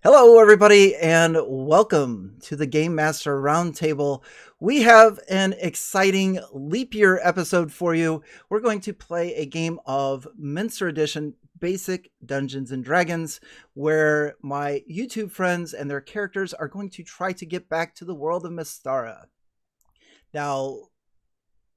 Hello, everybody, and welcome to the Game Master Roundtable. We have an exciting leap year episode for you. We're going to play a game of Minster Edition Basic Dungeons and Dragons, where my YouTube friends and their characters are going to try to get back to the world of Mystara. Now,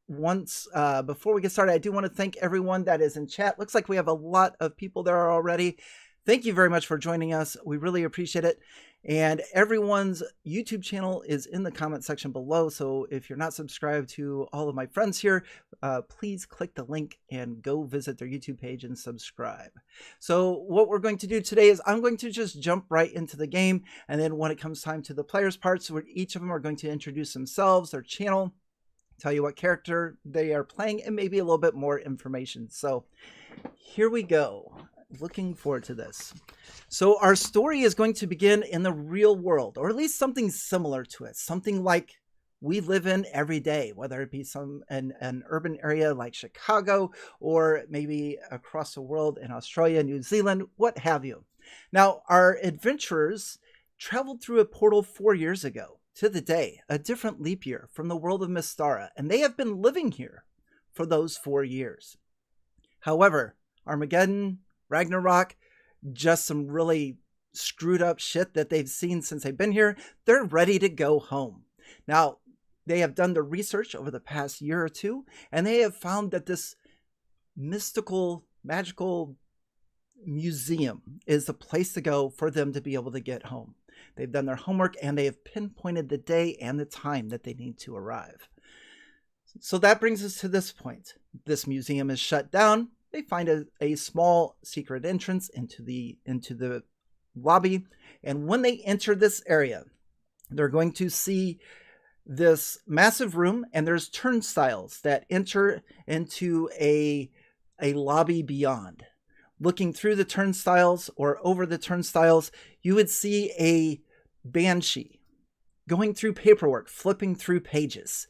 before we get started, I do want to thank everyone that is in chat. Looks like we have a lot of people there already. Thank you very much for joining us. We really appreciate it. And everyone's YouTube channel is in the comment section below. So if you're not subscribed to all of my friends here, please click the link and go visit their YouTube page and subscribe. So what we're going to do today is I'm going to just jump right into the game. And then when it comes time to the players' parts, where each of them are going to introduce themselves, their channel, tell you what character they are playing, and maybe a little bit more information. So here we go. Looking forward to this. So our story is going to begin in the real world, or at least something similar to it, something like we live in every day, whether it be an urban area like Chicago, or maybe across the world in Australia, New Zealand, what have you. Now, our adventurers traveled through a portal 4 years ago to the day, a different leap year from the world of Mystara, and they have been living here for those 4 years. However, Armageddon, Ragnarok, just some really screwed up shit that they've seen since they've been here. They're ready to go home. Now, they have done the research over the past year or two, and they have found that this mystical, magical museum is the place to go for them to be able to get home. They've done their homework, and they have pinpointed the day and the time that they need to arrive. So that brings us to this point. This museum is shut down. They find a small secret entrance into the lobby. And when they enter this area, they're going to see this massive room, and there's turnstiles that enter into a lobby beyond. Looking through the turnstiles or over the turnstiles, you would see a banshee going through paperwork, flipping through pages,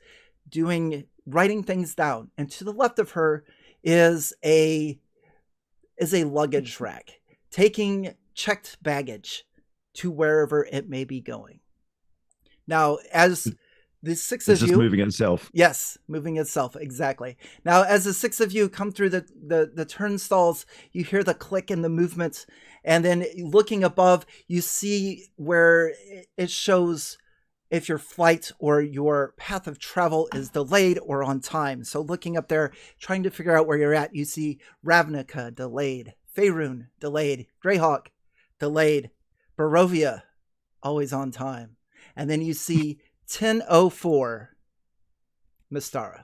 writing things down. And to the left of her is a luggage rack, taking checked baggage to wherever it may be going. Now, as the six of you... It's just moving itself. Yes, moving itself, exactly. Now, as the six of you come through the turnstiles, you hear the click and the movement, and then looking above, you see where it shows if your flight or your path of travel is delayed or on time. So looking up there, trying to figure out where you're at, you see Ravnica delayed, Faerun delayed, Greyhawk delayed, Barovia always on time. And then you see 1004 Mystara.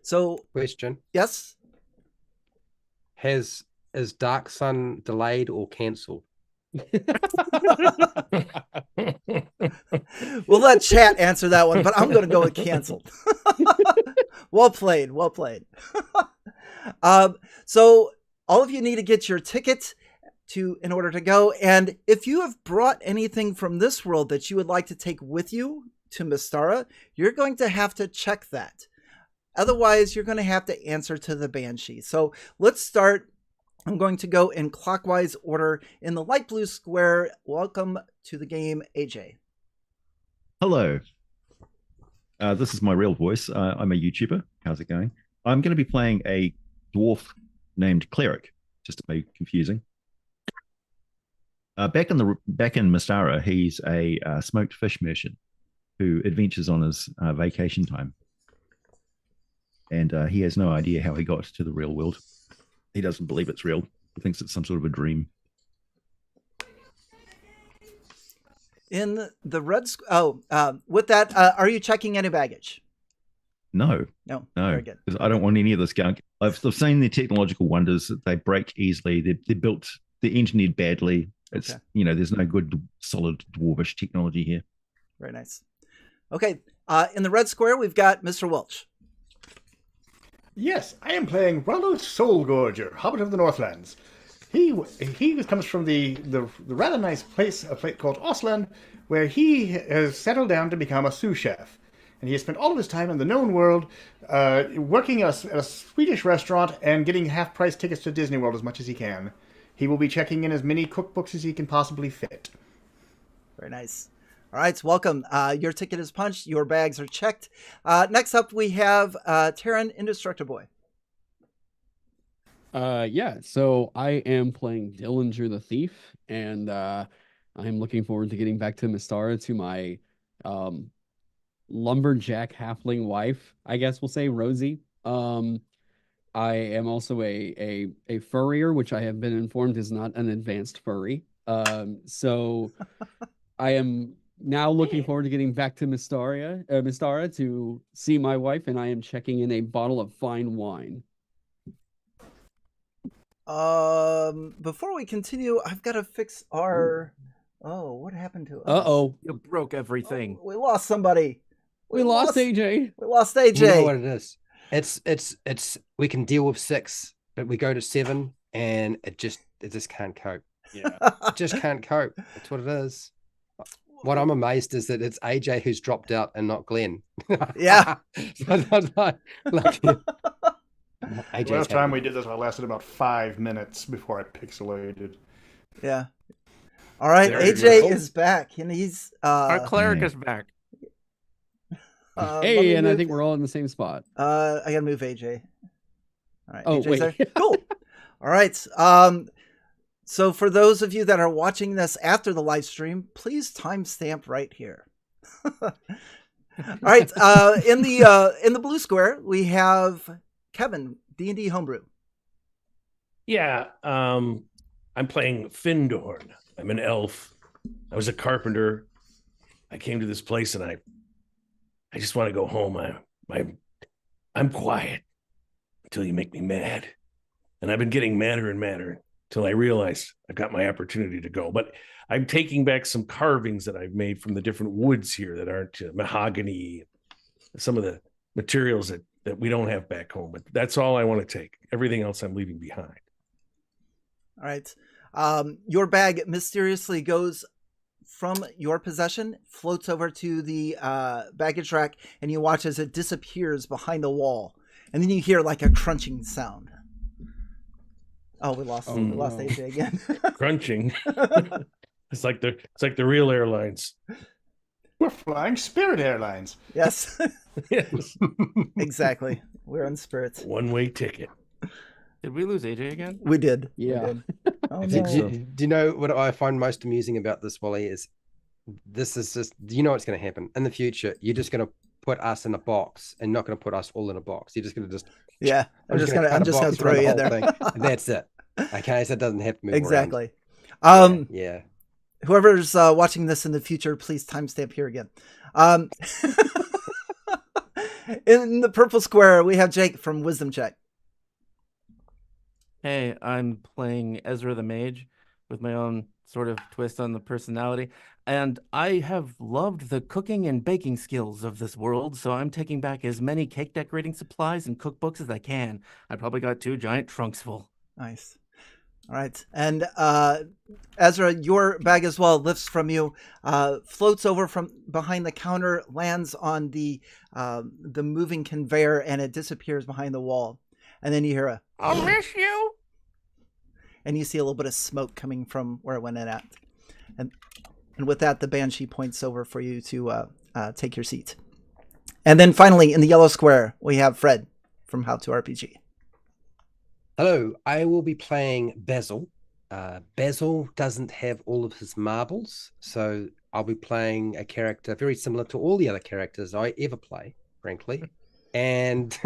So question. Yes? Is Dark Sun delayed or cancelled? We'll let chat answer that one, but I'm going to go with canceled. Well played. So all of you need to get your ticket in order to go. And if you have brought anything from this world that you would like to take with you to Mystara, you're going to have to check that. Otherwise, you're going to have to answer to the Banshee. So let's start. I'm going to go in clockwise order. In the light blue square, welcome to the game, AJ. Hello. This is my real voice. I'm a YouTuber. How's it going? I'm going to be playing a dwarf named Cleric, just to make it confusing. Back in Mystara, he's a smoked fish merchant who adventures on his vacation time. And he has no idea how he got to the real world. He doesn't believe it's real. He thinks it's some sort of a dream. In the red... with that, are you checking any baggage? No. Very good. Because I don't want any of this gunk. I've seen their technological wonders. They break easily. They're engineered badly. It's okay. There's no good, solid dwarvish technology here. Very nice. Okay. In the red square, we've got Mr. Welch. Yes, I am playing Rollo Soulgorger, Hobbit of the Northlands. He comes from the rather nice place called Osland, where he has settled down to become a sous chef. and he has spent all of his time in the known world working at a Swedish restaurant and getting half-price tickets to Disney World as much as he can. He will be checking in as many cookbooks as he can possibly fit. Very nice. All right, welcome. Your ticket is punched. Your bags are checked. Next up, we have Terran Indestructible Boy. Yeah, so I am playing Dillinger the Thief, and I'm looking forward to getting back to Mystara, to my lumberjack halfling wife, I guess we'll say, Rosie. I am also a furrier, which I have been informed is not an advanced furry. So I am now looking forward to getting back to Mystara to see my wife, and I am checking in a bottle of fine wine. Before we continue, I've got to fix our. Oh, what happened to us? Uh-oh. You broke everything. We lost somebody. We lost AJ. We lost AJ. You know what it is? It's we can deal with 6, but we go to 7 and it just can't cope. Yeah. It just can't cope. That's what it is. What I'm amazed is that it's AJ who's dropped out and not Glenn. Yeah. AJ's Last time we did this, I lasted about 5 minutes before I pixelated. Yeah. All right, There you AJ go. is back, and he's Our cleric is back. let Hey, me and I move- think we're all in the same spot. I gotta move AJ. All right. Oh, AJ's wait. there. Cool. All right. So for those of you that are watching this after the live stream, please timestamp right here. All right. In the blue square, we have Kevin, D&D Homebrew. Yeah, I'm playing Findorn. I'm an elf. I was a carpenter. I came to this place and I just want to go home. I'm quiet until you make me mad. And I've been getting madder and madder until I realize I've got my opportunity to go. But I'm taking back some carvings that I've made from the different woods here that aren't mahogany, some of the materials that we don't have back home. But that's all I want to take. Everything else I'm leaving behind. All right. Your bag mysteriously goes from your possession, floats over to the baggage rack, and you watch as it disappears behind the wall. And then you hear like a crunching sound. Oh, we lost AJ again. Crunching. It's like the real airlines. We're flying Spirit Airlines. Yes, Yes. exactly. We're on Spirit. One-way ticket. Did we lose AJ again? We did. We Yeah. did. Oh, Do, no. do you know what I find most amusing about this, Wally? Is this is just, you know what's going to happen in the future? You're just going to put us in a box and not going to put us all in a box. You're just going to just. Yeah, I'm just gonna cut throw a you in box around there. the whole thing, and that's it. Okay, so it doesn't have to move Exactly. around. Yeah. Whoever's watching this in the future, please timestamp here again. In the purple square, we have Jake from Wisdom Check. Hey, I'm playing Ezra the Mage with my own sort of twist on the personality. And I have loved the cooking and baking skills of this world, so I'm taking back as many cake decorating supplies and cookbooks as I can. I probably got 2 giant trunks full. Nice. All right. And Ezra, your bag as well lifts from you, floats over from behind the counter, lands on the moving conveyor, and it disappears behind the wall. And then you hear a, I'll miss you. and you see a little bit of smoke coming from where it went in at. And with that, the Banshee points over for you to take your seat. And then finally, in the yellow square, we have Fred from How to RPG. Hello, I will be playing Basil. Basil doesn't have all of his marbles, so I'll be playing a character very similar to all the other characters I ever play, frankly. And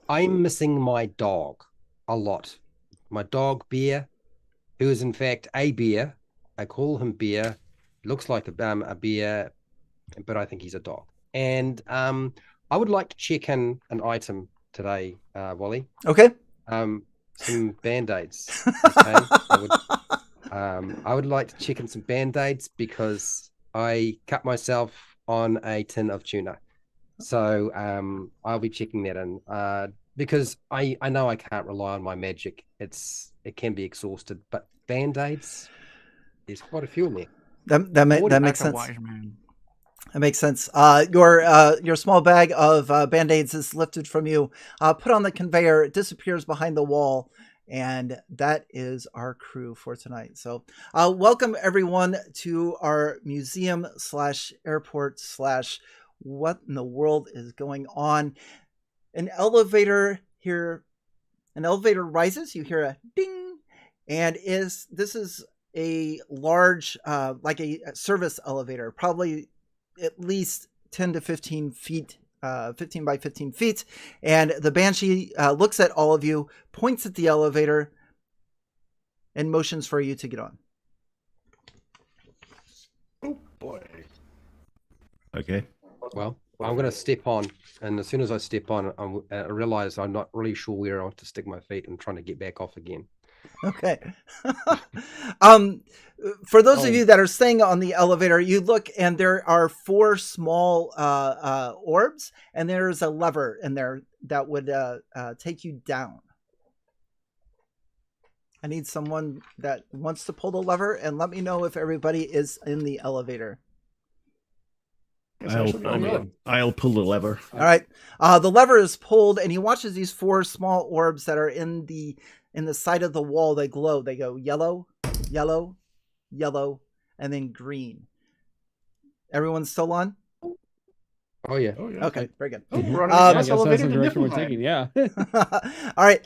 I'm missing my dog a lot. My dog, Bear, who is in fact a bear. I call him Bear. Looks like a bear, but I think he's a dog. And I would like to check in an item today, Wally. Okay. Some band-aids. Okay? I would like to check in some band-aids because I cut myself on a tin of tuna. So I'll be checking that in because I know I can't rely on my magic. It can be exhausted, but band-aids, there's quite a few in there. That makes sense. Wise man. That makes sense. Your small bag of Band-Aids is lifted from you, put on the conveyor, it disappears behind the wall, and that is our crew for tonight. So welcome everyone to our museum / airport / what in the world is going on. An elevator rises, you hear a ding, and this is a large, like a service elevator, probably at least 10 to 15 feet, 15 by 15 feet. And the Banshee looks at all of you, points at the elevator, and motions for you to get on. Oh boy. Okay. Well, I'm going to step on, and as soon as I step on, I realize I'm not really sure where I want to stick my feet and trying to get back off again. Okay. For those of you that are staying on the elevator, you look and there are 4 small orbs, and there's a lever in there that would take you down. I need someone that wants to pull the lever, and let me know if everybody is in the elevator. I'll pull the lever. All right. The lever is pulled, and he watches these 4 small orbs that are in the side of the wall. They glow. They go yellow, yellow, yellow, and then green. Everyone's still on? Oh yeah. Okay, very good. Oh, we're on I a guess gas that's elevator the to direction we're Niflheim. taking. Yeah. All right.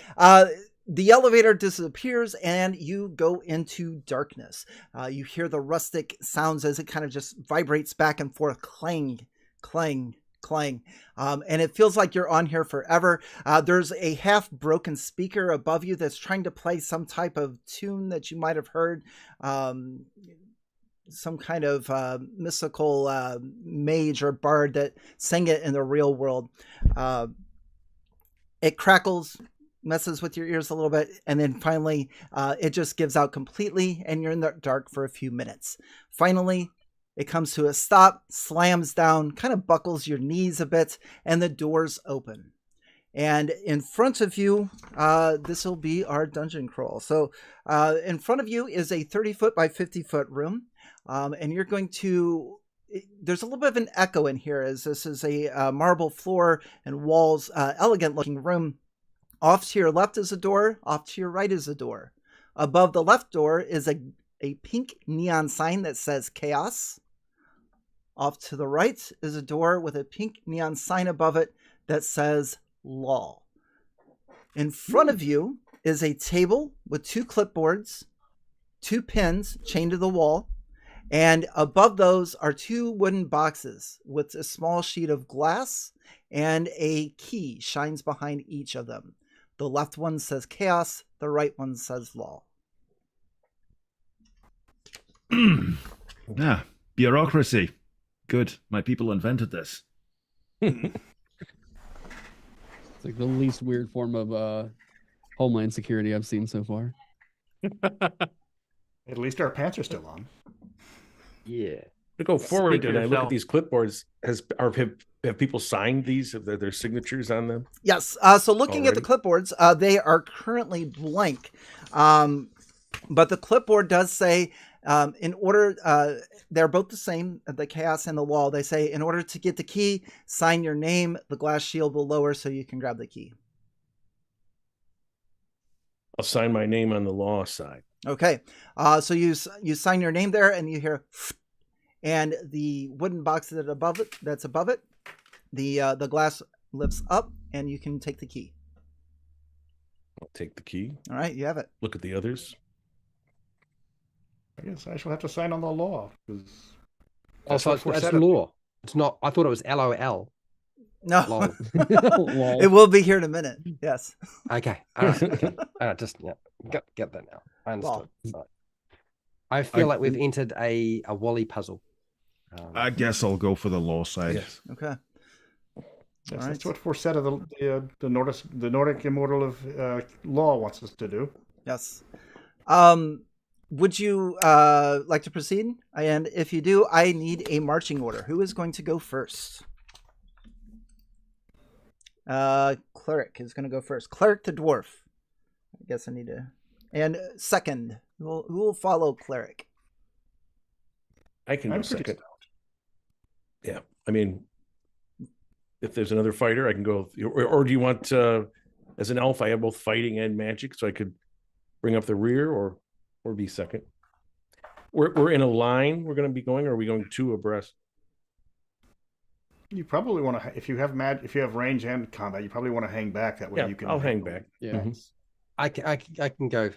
The elevator disappears and you go into darkness. You hear the rustic sounds as it kind of just vibrates back and forth, clang, clang, clang. And it feels like you're on here forever. There's a half broken speaker above you that's trying to play some type of tune that you might have heard. Some kind of mystical mage or bard that sang it in the real world. It crackles, messes with your ears a little bit, and then finally it just gives out completely, and you're in the dark for a few minutes. Finally, it comes to a stop, slams down, kind of buckles your knees a bit, and the doors open. And in front of you, this will be our dungeon crawl. So in front of you is a 30-foot by 50-foot room, and you're going to... There's a little bit of an echo in here, as this is a marble floor and walls, elegant-looking room. Off to your left is a door. Off to your right is a door. Above the left door is a pink neon sign that says chaos. Off to the right is a door with a pink neon sign above it that says law. In front of you is a table with 2 clipboards, 2 pens chained to the wall, and above those are 2 wooden boxes with a small sheet of glass, and a key shines behind each of them. The left one says chaos, the right one says law. Bureaucracy. Good. My people invented this. It's like the least weird form of homeland security I've seen so far. At least our pants are still on. Yeah. To go forward, Speak for and I look yourself. at these clipboards. Have people signed these? Have their signatures on them? Yes. So looking at the clipboards, they are currently blank. But the clipboard does say, in order, they're both the same, the chaos and the law. They say, in order to get the key, sign your name. The glass shield will lower so you can grab the key. I'll sign my name on the law side. Okay. So you sign your name there, and you hear, and the wooden box that's above it, the glass lifts up, and you can take the key. I'll take the key. All right, you have it. Look at the others. I guess I shall have to sign on the law. Also, it's law. It's not. I thought it was LOL. No, Lol. Lol. it will be here in a minute. Yes. Okay. All right. Okay. All right. Just get that now. I understood. Right. I feel like we've entered a Wally puzzle. I guess I'll go for the law side. Yes. Okay. Yes, All that's right. what Forsetta, the Nordic immortal of law, wants us to do. Yes. Would you like to proceed? And if you do, I need a marching order. Who is going to go first? Cleric is going to go first. Cleric the dwarf. I guess I need to. And second, who will follow cleric? I can I'm go pretty second. stout. Yeah, I mean, if there's another fighter, I can go. Or do you want, as an elf, I have both fighting and magic, so I could bring up the rear or be second. We're in a line. We're going to be going. Or are we going two abreast? You probably want to, if you have range and combat, you probably want to hang back. That way Yeah, you can. I'll hang back. Yeah. Mhm. I can go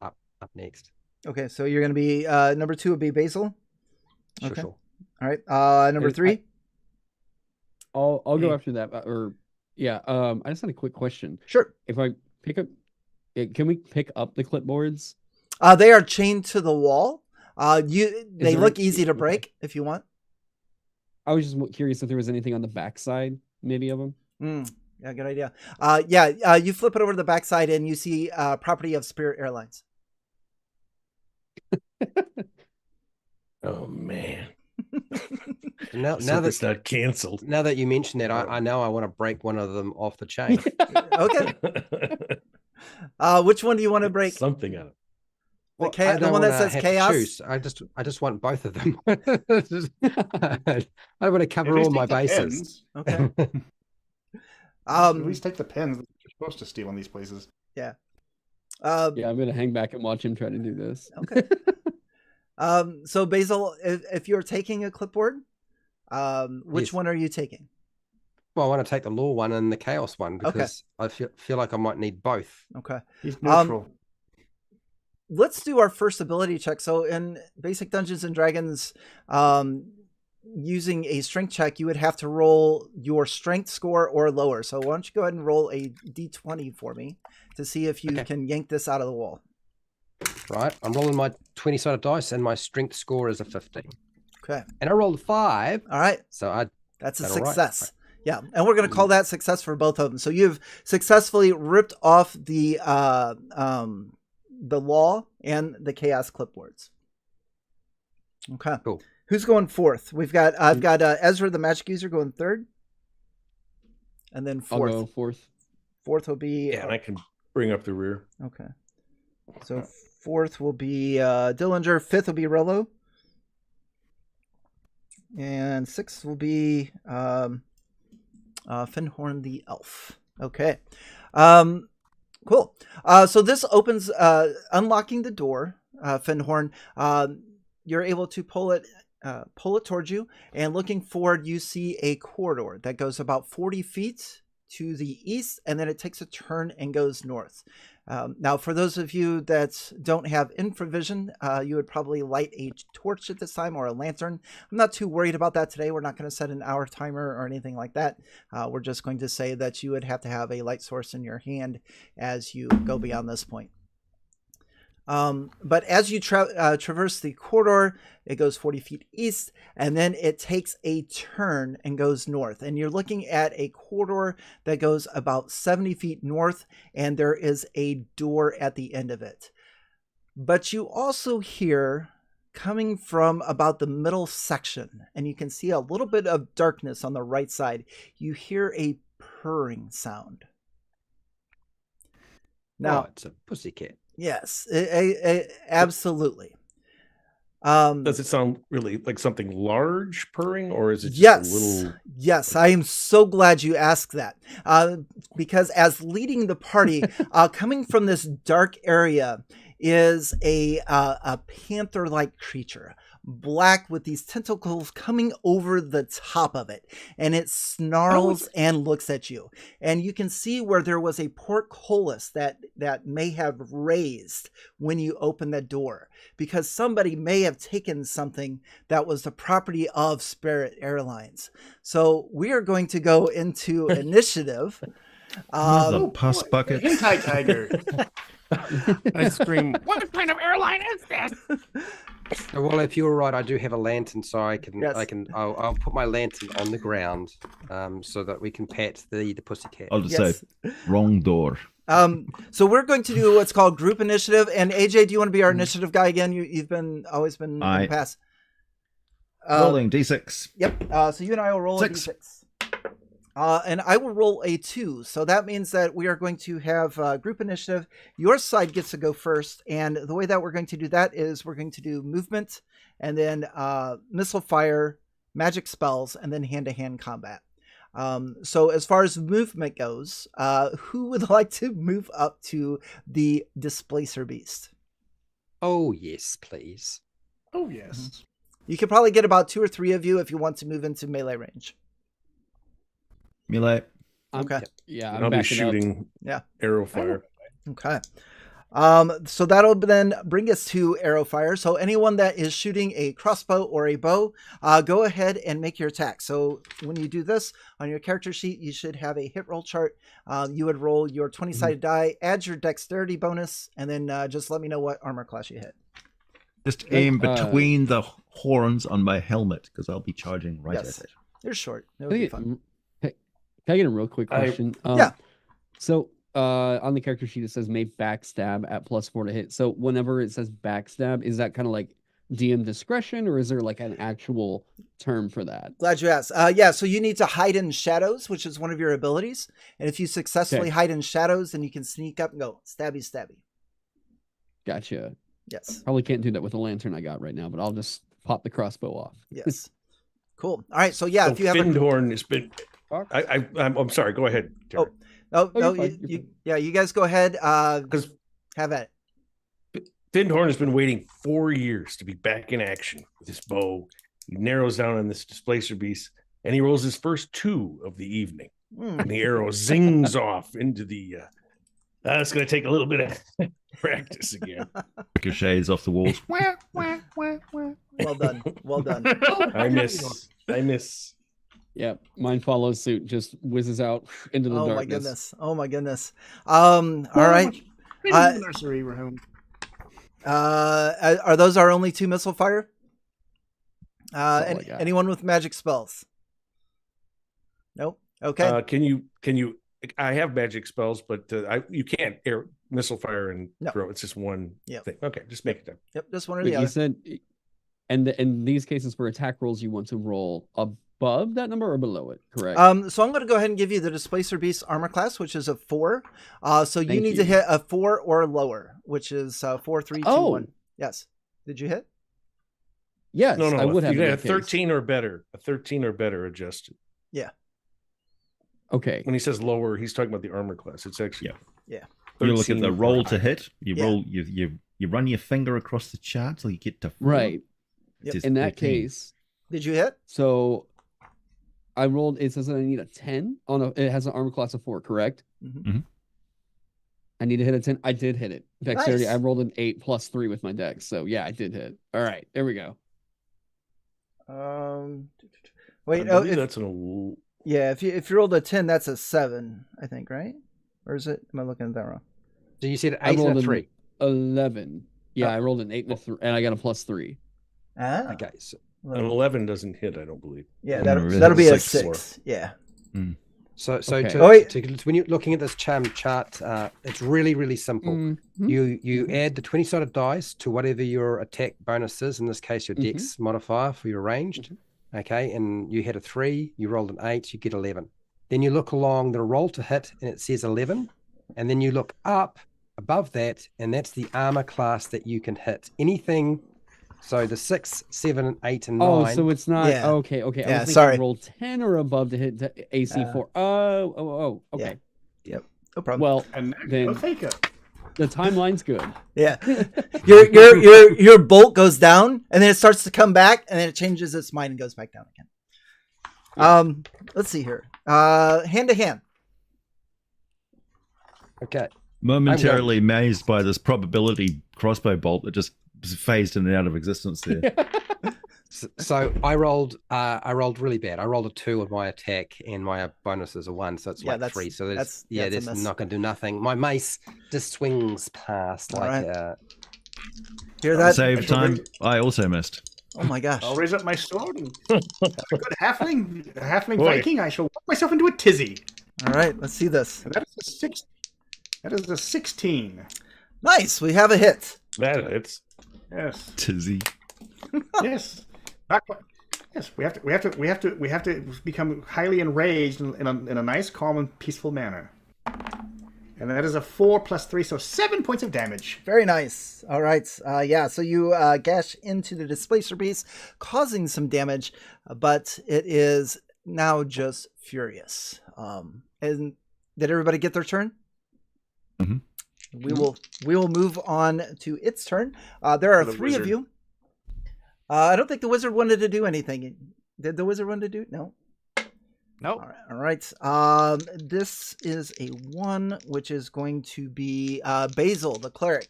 up next. Okay, so you're going to be number 2 would be Basil. Sure, Okay. sure. All right. Number And 3. I'll go Hey. after that. I just had a quick question. Sure. If I pick up, can we pick up the clipboards? They are chained to the wall. They there look any- easy to okay. break if you want. I was just curious if there was anything on the backside, maybe of them. Yeah, good idea. You flip it over to the backside and you see property of Spirit Airlines. Oh man! Now Circus that not canceled. now that you mention that, I know I want to break one of them off the chain. Okay. Which one do you want to break? Something out. The, Well, the one that says chaos? choose. I just want both of them. I want to cover all my bases. Okay. At least take the pins that you're supposed to steal in these places. Yeah. Yeah, I'm gonna hang back and watch him try to do this. Okay. So Basil, if you're taking a clipboard, which Yes. one are you taking? Well, I want to take the law one and the chaos one because I feel like I might need both. Okay. He's neutral. Let's do our first ability check. So in basic Dungeons and Dragons, using a strength check, you would have to roll your strength score or lower. So why don't you go ahead and roll a d20 for me to see if you can yank this out of the wall. Right, I'm rolling my 20-sided dice, and my strength score is a 15. Okay. And I rolled a 5. All right. So That's a Is that all right? success. Yeah, and we're going to call that success for both of them. So you've successfully ripped off the law and the chaos clipboards. Okay. Cool. Who's going fourth? I've got Ezra, the magic user, going third, and then I'll fourth. go fourth. Fourth will be Yeah, and I can bring up the rear. okay. So fourth will be Dillinger. Fifth will be Rello, and sixth will be Finhorn the elf. Okay. Cool. So this opens, unlocking the door, Finhorn. You're able to pull it towards you, and looking forward, you see a corridor that goes about 40 feet to the east, and then it takes a turn and goes north. Now, for those of you that don't have infravision, you would probably light a torch at this time or a lantern. I'm not too worried about that today. We're not going to set an hour timer or anything like that. We're just going to say that you would have to have a light source in your hand as you go beyond this point. But as you traverse the corridor, it goes 40 feet east, and then it takes a turn and goes north. And you're looking at a corridor that goes about 70 feet north, and there is a door at the end of it. But you also hear, coming from about the middle section, and you can see a little bit of darkness on the right side, you hear a purring sound. Now, it's a pussycat. yes, absolutely. Does it sound really like something large purring, or is it just Yes, a little? yes. I am so glad you asked that, because as leading the party, coming from this dark area is a panther-like creature, black with these tentacles coming over the top of it, and it snarls and looks at you. And you can see where there was a portcullis that may have raised when you open the door, because somebody may have taken something that was the property of Spirit Airlines. So we are going to go into initiative. Mother puss bucket. Hentai tiger. I scream, what kind of airline is this? Well, if you're right, I do have a lantern, so I can. Yes. I'll put my lantern on the ground, so that we can pat the pussycat. I'll just Yes. say, wrong door. So we're going to do what's called group initiative. And AJ, do you want to be our initiative guy again? You've always been in the past. Rolling D6. Yep. So you and I will roll 6. a d6. And I will roll a 2. So that means that we are going to have group initiative. Your side gets to go first. And the way that we're going to do that is we're going to do movement and then missile fire magic spells, and then hand-to-hand combat. So as far as movement goes, who would like to move up to the Displacer Beast? Oh, yes, please. Oh, yes. You could probably get about 2 or 3 of you if you want to move into melee range. Melee. Okay. Yeah, And I'm I'll be backing up. shooting arrow fire. Okay. So that'll then bring us to arrow fire. So anyone that is shooting a crossbow or a bow, go ahead and make your attack. So when you do this on your character sheet, you should have a hit roll chart. You would roll your 20-sided die, add your dexterity bonus, and then just let me know what armor class you hit. Just aim between the horns on my helmet because I'll be charging right Yes. at it. They're short. It would be fun. Can I get a real quick question? Yeah. So on the character sheet, it says may backstab at +4 to hit. So whenever it says backstab, is that kind of like DM discretion, or is there like an actual term for that? Glad you asked. Yeah, so you need to hide in shadows, which is one of your abilities. And if you successfully hide in shadows, then you can sneak up and go stabby, stabby. Gotcha. Yes. Probably can't do that with the lantern I got right now, but I'll just pop the crossbow off. Yes. Cool. All right. So yeah, So if you have Findhorn has been. I'm sorry. Go ahead. Derek. no, you're fine, you're fine. yeah, you guys go ahead. Because Have at it. Findhorn has been waiting 4 years to be back in action with his bow. He narrows down on this displacer beast, and he rolls his first 2 of the evening. And the arrow zings off into the. That's going to take a little bit of practice again. Ricochets off the walls. Well done. Well done. I miss. Yeah, mine follows suit, just whizzes out into the Oh darkness. my goodness. Oh my goodness. All right. Nursery room. Are those our only 2 missile fire? That's all I got. Anyone with magic spells? Nope. Okay. Can you? I have magic spells, but you can't air missile fire and throw. It's just one thing. Okay, just make it done. Yep. Just one or Wait, the you other. said, and in these cases for attack rolls, you want to roll above that number or below it, correct? So I'm going to go ahead and give you the Displacer Beast armor class, which is a 4. So you Thank need to you. hit a 4 or lower, which is 4, 3, 2, 1. Yes. Did you hit? Yes, No, I would have. You in got a that case. 13 or better. A 13 or better adjusted. Yeah. Okay. When he says lower, he's talking about the armor class. It's actually Yeah. You look at 13 the or roll higher. to hit. You roll. You run your finger across the chart till you get to 4. Right. Yep. It's In that 13. case, Did you hit? so I rolled. It says that I need a 10 on a. It has an armor class of 4, correct? Mm-hmm. I need to hit a 10. I did hit it. Dexterity. Nice. I rolled an 8 plus 3 with my dex. So yeah, I did hit. All right, there we go. Wait. I believe that's an. Yeah. If you rolled a 10, that's a 7, I think, right? Or is it? Am I looking at that wrong? So you said I 8 rolled and a an 3. 11. Yeah, Oh. I rolled an 8 and a 3, and I got a plus 3. Ah. Okay, so An 11 doesn't hit, I don't believe. Yeah, Oh, that'll, really? that'll be a 6. 6. Yeah. Okay. When you're looking at this chart, it's really, really simple. Mm-hmm. You add the 20-sided dice to whatever your attack bonus is. In this case, your dex modifier for your ranged. Okay, and you had a 3, you rolled an 8, you get 11. Then you look along the roll to hit, and it says 11. And then you look up above that, and that's the armor class that you can hit. Anything. So the 6, 7, 8, and 9. Oh, so it's not Yeah. okay. I was thinking sorry. roll 10 or above to hit the AC 4. Okay. Yep. No problem. Well, And then go take it. the timeline's good. Yeah. Your bolt goes down and then it starts to come back and then it changes its mind and goes back down again. Let's see here. Hand to hand. Okay. Momentarily amazed by this probability crossbow bolt that just phased in and out of existence there. So I rolled really bad. I rolled a 2 with my attack, and my bonus is a 1, so it's Yeah, like that's- 3. So that's a that's miss. not going to do nothing. My mace just swings past All like right. Hear that? Save time. I also missed. Oh my gosh. I'll raise up my sword and a good halfling Boy. Viking. I shall work myself into a tizzy. All right, let's see this. And that is a 6. That is a 16. Nice. We have a hit. That it's Yes. Tizzy. Yes. Yes. We have to become highly enraged in a nice, calm, and peaceful manner. And that is a 4 plus 3, so 7 points of damage. Very nice. All right. Yeah, so you gash into the displacer beast, causing some damage, but it is now just furious. And did everybody get their turn? Mm-hmm. We will move on to its turn. There are The three of wizard. you. I don't think the wizard wanted to do anything. Did the wizard want to do? No. Nope. All right. This is a 1, which is going to be Basil, the cleric.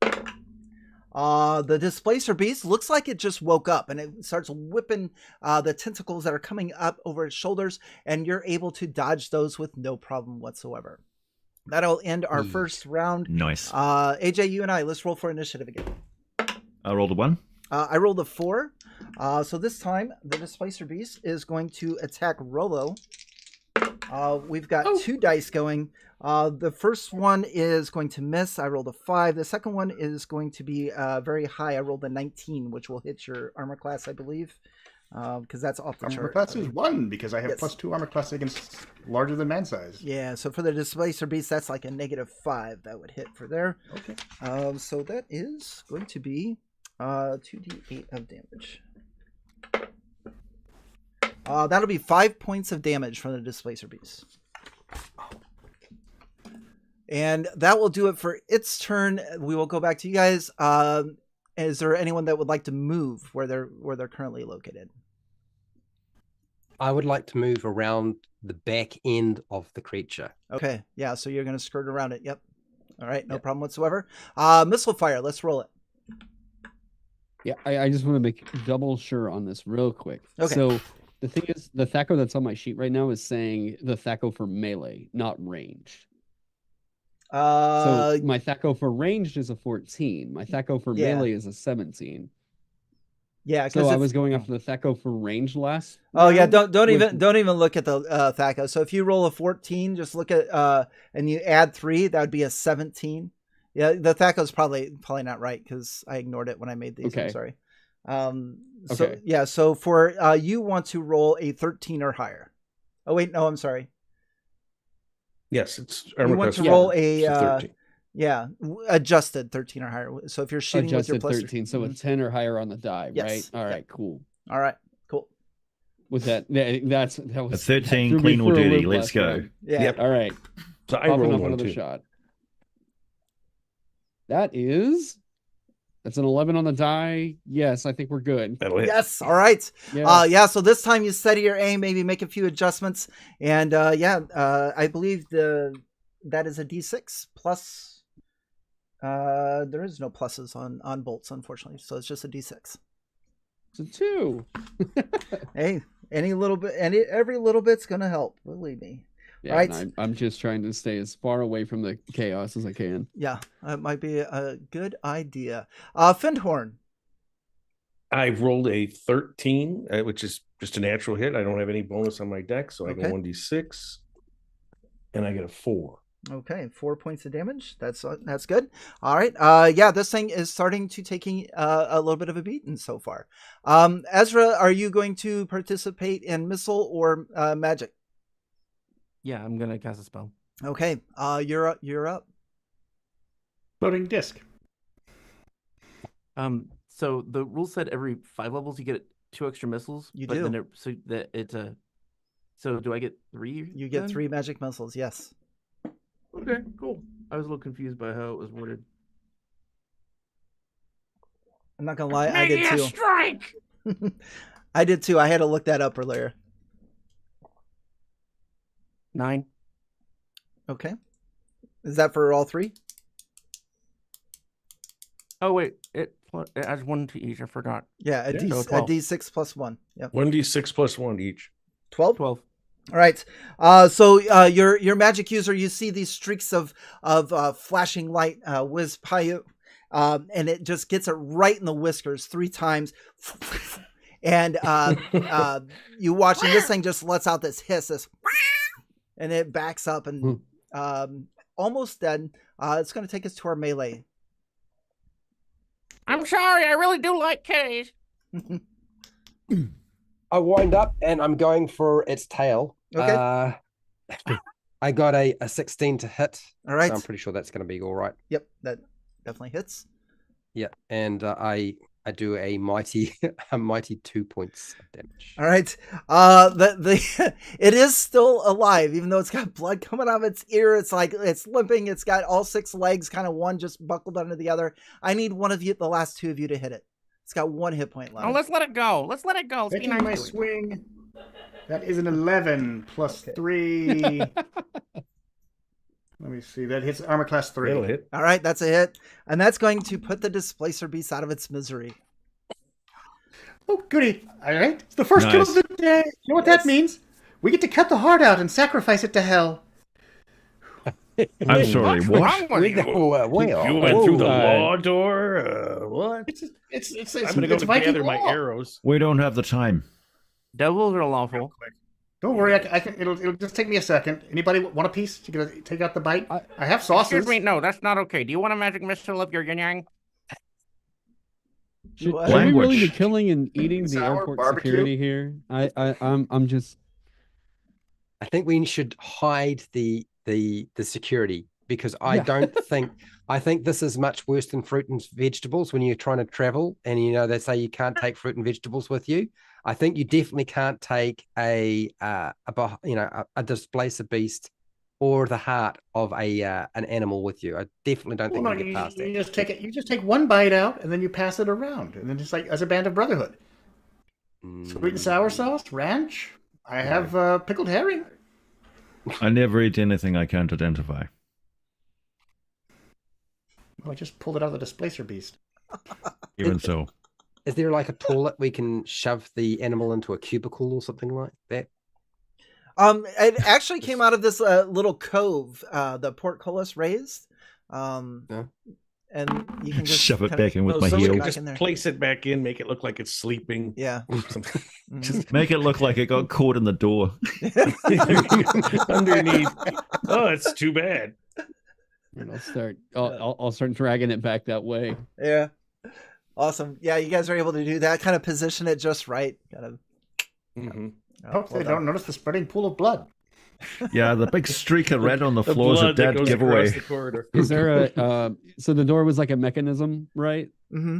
The displacer beast looks like it just woke up, and it starts whipping the tentacles that are coming up over its shoulders, and you're able to dodge those with no problem whatsoever. That'll end our first round. Nice. AJ, you and I, let's roll for initiative again. I rolled a 1. I rolled a 4. So this time, the displacer beast is going to attack Rolo. We've got 2 dice going. The first one is going to miss. I rolled a 5. The second one is going to be very high. I rolled a 19, which will hit your armor class, I believe, because that's off the Armor chart. class is 1 because I have Yes. plus 2 armor class against larger than man size. Yeah, so for the displacer beast, that's like a -5 that would hit for there. Okay. So that is going to be 2d8 of damage. That'll be 5 points of damage from the displacer beast. And that will do it for its turn. We will go back to you guys. Is there anyone that would like to move where they're currently located? I would like to move around the back end of the creature. Okay, yeah, so you're going to skirt around it. Yep. All right, no Yep. problem whatsoever. Missile fire, let's roll it. Yeah, I just want to make double sure on this real quick. Okay. So the thing is, the THACO that's on my sheet right now is saying the THACO for melee, not ranged. So my THACO for ranged is a 14. My THACO for Yeah. melee is a 17. yeah, So because I was going after the THACO for ranged last. Oh yeah, round don't with- even look at the THACO. So if you roll a 14, just look at and you add 3, that would be a 17. Yeah, the THACO is probably not right because I ignored it when I made these. I'm Okay. sorry. So Okay. yeah, so for you want to roll a 13 or higher. Oh wait, no, I'm sorry. Yes, it's You armor want class to roll 4, a so 13. adjusted 13 or higher. So if you're shooting with your adjusted plus 13, so Mhm. a 10 or higher on the die, Yes. right? All Yep. right, cool. All right, cool. With that was A 13, that threw me clean or for a dirty. loop Let's last go. round. Yeah. Yep. All right, So I popping rolled up one another too. shot. That's an 11 on the die. Yes, I think we're good. That'll hit. Yes. All right. Yeah. Yeah. So this time you steady your aim, maybe make a few adjustments, and I believe that is a D6 plus. There is no pluses on bolts, unfortunately, so it's just a D6. It's a 2. Hey, every little bit's gonna help. Believe me. Yeah, Right. and I'm just trying to stay as far away from the chaos as I can. Yeah, it might be a good idea. Findhorn. I've rolled a 13, which is just a natural hit. I don't have any bonus on my deck, so I Okay. go 1d6, and I get a 4. Okay, 4 points of damage. That's good. All right. Yeah, this thing is starting to taking a little bit of a beating so far. Ezra, are you going to participate in missile or magic? Yeah, I'm gonna cast a spell. Okay. You're up. Floating disc. So the rule said every 5 levels you get 2 extra missiles. You but do. Then so do I get 3? You get then? 3 magic missiles. Yes. Okay, cool. I was a little confused by how it was worded. I'm not gonna lie. I did too. Strike! I did too. I had to look that up earlier. 9. Okay. Is that for all 3? Oh wait, it adds 1 to each. I forgot. Yeah, Yeah, so a 12. D6 plus 1. Yep. 1d6 plus 1 each. 12? 12. All right. So your magic user, you see these streaks of flashing light whiz by you, and it just gets it right in the whiskers 3 times, and you watch, and this thing just lets out this hiss, and it backs up and almost dead. It's going to take us to our melee. I'm sorry, I really do like kitties. I wind up and I'm going for its tail. Okay. I got a 16 to hit. All right. So I'm pretty sure that's going to be all right. Yep, that definitely hits. Yeah, and I do a mighty 2 points of damage. All right. It is still alive, even though it's got blood coming out of its ear. It's like it's limping. It's got all 6 legs, kind of one just buckled under the other. I need one of you, the last 2 of you, to hit it. It's got 1 hit point left. Oh, let's let it go. Let's let it go. Let's be Taking my nice to it. swing. That is an 11 plus 3. Let me see. That hits armor class 3. That'll hit. All right, that's a hit, and that's going to put the displacer beast out of its misery. Oh, goody. All right. It's the first kill of the day. You know what that means? We get to cut the heart out and sacrifice it to hell. I'm sorry, What's what? wrong with you? You went through the law door? What? It's I'm going to go Viking gather my law. arrows. We don't have the time. Devils are lawful. Don't worry, I can. It'll just take me a second. Anybody want a piece? You gonna take out the bite? I have sauces. Excuse me, no, that's not okay. Do you want a magic missile of your yin yang? Should What? we really be Language. killing and eating the Sour airport barbecue? security here? I'm just. I think we should hide the security because I Yeah. don't think I think this is much worse than fruit and vegetables when you're trying to travel and they say you can't take fruit and vegetables with you. I think you definitely can't take a displacer beast or the heart of an animal with you. I definitely don't think Well, we no, can get past you that. just take it. You just take one bite out, and then you pass it around, and then just like as a band of brotherhood. Sweet and sour sauce, ranch. I have pickled herring. I never eat anything I can't identify. Well, I just pulled it out of the displacer beast. Even so. Is there like a toilet we can shove the animal into a cubicle or something like that? It actually came out of this little cove, the portcullis raised. Yeah. And you can just Shove it kinda back in with throw my something heel. back Just in there. place it back in, make it look like it's sleeping. Yeah. Something. Mhm. Make it look like it got caught in the door. Underneath. Oh, it's too bad. And I'll start dragging it back that way. Yeah. Awesome. Yeah, you guys are able to do that. Kind of position it just right. Kind of. Mhm. Hope well they done. don't notice the spreading pool of blood. Yeah, the big streak of red on the The floor is a blood that dead goes giveaway. across the corridor. Is there a so the door was like a mechanism, right? Mm-hmm.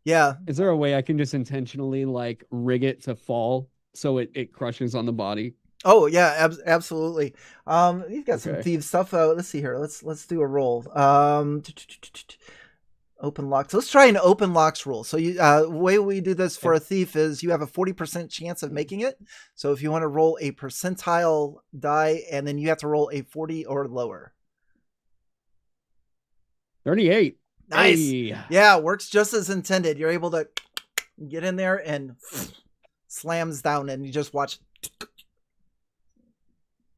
Yeah. Is there a way I can just intentionally like rig it to fall so it crushes on the body? Oh yeah, absolutely. You've got some Okay. thieves stuff. Let's see here. Let's do a roll. Open locks. Let's try an open locks rule. So you way we do this for a thief is you have a 40% chance of making it. So if you want to roll a percentile die, and then you have to roll a 40 or lower. 38. Nice. Hey. Yeah, works just as intended. You're able to get in there and slams down, and you just watch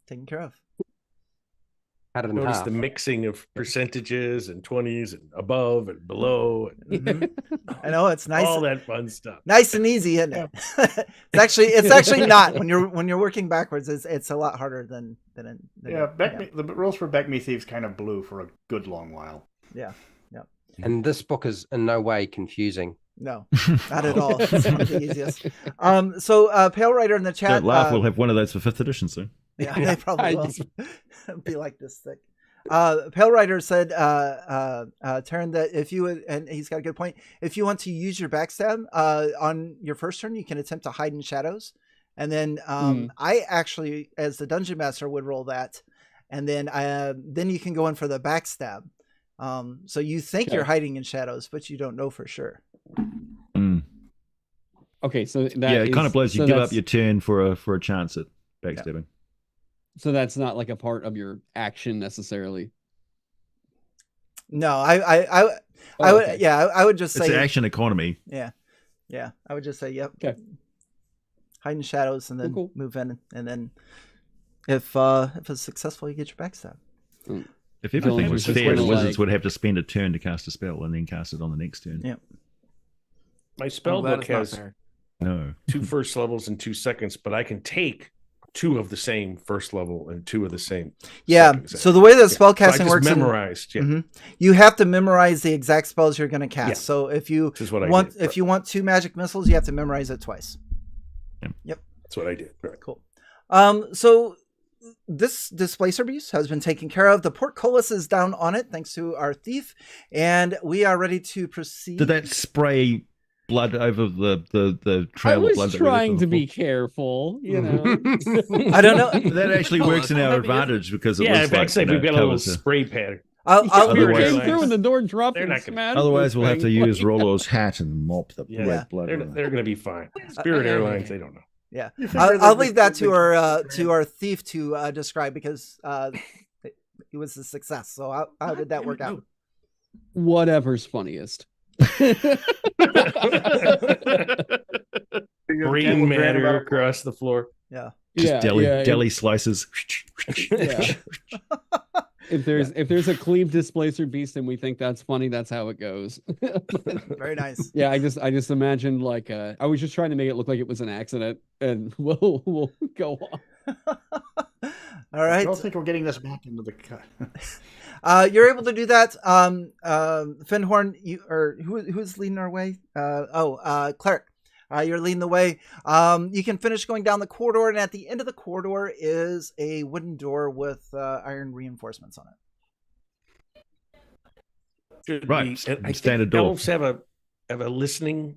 taken care of. Cut it in Notice half. the mixing of percentages and 20s and above and below and Mhm. I know it's nice. all that fun stuff. Nice and easy, isn't it? it's actually not when you're working backwards. It's a lot harder than Yeah, the rules for BECMI thieves kind of blew for a good long while. Yeah. And this book is in no way confusing. No, not at all. It's one of the easiest. So Pale Rider in the chat. Don't laugh, we'll have one of those for 5th edition soon. Yeah, they probably I will just- be like this thick. Pale Rider said, Taryn, that if you would, and he's got a good point. If you want to use your backstab on your first turn, you can attempt to hide in shadows, and then I actually, as the dungeon master, would roll that, and then you can go in for the backstab. So you think Okay. you're hiding in shadows, but you don't know for sure. Mm. Okay, so that Yeah, it kind of blows you so give up that's- your turn for a chance at backstabbing. So that's not like a part of your action necessarily. No, I Oh, would, okay. yeah, I would just It's say, an action economy. yeah, I would just say, yep. Okay. Hide in shadows and then Cool. move in, and then if it's successful, you get your backstab. If everything No, was it's just fair, the kinda wizards like- would have to spend a turn to cast a spell and then cast it on the next turn. Yeah. My spell I'm glad book it's not has fair. No. 2 first levels and 2 seconds, but I can take 2 of the same first level and 2 of the same. Yeah. second So the way that so I spellcasting just works, memorized. Yeah, Mhm. You have to memorize the exact spells you're going to cast. Yeah. So if you which is what I want, did. if you want 2 magic missiles, you have to memorize it twice. That's what I did. Right. Cool. So this displacer beast has been taken care of. The portcullis is down on it, thanks to our thief, and we are ready to proceed. Did that spray blood over the trail I of blood? was that we left trying on to the be careful, you know. I don't know. floor? That actually works in our advantage because it Yeah, looks like backside we've got a little covers spray pad. I'll Spirit Otherwise- came through and the door dropped They're and not gonna- smashed. Otherwise, the we'll have to thing. use Rollo's hat and mop the Yeah. red blood. They're around. going to be fine. Spirit Airlines, they don't know. Yeah, You figure I'll that leave that to the- our thief to describe, because it was a success. So how did that work out? Whatever's funniest. Brain matter across the floor. Yeah. Just deli slices. Yeah. If there's a cleave displacer beast and we think that's funny, that's how it goes. Very nice. Yeah, I just imagined like I was just trying to make it look like it was an accident, and we'll go on. All right. I don't think we're getting this back into the cut. You're able to do that. Finhorn, who's leading our way? Cleric. You're leading the way. You can finish going down the corridor, and at the end of the corridor is a wooden door with iron reinforcements on it. Right, I standard think door. elves have a listening,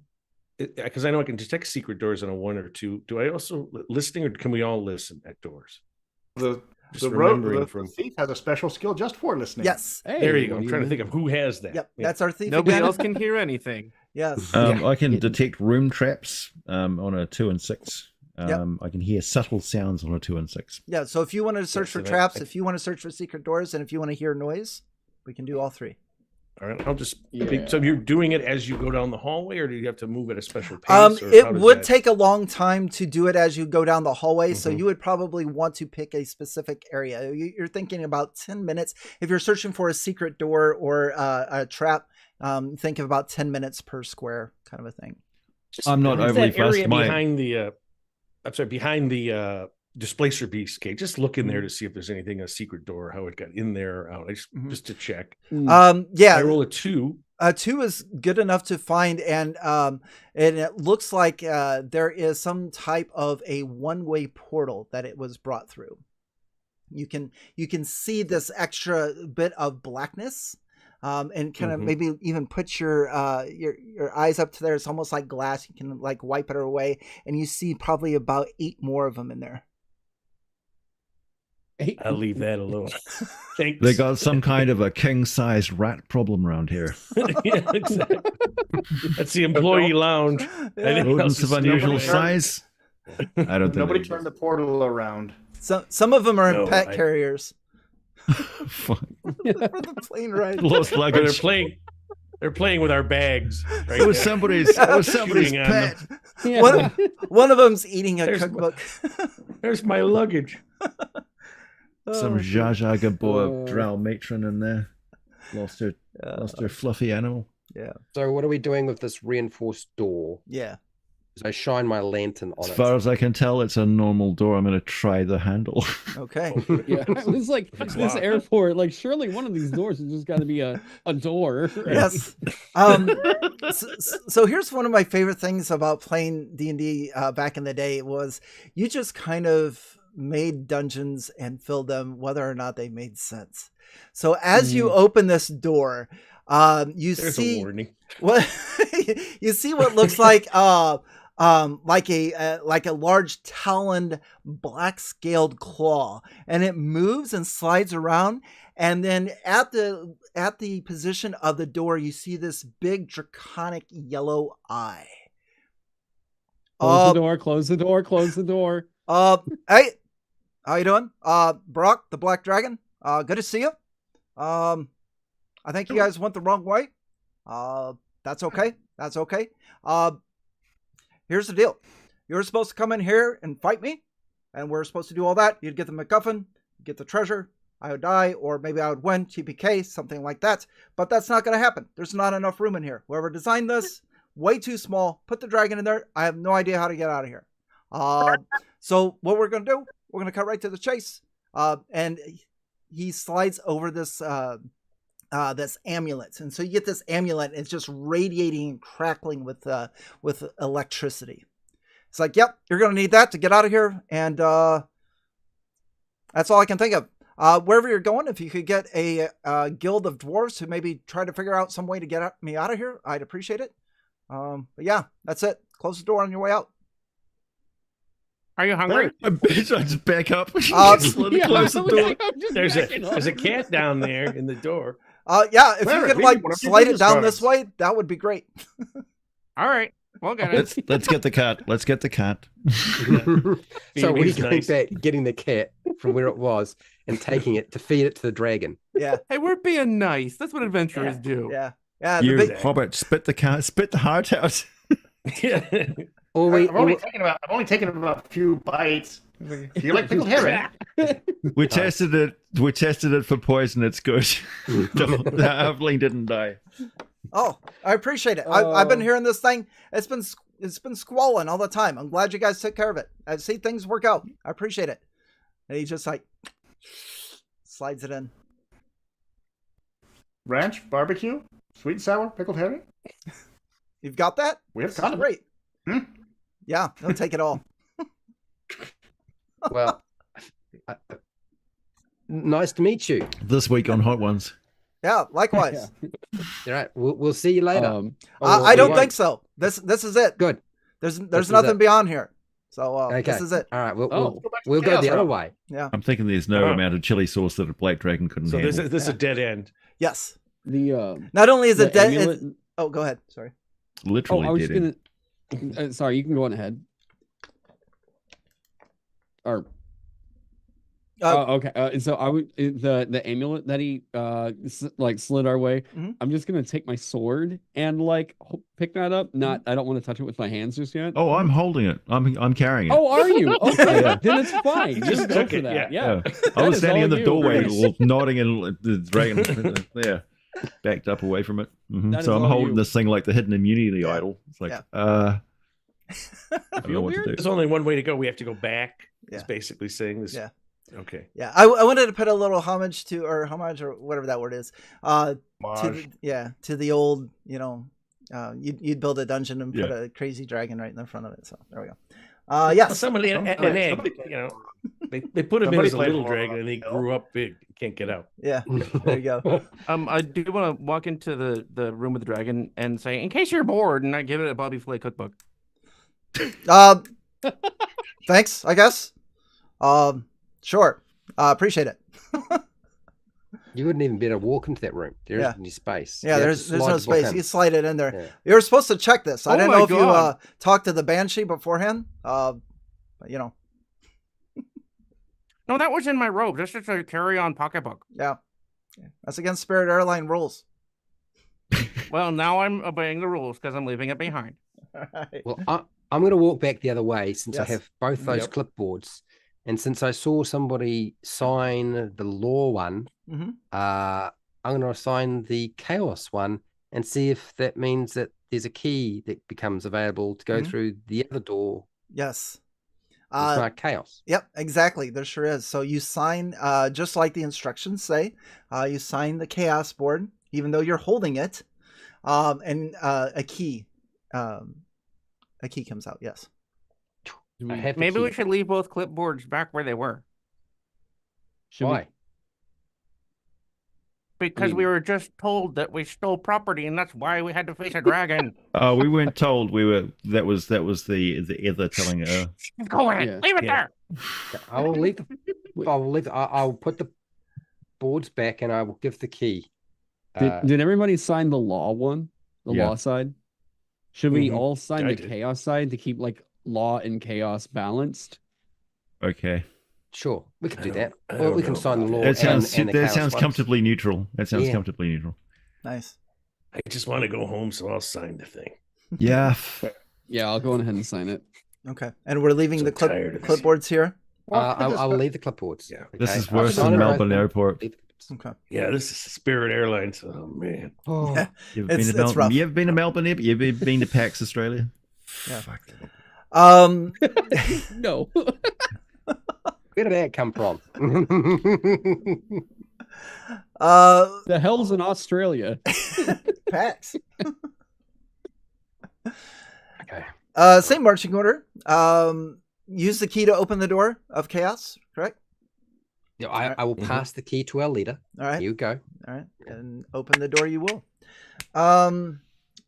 because I know I can detect secret doors on a 1 or 2. Do I also listening, or can we all listen at doors? Just remembering The thief has a special skill just for listening. Yes. Hey, There you go. what I'm do trying to think of who has that. Yep. Yeah. That's our thief. Nobody again. else can hear anything. Yes. I can detect room traps on a 2 and 6. I can hear subtle sounds on a 2 and 6. Yeah. So if you want to search so for that- traps, if you want to search for secret doors, and if you want to hear noise, we can do all three. All right. I'll just. Yeah. So you're doing it as you go down the hallway, or do you have to move at a special pace? or It how does would that- take a long time to do it as you go down the hallway, so Mhm. you would probably want to pick a specific area. You're thinking about 10 minutes. If you're searching for a secret door or a trap, think of about 10 minutes per square, kind of a thing. I'm not What's overly that area fussed. behind the. Behind the displacer beast gate. Just look in there to see if there's anything, a secret door, how it got in there or out. Just to check. Yeah. I roll a 2. 2 is good enough to find, and it looks like there is some type of a one-way portal that it was brought through. You can see this extra bit of blackness, and kind of maybe even put your eyes up to there. It's almost like glass. You can like wipe it away, and you see probably about 8 more of them in there. I'll leave that alone. Thanks. They got some kind of a king-sized rat problem around here. Yeah, exactly. That's the employee lounge. Anything else Rodents is of unusual still- size. I don't think Nobody they turned the portal around. Some of them are in No, pet I- carriers Fuck. for the plane ride. Lost Or luggage. they're playing with our bags. Right It was there. somebody's. It was somebody's Shooting on pet. Yeah. One of them's eating a There's cookbook. There's my luggage. Some Oh, Zsa Zsa Gabor Oh. drow matron in there. Lost her fluffy animal. yeah. So what are we doing with this reinforced door? Yeah. So I shine my lantern on As it. far as I can tell, it's a normal door. I'm going to try the handle. Okay. Yeah, it's like this locked. airport. Like, surely one of these doors has just got to be a door. right? Yes. So here's one of my favorite things about playing D&D back in the day was you just kind of made dungeons and filled them whether or not they made sense. So as you open this door, you There's a see warning. what you see what looks like a large taloned black scaled claw, and it moves and slides around, and then at the position of the door you see this big draconic yellow eye. Close the door. Close the door. Close the door. Hey, how you doing? Brock, the Black Dragon. Good to see you. I think you guys went the wrong way. That's okay. That's okay. Here's the deal. You were supposed to come in here and fight me, and we're supposed to do all that. You'd get the MacGuffin, get the treasure. I would die, or maybe I would win, TPK, something like that. But that's not going to happen. There's not enough room in here. Whoever designed this, way too small. Put the dragon in there. I have no idea how to get out of here. So what we're going to do, we're going to cut right to the chase. And he slides over this this amulet, and so you get this amulet. It's just radiating and crackling with electricity. It's like, yep, you're going to need that to get out of here. And That's all I can think of. Wherever you're going, if you could get a guild of dwarves who maybe try to figure out some way to get me out of here, I'd appreciate it. But yeah, that's it. Close the door on your way out. Are you hungry? I just back up. Slowly Yeah, close the door. I'm just There's backing up. a cat down there in the door. Yeah, if Well, you could read like one of your slide it business down cards. this way, that would be great. All right, we'll get it. Let's get the cat. Let's get the cat. So we're Being going nice. back, getting the cat from where it was and taking it to feed it to the dragon. Yeah, Hey, we're being nice. That's what adventurers do. yeah, yeah. You The big, hobbit, spit the cat, spit the heart out. Yeah. Or we, I've only taken about a few bites. Do you like pickled herring? We tested it. We tested it for poison. It's good. the halfling didn't die. oh, I appreciate it. I've been Oh. hearing this thing. It's been squalling all the time. I'm glad you guys took care of it. I see things work out. I appreciate it. And he just like slides it in. Ranch, barbecue, sweet and sour, pickled herring. You've got that? We have got it. Great. Hmm? Yeah, they'll take it all. well, nice to meet you. This week on Hot Ones. Yeah, likewise. All right, we'll see you later. Oh, I don't we think won't. so. This is it. Good. There's is nothing it. beyond here. So Okay. this is it. All right, Oh. we'll go the Chaos other Realm. way. Yeah. I'm thinking there's no Oh. amount of chili sauce that a black dragon couldn't So handle. this is a dead end. Yes. The Not only is the it dead. amulet- Oh, go ahead. Sorry. Oh, Literally I was dead just end. gonna. Sorry, you can go on ahead. Or okay. So I would the amulet that he like slid our way. Mhm. I'm just gonna take my sword and like pick that up. Not, I don't want to touch it with my hands just yet. Oh, I'm holding it. I'm carrying it. Oh, are you? Okay, Yeah. then it's fine. Just Just go took for it, that. yeah. Yeah. I was is standing all in the you. doorway, Nice. nodding, and the dragon, backed up away from it. That is So I'm all holding you. this thing like the hidden immunity Yeah. idol. It's like, Yeah. I I don't know what to do. There's only one way to go. We have to go back. Yeah. It's basically saying this. Yeah. Okay. Yeah. I wanted to put a little homage or whatever that word is. To Marge. to the old, you'd build a dungeon and put Yeah. a crazy dragon right in the front of it. So there we go. Well, Yes. somebody an egg. They put him in Somebody as a played little Laura dragon, and he grew up big. Can't get out. Yeah. There you go. I do want to walk into the room with the dragon and say, in case you're bored, and I give it a Bobby Flay cookbook. Thanks, I guess. Sure. Appreciate it. You wouldn't even be able to walk into that room. There Yeah. isn't any space. Yeah, You have there's to no slide the book space. in. You slide it in there. Yeah. You were supposed to check this. I Oh didn't my know if you God. talked to the Banshee beforehand. But, No, that was in my robe. That's just a carry-on pocketbook. yeah. That's against Spirit Airline rules. Well, now I'm obeying the rules because I'm leaving it behind. Well, I'm going to walk back the other way since Yes. I have both those Yep. clipboards. And since I saw somebody sign the law one, hmm I'm going to assign the chaos one and see if that means that there's a key that becomes available to go Mhm. through the other door. Yes. It's not chaos. Yep, exactly. There sure is. So you sign, just like the instructions say, you sign the chaos board, even though you're holding it, and a key comes out. Yes. I have the Maybe we key. should leave both clipboards back where they were. Should we- Why? Because we were just told that we stole property, and that's why we had to face a dragon. We weren't told. That was the other telling her. Go ahead, Yeah. leave it Yeah. there. I will leave. I'll put the boards back and I will give the key. Did everybody sign the law one? The Yeah. law side? Should we Mhm. all sign I the did. chaos side to keep like law and chaos balanced? Okay, Sure, we can I do don't- that. I Or don't we can know sign the about law. that sounds and the that chaos sounds ones. comfortably neutral. That sounds Yeah. comfortably neutral. Nice. I just want to go home, so I'll sign the thing. Yeah. Yeah, I'll go ahead and sign it. Okay. And we're leaving So the tired of this. clipboards here. I will leave the clipboards. Yeah. This okay? is I'll worse sign than it right Melbourne there. Airport. Leave the clips. Okay. Yeah, this is Spirit Airlines. Oh man. Oh, Yeah. You've It's- been to it's Melbourne. rough. You ever been to Melbourne? You've been to PAX Australia? Yeah. Fuck. No. where did that come from? The hell's in Australia? PAX. Okay. Same marching order. Use the key to open the door of chaos, correct? Yeah, I will pass the key to our leader. All right. Here you go. All right. And open the door you will.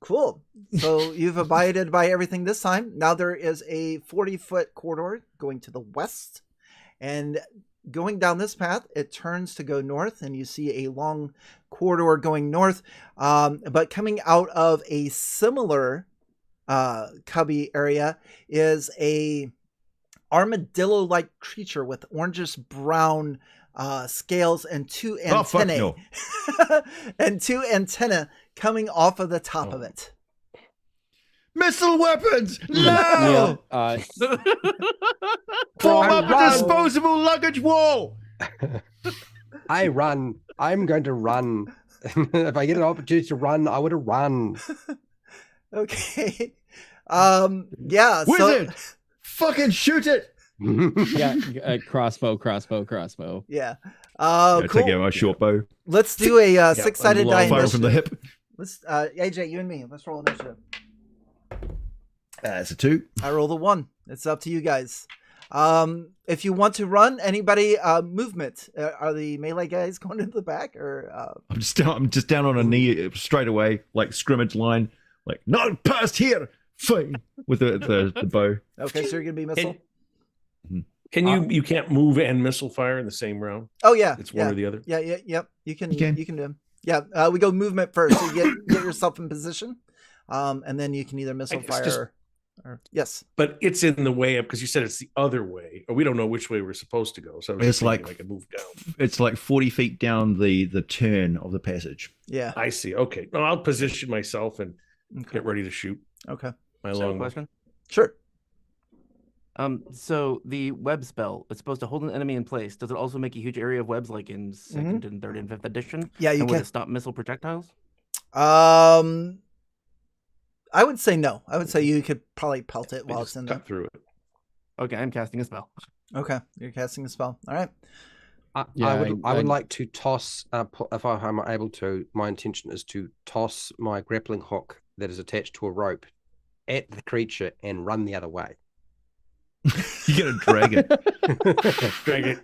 Cool. So you've abided by everything this time. Now there is a 40-foot corridor going to the west. And going down this path, it turns to go north, and you see a long corridor going north. But coming out of a similar cubby area is a armadillo-like creature with orangish brown scales and two antennae. Oh, fuck no. And two antennae coming off of the top of it. Missile weapons! No! Yeah, Form up a disposable luggage wall! I run. I'm going to run. If I get an opportunity to run, I would have run. Okay. Yeah. Wizard! Fucking shoot it! yeah, crossbow. Yeah. Take Cool. out my short bow. Let's do a six-sided die Fire from the initiative. hip. Let's AJ, you and me. Let's roll initiative. That's a 2. I rolled a 1. It's up to you guys. If you want to run, anybody movement? Are the melee guys going into the back or? I'm just down on a knee straight away, like scrimmage line, like not past here, fine, with the bow. Okay, so you're gonna be missile. Can you can't move and missile fire in the same round? Oh yeah, It's one or the other. Yeah, yep. You can You can. do them. Yeah, we go movement first. So you get yourself in position, and then you can either missile It's fire just- or yes. But it's in the way up because you said it's the other way, or we don't know which way we're supposed to go. So I was It's just thinking like- I could move down. It's like 40 feet down the turn of the passage. Yeah. I see. Okay, well, I'll position myself and Okay. get ready to shoot Okay. my So, long question. Sure. So the web spell, it's supposed to hold an enemy in place. Does it also make a huge area of webs like in second and third and fifth edition? Yeah, you And would can. it stop missile projectiles? I would say no. I would say you could probably pelt it while it's Just in there. cut through it. Okay, I'm casting a spell. Okay, you're casting a spell. All right. I Yeah, would like to toss, if I'm able to, my intention is to toss my grappling hook that is attached to a rope at the creature and run the other way. You're gonna drag it. Drag it.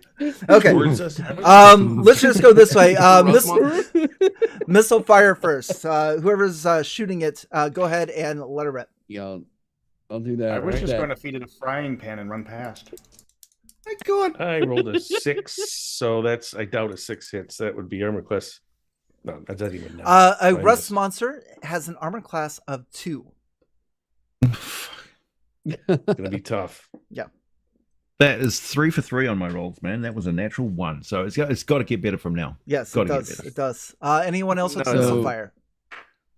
Okay. towards us. Let's just go this way. Rough monster. Missile fire first. Whoever's shooting it, go ahead and let her rip. Yeah, I'll do that. I was right just there. going to feed it a frying pan and run past. My God. I rolled a 6, so that's I doubt a 6 hits. That would be armor class. No, that doesn't even know. A I rust missed. monster has an armor class of 2. It's gonna be tough. That is 3 for 3 on my rolls, man. That was a natural 1. So it's got to get better from now. Yes, Gotta it get does. better. It does. Anyone else with No, missile no. fire?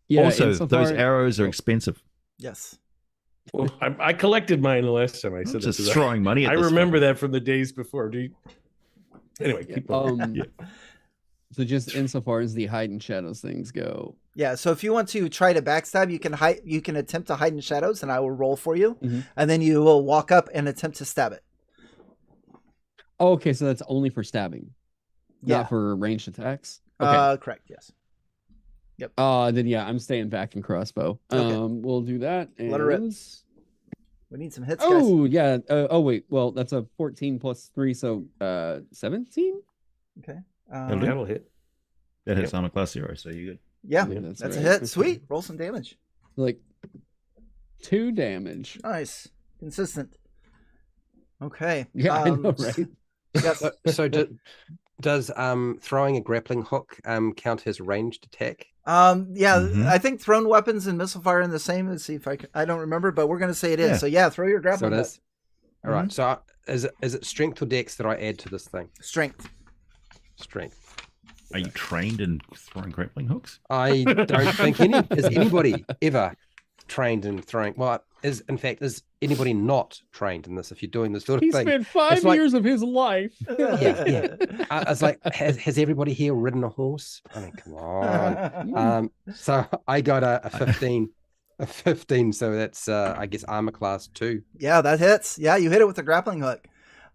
Yeah, also, insofar- those arrows are expensive. Yes. Well, I collected mine the last time I said Just this. throwing money at I this remember fucker. that from the days before. Do you... Anyway, keep going. Yeah. So just insofar as the hide and shadows things go. Yeah. So if you want to try to backstab, you can hide. You can attempt to hide in shadows, and I will roll for you, Mhm. and then you will walk up and attempt to stab it. Oh, okay, so that's only for stabbing, Yeah. not for ranged attacks. Okay. Correct. Yes. Then yeah, I'm staying back in crossbow. Okay. We'll do that. Let her rip. and- We need some hits, guys. Oh yeah. Oh wait. Well, that's a 14 plus 3, so 17. Okay. That'll hit. That hits armor class 0, so you're good. Yeah, Yeah, that's that's a right. hit. Okay. Sweet. Roll some damage. Like 2 damage. Nice. Consistent. Okay. Yeah, I know, right? Yes. So does throwing a grappling hook count as ranged attack? Yeah, Mhm. I think thrown weapons and missile fire are the same. Let's see if I don't remember, but we're going to say it is. Yeah. So yeah, throw your So grappling it hook. is. All right. So is it strength or dex that I add to this thing? Strength. Strength. Are you trained in throwing grappling hooks? I don't think is anybody ever trained in throwing. Well, is anybody not trained in this? If you're doing this sort of He thing, spent 5 It's like- years of his life. Yeah. I was like, has everybody here ridden a horse? I mean, come on. So I got a 15. A 15, so that's I guess armor class 2. Yeah, that hits. Yeah, you hit it with a grappling hook.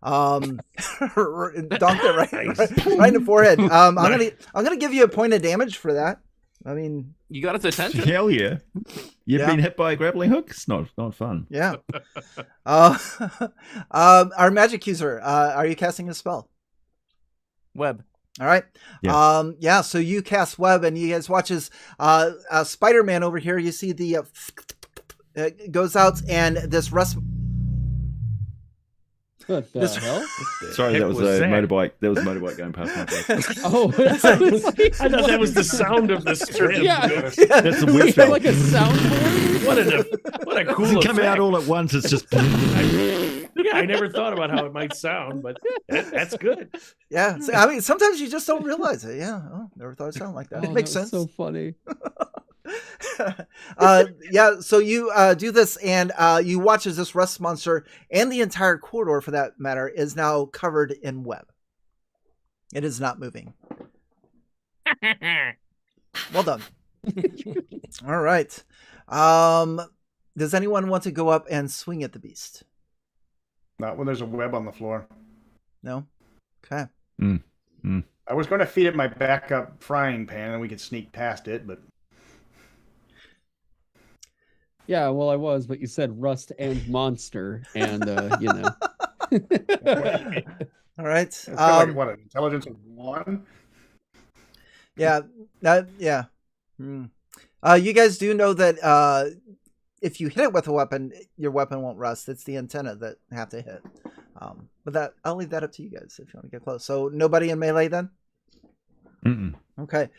Donked it right in the forehead. I'm gonna give you a point of damage for that. I mean, You got its attention. Hell yeah. You've Yeah. been hit by a grappling hook? It's not fun. yeah. Our magic user, are you casting a spell? Web. All right. Yeah. So you cast web, and you guys watch as Spider-Man over here. You see the it goes out, and this rust. What the This- hell? Sorry, heck that was was a that? motorbike. That was a motorbike going past my face. Oh, I thought that was the sound of the strip. Yeah. That's a weird Is that spell. like a soundboard? What a Does cool it come out effect. all at once? It's just. I never thought about how it might sound, but that's good. Yeah. So, I mean, sometimes you just don't realize it. Yeah. Oh, never thought it sounded like that. Oh, It makes that was sense. So funny. Yeah. So you do this, and you watch as this rust monster and the entire corridor, for that matter, is now covered in web. It is not moving. Well done. All right. Does anyone want to go up and swing at the beast? Not when there's a web on the floor. No. Okay. I was going to feed it my backup frying pan, and we could sneak past it, but Yeah, well, I was, but you said rust and monster, and you know. All right. it's got like, what, an intelligence of 1? Yeah. Yeah. You guys do know that if you hit it with a weapon, your weapon won't rust. It's the antenna that have to hit. But that I'll leave that up to you guys if you want to get close. So nobody in melee then? Mm-mm. Okay.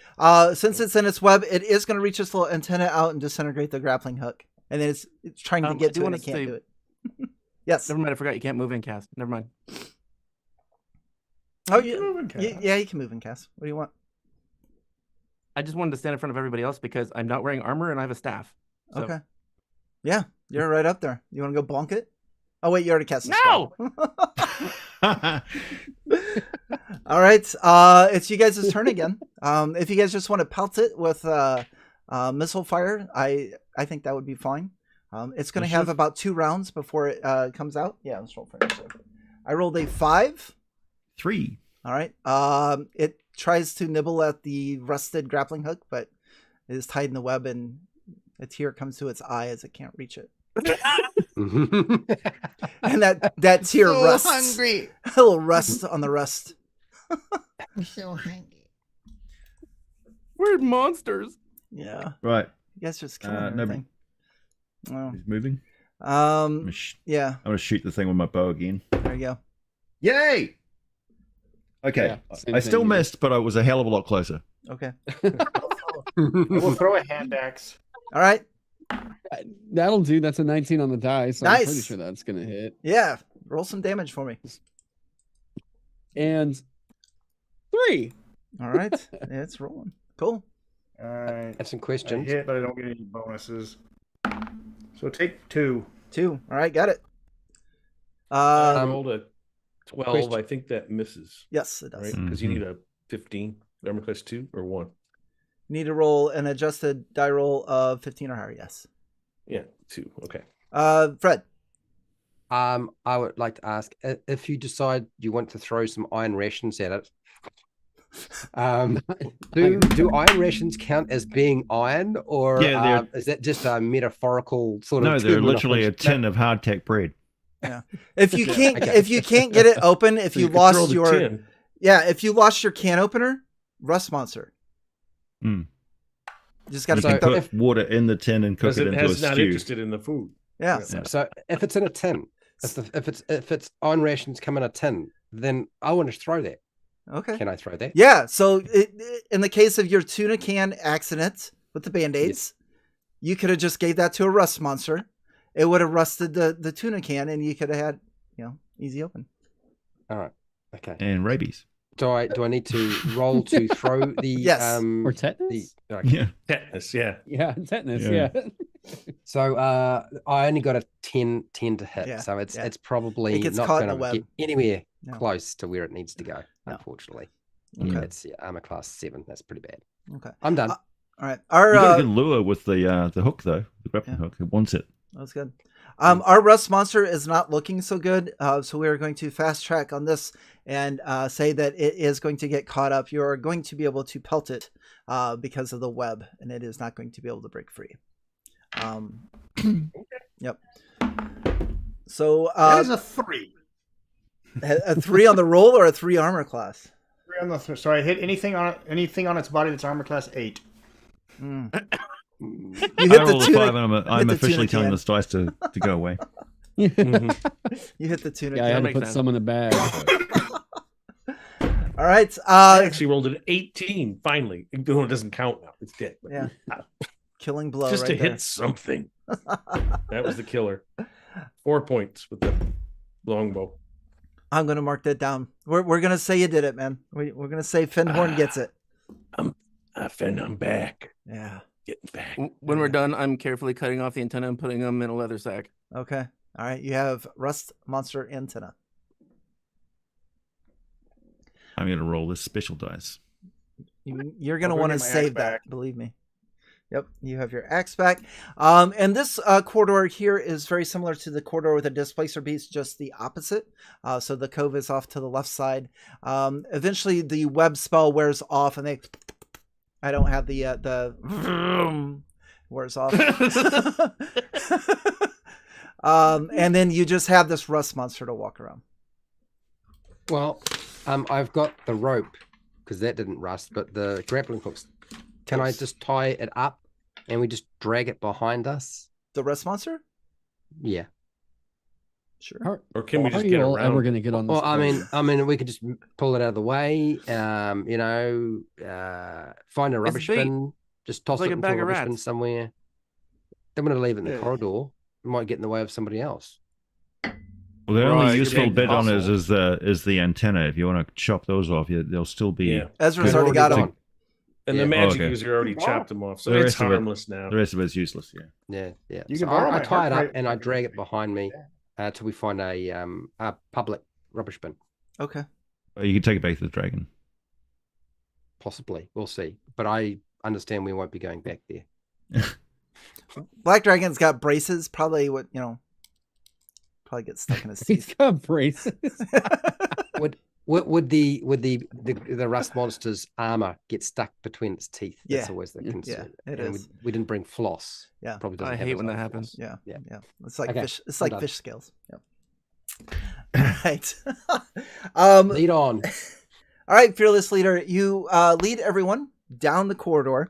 Since it's in its web, it is going to reach its little antenna out and disintegrate the grappling hook. And then it's trying to I get do to it wanna and it can't say- do it. Yes. Never mind. I forgot you can't move in cast. Never mind. Oh, You can move and cast. yeah, you can move and cast. What do you want? I just wanted to stand in front of everybody else because I'm not wearing armor and I have a staff. So- Okay. Yeah, you're right up there. You want to go bonk it? Oh, wait, you already cast the No! spell. All right. It's you guys' turn again. If you guys just want to pelt it with missile fire, I think that would be fine. It's going to have about 2 rounds before it comes out. Yeah, let's roll for initiative. I rolled a 5. 3. All right. It tries to nibble at the rusted grappling hook, but it is tied in the web, and a tear comes to its eye as it can't reach it. And that tear So rusts. hungry. A little rust on the rust. I'm so hungry. We're monsters. Yeah. Right. You guys just killing Nobody- everything. Well, He's moving. I'm um, gonna, yeah. I'm gonna shoot the thing with my bow again. There you go. Yay! Okay. Yeah, same I still thing. missed, but I was a hell of a lot closer. Okay. We'll throw a hand axe. All right. That'll do. That's a 19 on the die, so I'm pretty Nice. sure that's gonna hit. Yeah. Roll some damage for me. And 3. All right. Yeah, it's rolling. Cool. All right. Have some I questions. hit, but I don't get any bonuses. So take 2. 2. All right. Got it. I rolled a 12. question. I think that misses, Yes, it does. right? Because you need a 15. Armor class 2 or 1. Need to roll an adjusted die roll of 15 or higher. Yes. Yeah, 2. Okay. Fred. I would like to ask if you decide you want to throw some iron rations at it. Do iron rations count as being iron, or Yeah, is that just a metaphorical sort of? No, they're literally a terminology? tin of hardtack bread. If you can't, Okay. if you can't get it open, if So you could throw lost the your, tin. yeah, if you lost your can opener, rust monster. Mm. You just got to You pick can up. put water in the tin and cook Because it it into a has not stew. interested in the food. Yeah. Yeah. So if it's in a tin, if it's iron rations come in a tin, then I want to throw that. Okay. Can I throw that? Yeah. So in the case of your tuna can accident with the band-aids, you could have just gave that to a rust monster. It would have rusted the tuna can, and you could have had, easy open. All right. Okay. And rabies. Do I need to roll to throw the Yes. Or tetanus? okay. Yeah. Tetanus, yeah. Yeah, tetanus. Yeah. Yeah. So I only got a 10 to hit, Yeah, so it's yeah. probably It gets not caught in going the to web. get anywhere No. close to where it needs to go. No. Unfortunately, Okay. it's armor class 7. That's pretty bad. Okay. I'm done. All right. Our You got a good lure with the hook though, the grappling Yeah. hook. It wants it. That's good. Our rust monster is not looking so good, so we are going to fast track on this and say that it is going to get caught up. You are going to be able to pelt it because of the web, and it is not going to be able to break free. Yep. So That is a 3. a 3 on the roll or a 3 armor class? 3 So I hit anything on its body that's armor class 8. Mm. You hit I the rolled a tunic- 5 and hit I'm the officially tunic telling can. this dice to go away. Mhm. You hit the tunic. Yeah, I had to makes put sense. some in a bag. All right. I actually rolled an 18. Finally, it doesn't count now. It's dead. But Yeah. Killing blow just right to there. hit something. That was the killer. 4 points with the longbow. I'm gonna mark that down. We're gonna say you did it, man. We're gonna say Findhorn gets it. I'm back. Yeah. Getting back. When we're done, I'm carefully cutting off the antenna and putting them in a leather sack. Okay. All right. You have rust monster antenna. I'm going to roll this special dice. You're gonna I'll go want to get my axe save that. back. Believe me. Yep, you have your axe back. And this corridor here is very similar to the corridor with the displacer beast, just the opposite. So the cove is off to the left side. Eventually, the web spell wears off, and I don't have the wears off. And then you just have this rust monster to walk around. Well, I've got the rope because that didn't rust, but the grappling hooks. Can I just tie it up and we just drag it behind us? The rust monster? Yeah. Sure. Or can we How just are get you all around? ever going to get on this? Well, I boat? mean, we could just pull it out of the way. Find a rubbish bait. bin, just toss like it a into bag a of rubbish bin rats. somewhere. Don't want to leave it in the Yeah. corridor. It might get in the way of somebody else. Well, the Right, only you're useful being bit on it possible. is the antenna. If you want to chop those off, they'll still be. Yeah. Ezra's Good. already got Already him. gone. And Yeah. the magic okay. user already chopped them off, so The it's rest of it- harmless now. The rest of it's useless. Yeah. Yeah. You So can borrow I my tie it up heart and I rate. drag it behind me till we find a public rubbish bin. Okay. You can take it back to the dragon. Possibly, we'll see. But I understand we won't be going back there. Black Dragon's got braces. Probably probably get stuck in his He's teeth. got braces. Would the rust monster's armor get stuck between its teeth? That's Yeah. always the Yeah, concern. it And is. we didn't bring floss. Yeah. Probably doesn't I have hate its when own that happens. floss. Yeah. Yeah. It's like Okay, fish. It's I'm like done. fish scales. Yeah. All right. Lead on. All right, fearless leader, you lead everyone down the corridor.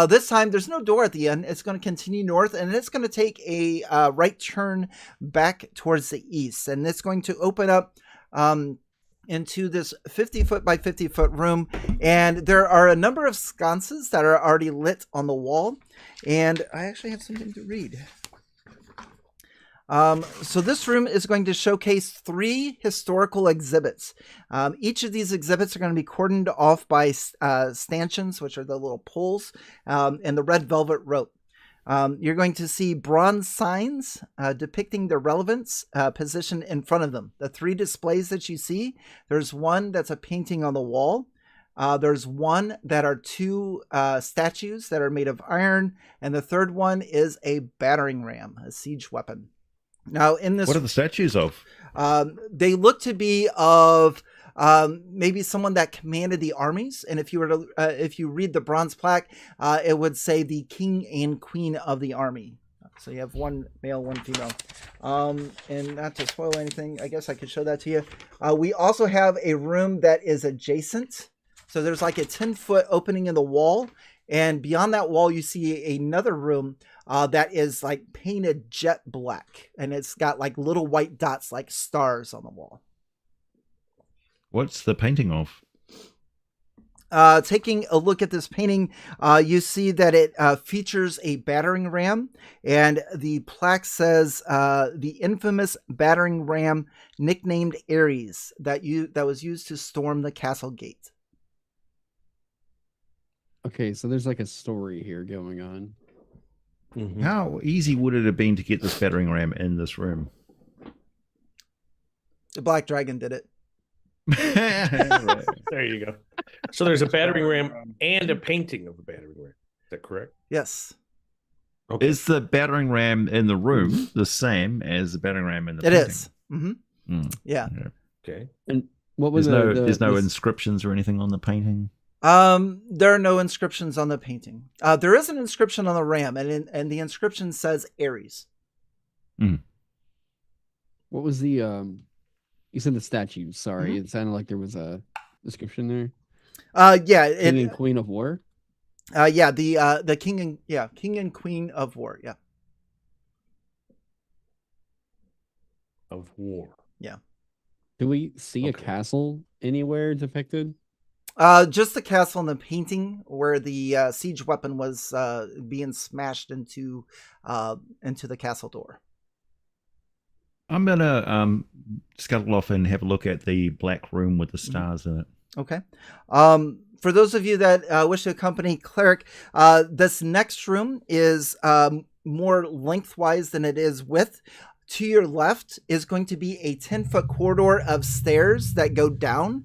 This time, there's no door at the end. It's going to continue north, and it's going to take a right turn back towards the east, and it's going to open up into this 50-foot by 50-foot room, and there are a number of sconces that are already lit on the wall, and I actually have something to read. So this room is going to showcase 3 historical exhibits. Each of these exhibits are going to be cordoned off by stanchions, which are the little poles, and the red velvet rope. You're going to see bronze signs depicting their relevance positioned in front of them. The 3 displays that you see, there's one that's a painting on the wall. There's one that are 2 statues that are made of iron, and the third one is a battering ram, a siege weapon. Now, in this, What are the statues of? they look to be of maybe someone that commanded the armies. And if you were to, if you read the bronze plaque, it would say the king and queen of the army. So you have 1 male, 1 female. And not to spoil anything, I guess I could show that to you. We also have a room that is adjacent. So there's like a 10-foot opening in the wall. And beyond that wall, you see another room that is like painted jet black. And it's got like little white dots like stars on the wall. What's the painting of? Taking a look at this painting, you see that it features a battering ram. And the plaque says the infamous battering ram nicknamed Aries that was used to storm the castle gate. Okay, so there's like a story here going on. Mhm. How easy would it have been to get this battering ram in this room? The Black Dragon did it. Right. There you go. So there's a battering ram and a painting of a battering ram. Is that correct? Yes, Okay. Is the battering ram in the room the same as the battering ram in the it painting? is. Mm-hmm. Mm. Yeah. Okay. And what was There's no the inscriptions or anything on the painting. There are no inscriptions on the painting. There is an inscription on the ram, and the inscription says Aries. what was the you said the statues? Sorry, Mhm. it sounded like there was a description there. Yeah, King and Queen of War. yeah, the king and queen of war. Yeah, Of war. yeah. Do we see a Okay. castle anywhere depicted? Just the castle and the painting where the siege weapon was being smashed into the castle door. I'm gonna scuttle off and have a look at the black room with the stars in it. Okay. For those of you that wish to accompany Cleric, this next room is more lengthwise than it is width. To your left is going to be a 10-foot corridor of stairs that go down.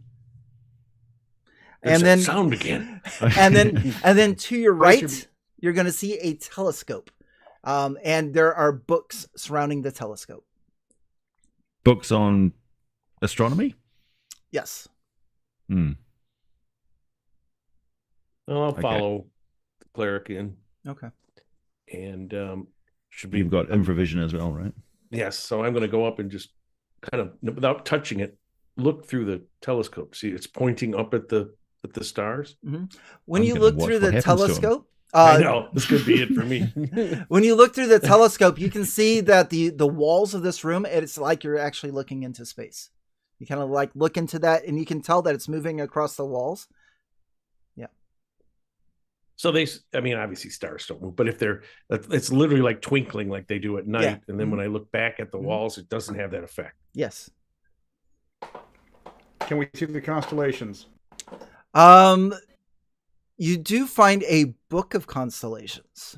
There's And that then sound again. and then to your Brace right, you're going to see a telescope. And there are books surrounding the telescope. Books on astronomy. Yes. Hmm. Well, I'll Okay. follow the cleric in, Okay. and should be. You've got improvision as well, right? Yes, so I'm going to go up and just kind of, without touching it, look through the telescope. See, it's pointing up at the stars. When I'm you gonna look watch through what the happens to 'em. telescope, I know this could be it for me. when you look through the telescope, you can see that the walls of this room, it's like you're actually looking into space. You kind of like look into that, and you can tell that it's moving across the walls. Yeah. So I mean, obviously stars don't move, but if it's literally like twinkling like they do at night. Yeah. And then when I look back at the Mhm. walls, it doesn't have that effect. Yes. Can we see the constellations? You do find a book of constellations.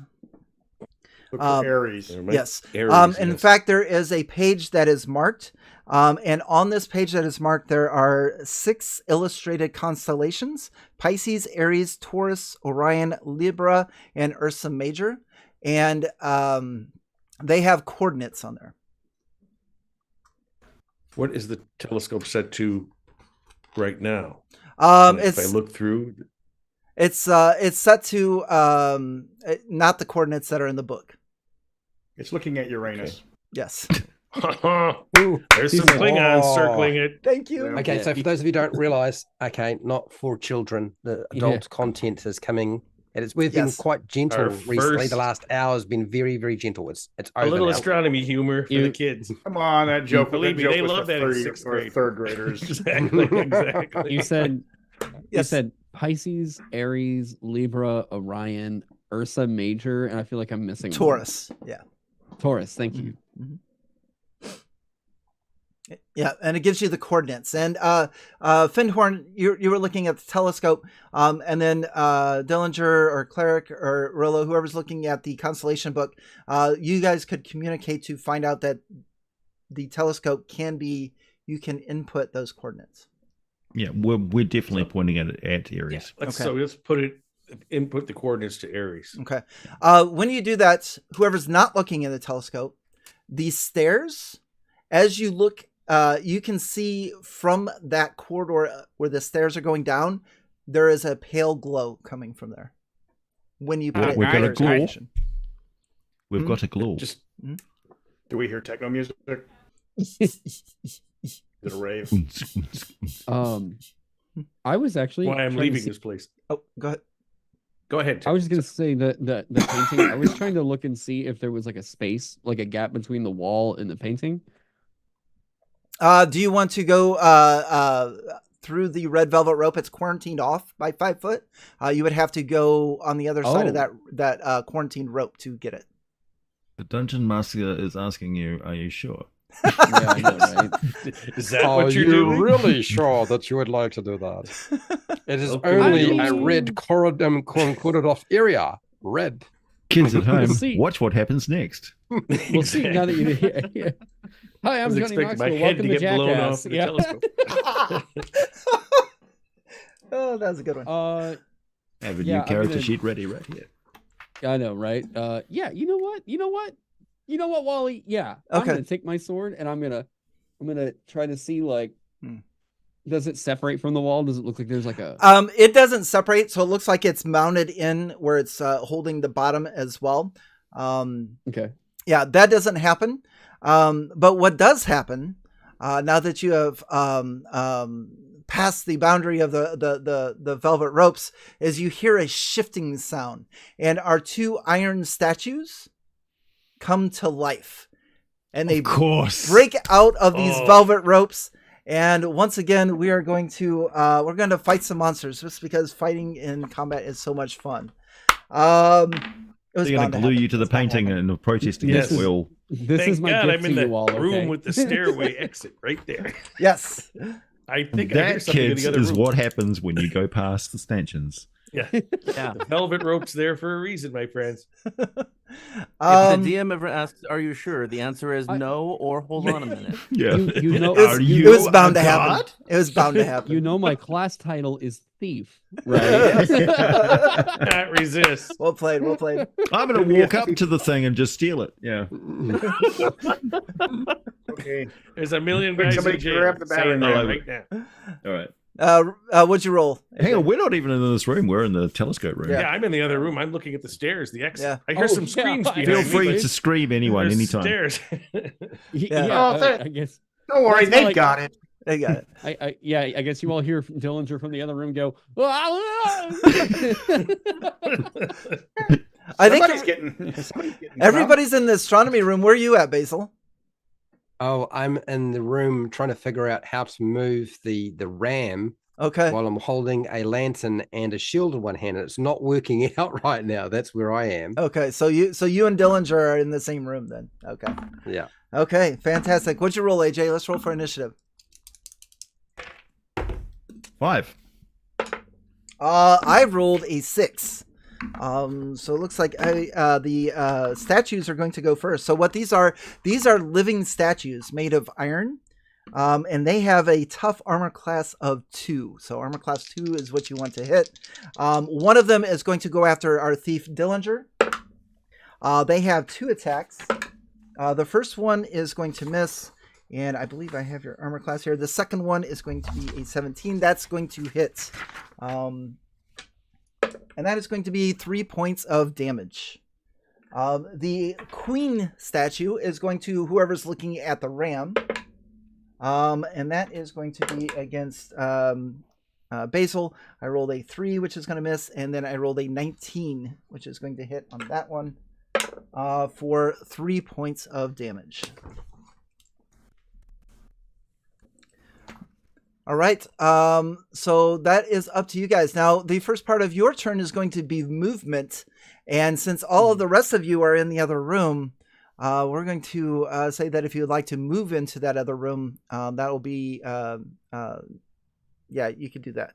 Look for Aries. There might- Yes. Aries, In yes. fact, there is a page that is marked. And on this page that is marked, there are 6 illustrated constellations: Pisces, Aries, Taurus, Orion, Libra, and Ursa Major. And they have coordinates on there. What is the telescope set to right now? If I It's look through, it's set to not the coordinates that are in the book. It's looking at Uranus. Yes. there's some Klingons Oh. circling it. Thank you. Yeah. Okay, so for those of you who don't realize, okay, not for children. The adult Yeah. content is coming. And we've been Yes. quite gentle Our recently. first- The last hour has been very, very gentle. It's A over little now. astronomy humor for the kids. Come on, that joke. Believe me, that joke they was love for that in 30 sixth or grade. third graders. Exactly. You said you Yes. said Pisces, Aries, Libra, Orion, Ursa Major, and I feel like I'm missing one. Taurus. Yeah. Taurus, thank you. Yeah, and it gives you the coordinates. And Findhorn, you were looking at the telescope, and then Dillinger or Cleric or Rolo, whoever's looking at the constellation book, you guys could communicate to find out that the telescope you can input those coordinates. Yeah, we're definitely pointing at Aries. Let's input the coordinates to Aries. Okay. When you do that, whoever's not looking in the telescope, the stairs, as you look, you can see from that corridor where the stairs are going down, there is a pale glow coming from there. When you put it We've in got a the glow. position. We've got a glow. Just Do we hear techno music? Is it a rave? I was actually why I'm trying to leaving see- this place. Oh, go ahead. Go ahead. I was just gonna say the painting. I was trying to look and see if there was like a space, like a gap between the wall and the painting. Do you want to go through the red velvet rope? It's quarantined off by 5 foot. You would have to go on the other side of that quarantined rope to get it. The dungeon master is asking you, "Are you sure?" Yeah, I know, right? Is that what you're doing? really sure that you would like to do that? It is Okay. only I a mean- red corridor off area. Red. Kids at home, See. watch what happens next. We'll see now that you. Yeah. Hi, I I'm was Johnny expecting my Knoxville. head Welcome to to get blown off Jackass. the Yeah. telescope. Oh, that was a good one. Have a Yeah, new I'm character gonna- sheet ready right here. I know, right? Yeah. You know what, Wally? Yeah. I'm Okay. gonna take my sword and I'm gonna try to see like. Hmm. Does it separate from the wall? Does it look like there's like a? It doesn't separate, so it looks like it's mounted in where it's holding the bottom as well. Okay. Yeah, that doesn't happen. But what does happen now that you have past the boundary of the velvet ropes is you hear a shifting sound, and our 2 iron statues come to life, and they Of course. break out of these velvet ropes. And once again, we are going to fight some monsters, just because fighting in combat is so much fun. It was They're going bound to glue happen. you to the It's bound painting happen. and protesting Yes. this. We'll This Thank is my God gift I'm to in the you all. room Okay? with the stairway exit right there. Yes. I think I hear that, something in kids, the other is room. what happens when you go past the stanchions. Yeah. Yeah. The velvet rope's there for a reason, my friends. If the DM ever asks, "Are you sure?" the answer is no, or hold on a minute. Yeah. You know, Are it was you bound a to happen. god? It was bound to happen. you know my class title is thief, right? Can't resist. Well played. Well played. I'm going to walk up to the thing and just steal it. Yeah. Okay. There's a million Quick, guys somebody in jail grab the saying battery. that Oh, right now. All right. What'd you roll? Hang on, we're not even in this room. We're in the telescope room. Yeah, I'm in the other room. I'm looking at the stairs, the exit. Yeah. I hear Oh, some yeah, screams I- behind Feel me. free but to scream anyone, there's anytime. Stairs. Yeah. Yeah, I guess. Don't worry, That's not they've like- got it. They got it. I guess you all hear from Dillinger from the other room go. I think Somebody's getting everybody's in the astronomy room. Where are you at, Basil? Oh, I'm in the room trying to figure out how to move the ram Okay. while I'm holding a lantern and a shield in one hand. And it's not working out right now. That's where I am. Okay. So you and Dillinger are in the same room then. Okay. Yeah. Okay. Fantastic. What'd you roll, AJ? Let's roll for initiative. 5. I rolled a 6. So it looks like the statues are going to go first. So what these are living statues made of iron, and they have a tough armor class of 2. So armor class 2 is what you want to hit. One of them is going to go after our thief Dillinger. They have 2 attacks. The first one is going to miss, and I believe I have your armor class here. The second one is going to be a 17. That's going to hit. And that is going to be 3 points of damage. The queen statue is going to whoever's looking at the ram. And that is going to be against Basil. I rolled a 3, which is going to miss. And then I rolled a 19, which is going to hit on that one for 3 points of damage. All right. So that is up to you guys. Now, the first part of your turn is going to be movement. And since all of the rest of you are in the other room, we're going to say that if you'd like to move into that other room, that will be, yeah, you can do that.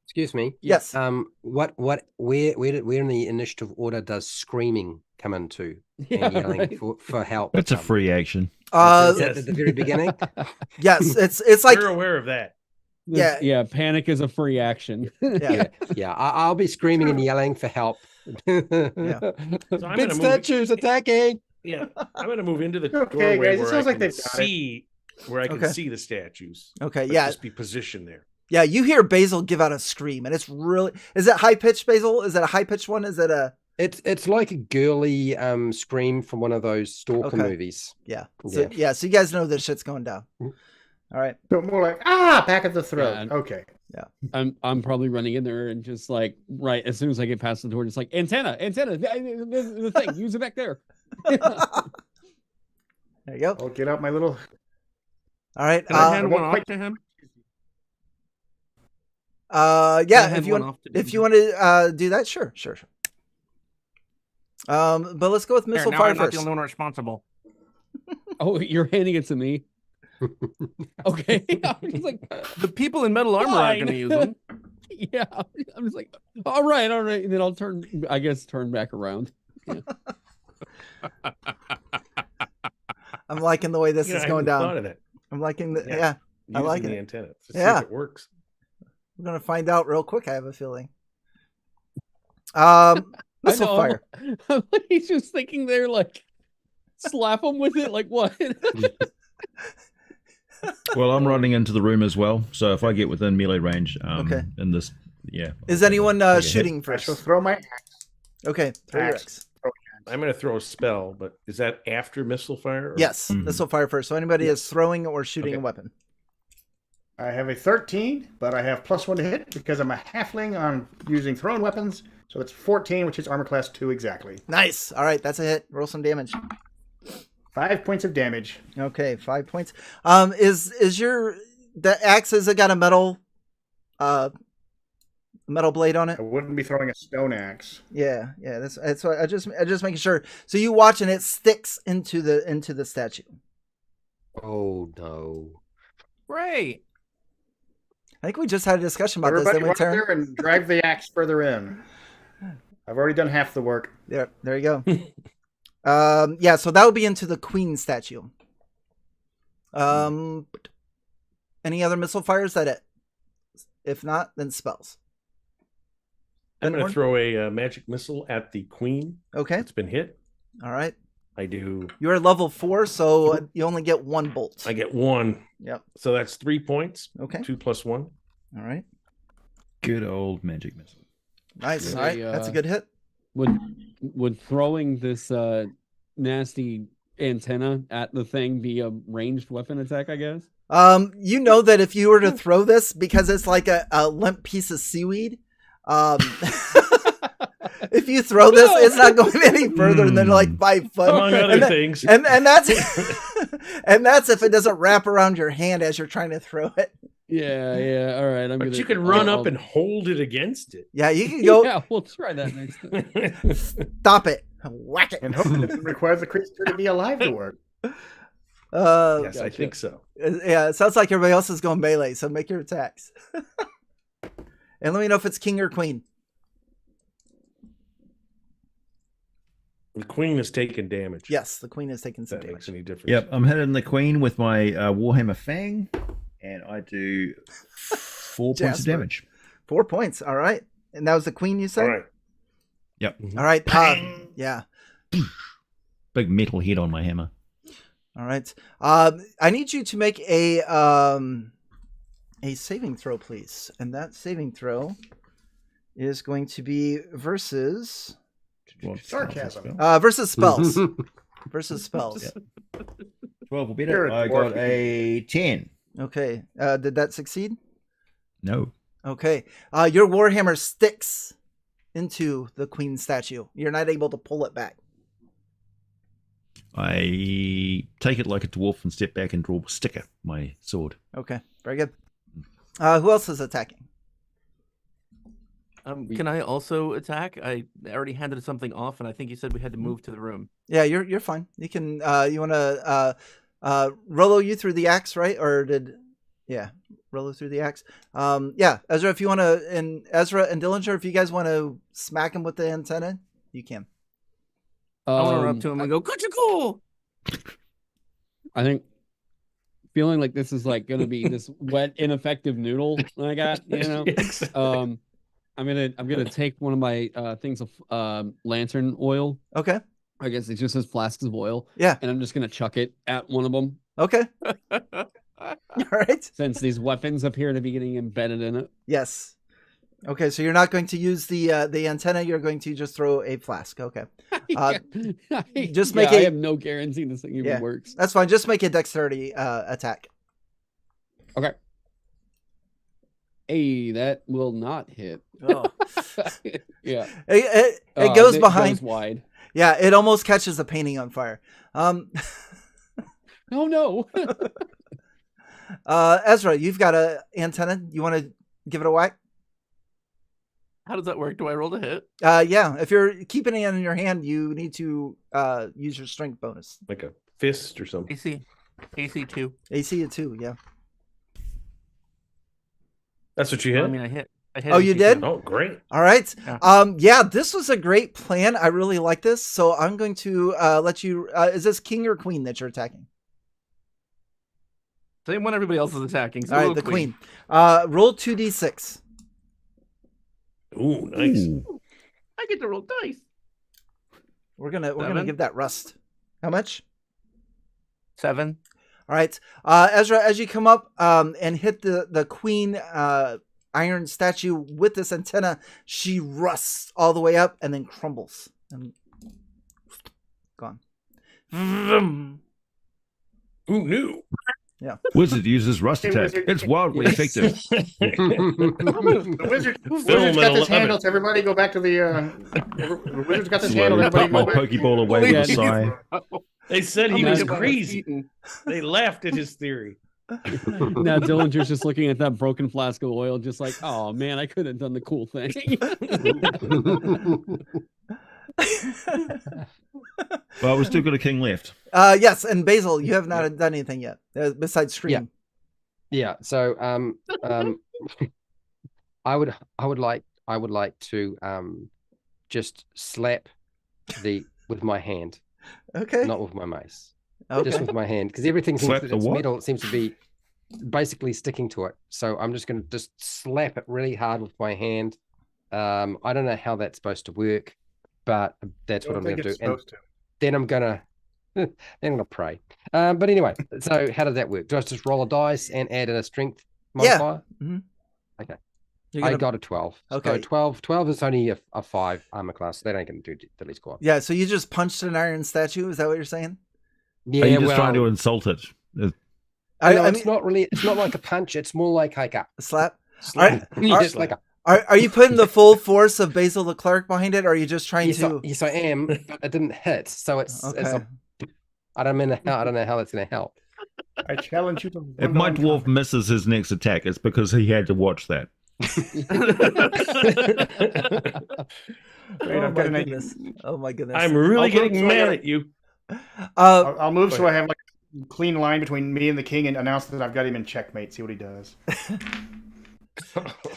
Excuse me. Yes. Where in the initiative order does screaming come into Yeah, and yelling right. for help? That's a come? free action. Is Yes. that at the very beginning? Yes, it's like, We're aware of that. Yeah. Yeah. Panic is a free action. yeah. Yeah, I'll be screaming and yelling for help. Yeah. So I'm Big gonna move- statues attacking. Yeah, I'm going to move into the Okay, doorway guys, it where sounds I like can they've got it. see where I can Okay. see the statues. Okay, Let's yeah. just be positioned there. Yeah, you hear Basil give out a scream, and it's really, is it high pitched, Basil? Is it a high pitched one? Is it a, It's like a girly scream from one of those stalker Okay. movies. yeah. So, yeah, so you guys know this shit's going down. All right. So more like back of the throat. Yeah. Okay. I'm probably running in there and just like right as soon as I get past the door, just like antenna, the thing, use it back there. There you go. I'll get out my little. All right. Can I hand won't one quite- off to him? Can I Yeah, hand if you one want, off to if you want to do that, sure. But let's go with Here, missile now fire I'm not first. the only one responsible. Oh, you're handing it to me. Okay. I'm just like, The people in metal armor aren't going to use them. yeah. I'm just like, all right. And then I'll turn back around. I'm liking the way this is I going hadn't thought down. of that. I'm liking the, Yeah. yeah. I Using like the it. antenna to see Yeah. if it works. We're going to find out real quick, I have a feeling. Missile fire. He's just thinking there, like, slap him with it. Like, what? Well, I'm running into the room as well. So if I get within melee range, Okay. in this, yeah. Is anyone Take a hit. shooting I first? shall throw my axe. Okay. Throw your Axe. axe. I'm going to throw a spell, but is that after missile fire? or- Yes, Mhm. missile fire first. So anybody is throwing or shooting Okay. a weapon. I have a 13, but I have +1 to hit because I'm a halfling on using thrown weapons. So it's 14, which is armor class 2 exactly. Nice. All right, that's a hit. Roll some damage. 5 points of damage. Okay, 5 points. Is your the axe, has it got a metal blade on it? I wouldn't be throwing a stone axe. Yeah. That's what I just making sure. So you watch and it sticks into the statue. Oh no. Great. I think we just had a discussion about Everybody this. Didn't we, walk there and drag the axe further in. I've already done half the work. There you go. Yeah, so that would be into the queen statue. Any other missile fires? That it? If not, then spells. I'm going to throw a magic missile at the queen. Okay. It's been hit. All right. I do. You're level 4, so you only get 1 bolt. I get 1. Yep. So that's 3 points. Okay. 2 + 1. All right. Good old magic missile. Nice. Yeah. All right. That's a good hit. Would throwing this nasty antenna at the thing be a ranged weapon attack, I guess? You know that if you were to throw this, because it's like a limp piece of seaweed, if you throw this, it's not going any further than like 5 foot. Among other things. And that's and that's if it doesn't wrap around your hand as you're trying to throw it. Yeah. All right. But you can run up and hold it against it. Yeah, you can go. Yeah, we'll try that next time. Stop it. Whack it. And hopefully it requires the creature to be alive to work. Yes, Gotcha. I think so. Yeah, it sounds like everybody else is going melee, so make your attacks. And let me know if it's king or queen. The queen has taken damage. Yes, the queen is taking If some that makes damage. any difference. Yep, I'm hitting the queen with my Warhammer Fang, and I do 4 points of Jasper. damage. 4 points. All right. And that was the queen you said? All right. Yep. All right. Yeah. Big metal head on my hammer. All right. I need you to make a saving throw, please. And that saving throw is going to be versus Sarcasm. versus spells. Versus spells. Yeah. 12 will beat You're it. a I dwarf. got a 10. Okay. Did that succeed? No. Okay. Your warhammer sticks into the queen statue. You're not able to pull it back. I take it like a dwarf and step back and draw a sticker, my sword. Okay. Very good. Who else is attacking? Can I also attack? I already handed something off, and I think you said we had to move to the room. Yeah, you're fine. You can. You want to Rolo you through the axe, right? Or did? Yeah, Rolo through the axe. Yeah, Ezra, if you want to, and Ezra and Dillinger, if you guys want to smack him with the antenna, you can. I want to run up to him and go, "Cool." I think feeling like this is like gonna be this wet, ineffective noodle I got, you know. Exactly. I'm gonna take one of my things of lantern oil. Okay. I guess it just says flasks of oil. Yeah. And I'm just gonna chuck it at one of them. Okay. All right. Since these weapons appear to be getting embedded in it. Yes. Okay, so you're not going to use the antenna. You're going to just throw a flask. Okay. Just make I a- have no guarantee this thing even Yeah. works. That's fine. Just make a dexterity attack. Okay. Hey, that will not hit. Oh. Yeah. It goes It behind. goes wide. Yeah, it almost catches the painting on fire. Oh no. Ezra, you've got a antenna. You want to give it a whack? How does that work? Do I roll to hit? Yeah. If you're keeping it in your hand, you need to use your strength bonus. Like a fist or something. AC 2. AC at 2. Yeah. That's what you Well, hit? I mean, I hit. Oh, you AC did? 2. Oh, great. All right. Yeah. Yeah, this was a great plan. I really like this. So I'm going to let you. Is this king or queen that you're attacking? Same one everybody else is attacking. So All right, roll the queen. Roll 2d6. Ooh, nice. Ooh, I get to roll dice. We're gonna 7. give that rust. How much? 7. All right, Ezra, as you come up and hit the queen iron statue with this antenna, she rusts all the way up and then crumbles and gone. Who knew? Wizard uses rust Hey, attack. wizard. It's wildly Yes. effective. The wizard's Film got at this 11. handle. So everybody go back to the wizard's got this handle. Slowly Everybody put my go back. Pokeball away with a sigh. They said he Oh, was man. crazy. They laughed at his theory. Now Dillinger's just looking at that broken flask of oil, just like, oh man, I could have done the cool thing. But we've still got a king left. Yes, and Basil, you have not done anything yet besides scream. Yeah. So I would like to just slap with my hand, Okay. not with my mace. Okay. Just with my hand, because everything seems Slap that the it's what? metal. It seems to be basically sticking to it. So I'm just going to just slap it really hard with my hand. I don't know how that's supposed to work, but that's what I'm going to do. And then I'm gonna pray. But anyway, so how does that work? Do I just roll a dice and add in a strength modifier? Mhm. Okay. You're I gonna- got a 12. Okay. So 12 is only a 5 armor class. So that ain't going to do the least squad. Yeah, so you just punched an iron statue. Is that what you're saying? Yeah, Are you just trying to insult it? I it's mean, not really. It's not like a punch. It's more like a slap. slap. Are- Just like a. Are you putting the full force of Basil the clerk behind it, or are you just trying Yes, to? yes, I am, but it didn't hit. So it's Okay. I don't know how that's going to help. I challenge you to. If my dwarf misses his next attack, it's because he had to watch that. Wait, Oh I've my got an idea. goodness! Oh my goodness! I'm really I'll getting go- mad at you. I'll move so I have like a clean line between me and the king, and announce that I've got him in checkmate. See what he does.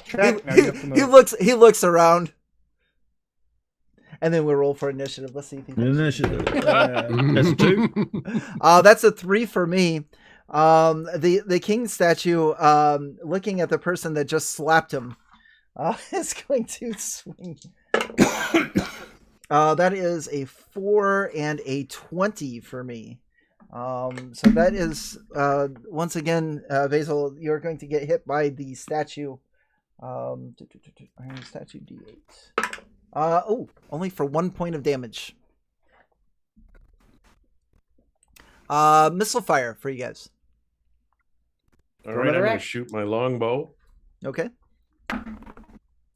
Check. Now you have to move. he looks around, and then we'll roll for initiative. Let's see if he thinks. Initiative. That's a 2. That's a 3 for me. The king statue, looking at the person that just slapped him, is going to swing. That is a 4 and a 20 for me. So that is once again, Basil, you're going to get hit by the statue. Iron statue D8. Only for 1 point of damage. Missile fire for you guys. All right, I'm Another going to act. shoot my longbow. Okay.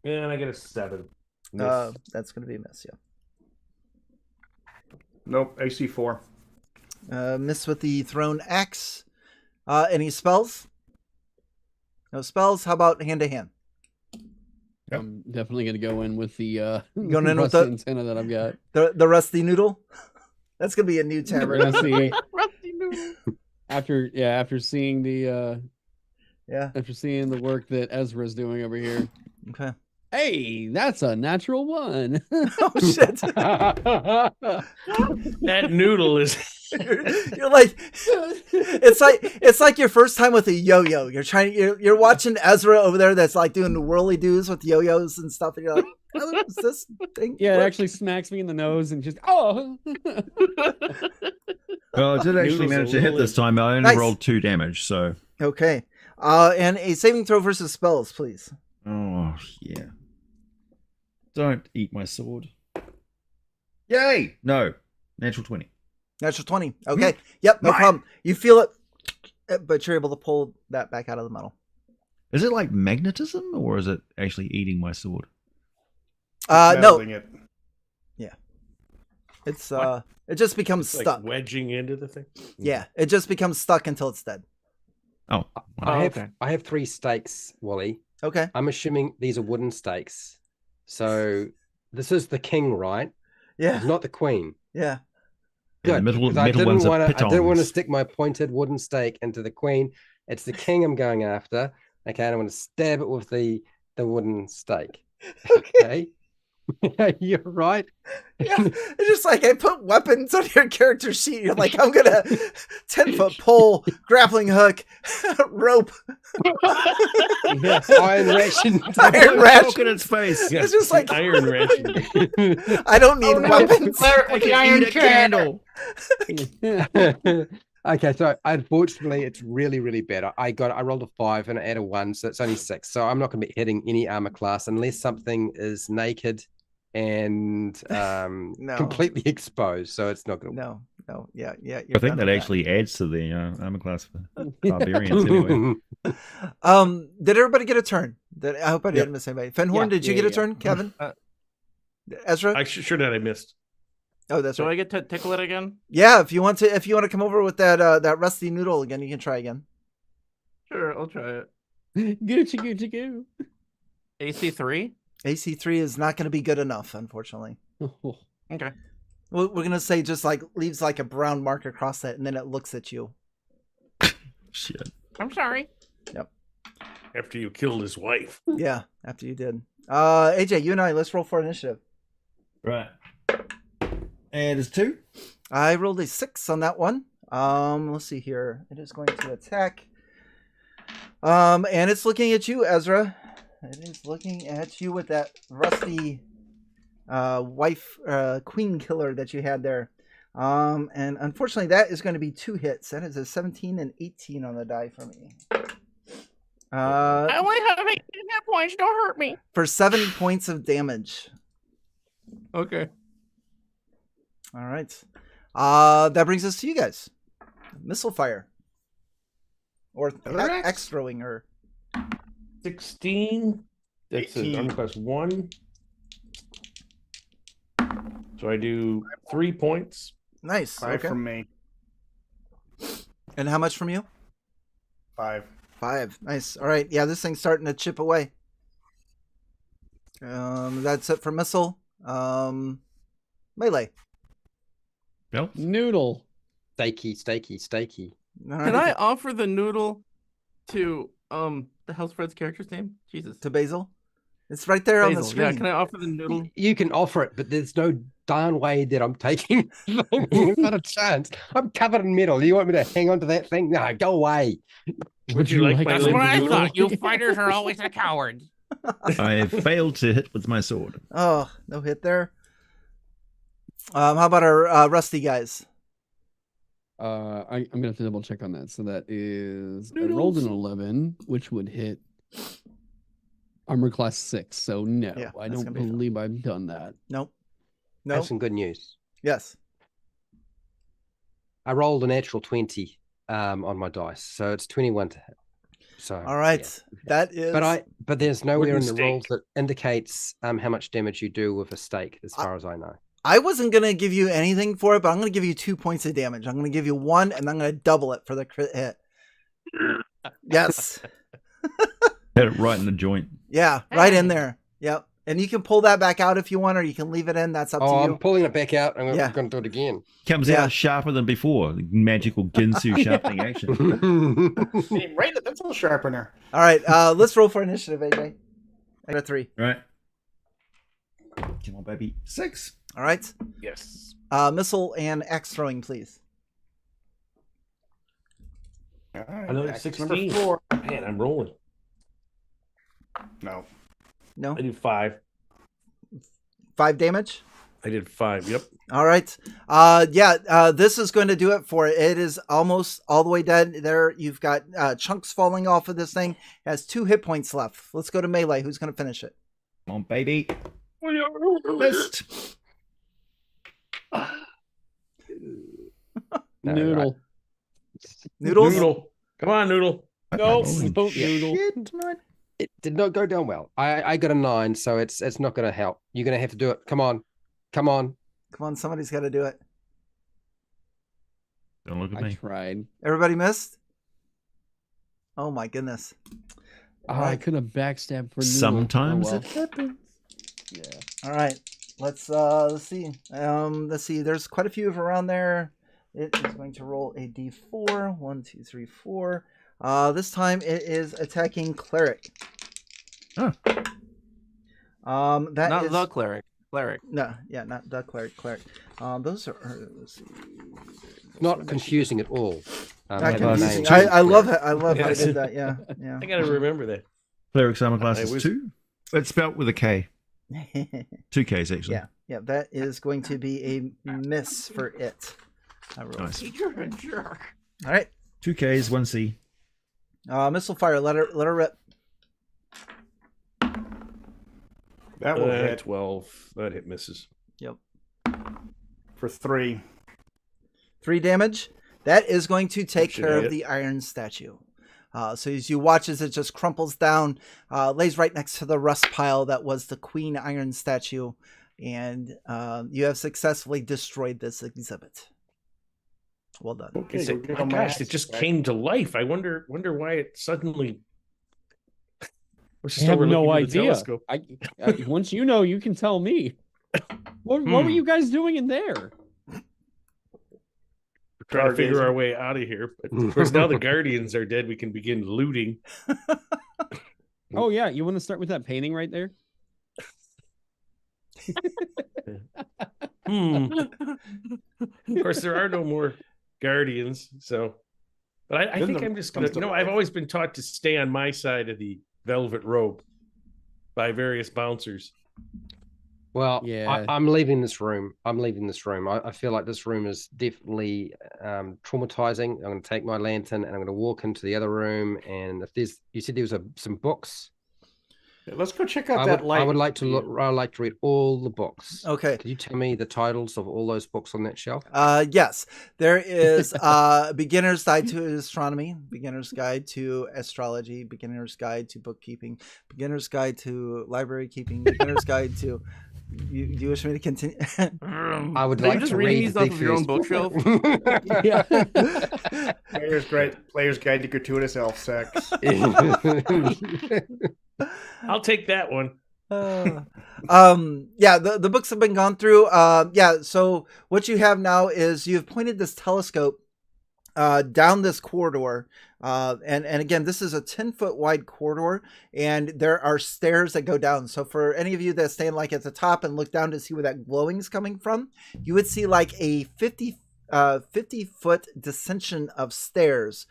And I get a 7. Miss. That's going to be a miss. Yeah. Nope. AC 4. Miss with the thrown axe. Any spells? No spells. How about hand to hand? I'm definitely going to go in with the Going in with rusty the- antenna that I've got. The rusty noodle. That's going to be a new We're tavern. gonna see after seeing the after seeing the work that Ezra's doing over here. Okay. Hey, that's a natural one. Oh shit! That noodle is. You're like, it's like your first time with a yo-yo. You're watching Ezra over there that's like doing the whirly doos with yo-yos and stuff, and you're like, how does this thing? Yeah, it work? actually smacks me in the nose and just oh. Well, I did actually Noodles manage a to hit little- this time. I only Nice. rolled 2 damage, so. Okay. And a saving throw versus spells, please. Oh, yeah. Don't eat my sword. Yay! No. Natural 20. Natural 20. Okay. Yep, no Mine. problem. You feel it, but you're able to pull that back out of the metal. Is it like magnetism, or is it actually eating my sword? No, Meddling it. it's it just becomes Like stuck. wedging into the thing. Yeah, it just becomes stuck until it's dead. Oh. I have okay. I have 3 stakes, Wally. Okay. I'm assuming these are wooden stakes. So this is the king, right? Yeah. It's not the queen. Yeah. Yeah, the Good. middle- 'Cause I middle didn't ones are want to. I didn't want to pitons. stick my pointed wooden stake into the queen. It's the king I'm going after. Okay, and I'm going to stab it with the wooden stake. Okay. You're right. Yeah, it's just like I put weapons on your character sheet. You're like, I'm gonna 10-foot pole, grappling hook, rope, Iron ration. iron ratchet. in its face. Yeah, It's just like iron ration. I don't need weapons. Cleric with the iron chair. Okay, so unfortunately, it's really, really bad. I rolled a 5 and I add a 1, so it's only 6. So I'm not going to be hitting any armor class unless something is naked and No. completely exposed. So it's not going to. No, No, yeah. I You're think done that with actually adds to the armor class for barbarians anyway. Did everybody get a turn? I hope I Yep. didn't miss anybody. Fenhorn, did you Yeah, get a yeah. turn? Kevin, Uh, Ezra. I sure did. I missed. Oh, that's Do right. I get to tickle it again? Yeah, if you want to come over with that rusty noodle again, you can try again. Sure, I'll try it. Gucci goo. AC3? AC3 is not going to be good enough, unfortunately. Okay. We're going to say just like leaves like a brown mark across it, and then it looks at you. Shit. I'm sorry. After you killed his wife. Yeah, after you did. AJ, you and I, let's roll for initiative. Right. And it's 2. I rolled a 6 on that one. Let's see here. It is going to attack. And it's looking at you, Ezra. It is looking at you with that rusty wife queen killer that you had there. And unfortunately, that is going to be 2 hits. That is a 17 and 18 on the die for me. I only have 18 hit points. Don't hurt me. For 7 points of damage. Okay. All right. That brings us to you guys. Missile fire. Or X throwing her. 16. That's 18. an armor class 1. So I do 3 points. Nice. 5 Okay. from me. And how much from you? 5. 5. Nice. All right. Yeah, this thing's starting to chip away. That's it for missile. Melee. Bill? Noodle. Steaky. All Can right. I offer the noodle to the house Fred's character's name? Jesus. To Basil? It's right there on the Basil. screen. Yeah, can I offer the noodle? You can offer it, but there's no darn way that I'm taking it. Not a chance. I'm covered in metal. You want me to hang on to that thing? No, go away. Would you like my That's little what I noodle? thought. You fighters are always a coward. I have failed to hit with my sword. Oh, no hit there. How about our rusty guys? I'm gonna have to double check on that. So that is I rolled an 11, which would hit armor class 6. So no, Yeah, I that's don't gonna be fine. believe I've done that. Nope. I Nope. have some good news. Yes. I rolled a natural 20 on my dice, so it's 21 to hit. So All right. yeah. That is. But there's nowhere in Wooden the rules stake. that indicates how much damage you do with a stake, as far as I know. I wasn't going to give you anything for it, but I'm going to give you 2 points of damage. I'm going to give you 1, and I'm going to double it for the crit hit. Yes. Hit it right in the joint. Yeah, right in there. Yep. And you can pull that back out if you want, or you can leave it in. That's up to Oh, you. I'm pulling it back out. I'm Yeah. going to do it again. Comes Yeah. out sharper than before. Magical Ginsu sharpening action. Hey, right, the pencil sharpener. All right. Let's roll for initiative, AJ. I got a 3. Right. Come on, baby. 6. All right. Yes. Missile and axe throwing, please. All right, Another act 16. Number 4. Man, I'm rolling. No. No. I do 5. 5 damage. I did 5. Yep. All right. This is going to do it for it. It is almost all the way dead. There, you've got chunks falling off of this thing. It has 2 hit points left. Let's go to melee. Who's going to finish it? Come on, baby. Missed. No, Noodle. Noodles? Noodle. Come on, Noodle. No, Holy don't noodle. It did not go down well. I got a 9, so it's not going to help. You're going to have to do it. Come on. Come on, somebody's got to do it. Don't look at I me. tried. Everybody missed? Oh my goodness. Oh, All I right. could have backstabbed for noodle. Sometimes Oh, it happens. yeah. All right. Let's see. Let's see. There's quite a few around there. It is going to roll a d4. 1, 2, 3, 4. This time it is attacking cleric. Oh. That Not is the cleric. Cleric. no, yeah, not the cleric. Those are. Let's see. Not confusing at all. Not having a confusing. name. I love it. I love how I Yes. did that. Yeah, yeah. I got to remember that. Cleric's armor class I is was- 2. It's spelled with a K. 2 Ks, actually. Yeah, yeah. That is going to be a miss for it. I rolled. Nice. You're a jerk. All right. 2 Ks, 1 C. Missile fire. Let her rip. That will hit 12. That hit misses. Yep. for 3. 3 damage. That is going to take Should care of hit. the iron statue. So as you watch as it just crumples down, lays right next to the rust pile that was the Queen Iron statue, and you have successfully destroyed this exhibit. Well done. Okay, Is go it, give my him my gosh, axe it just back. came to life. I wonder why it suddenly. What's I have no the idea. telescope? Once you know, you can tell me. What were you guys doing in there? We're trying to figure Stargazing. our way out of here. But of course, now the Guardians are dead. We can begin looting. Oh yeah, you want to start with that painting right there? Of course, there are no more Guardians. So, but I Then think the I'm just gonna. comes to I've life. always been taught to stay on my side of the velvet rope by various bouncers. Well, Yeah. I'm leaving this room. I feel like this room is definitely traumatizing. I'm going to take my lantern and I'm going to walk into the other room. And if there's, you said there was some books. Yeah, let's go check out I that would, light. I would like to look. I would like to read all the books. Okay. Could you tell me the titles of all those books on that shelf? Yes, there is Beginner's Guide to Astronomy, Beginner's Guide to Astrology, Beginner's Guide to Bookkeeping, Beginner's Guide to Library Keeping, Beginner's Guide to... You wish me to continue? I would Are you like just to reading read these the off of your own first book. Yeah. Player's Guide to Gratuitous Elf Sex. I'll take that one. Yeah, the books have been gone through. Yeah, so what you have now is you've pointed this telescope down this corridor, and again, this is a 10-foot wide corridor, and there are stairs that go down. So for any of you that stand like at the top and look down to see where that glowing is coming from, you would see like a 50-foot descension of stairs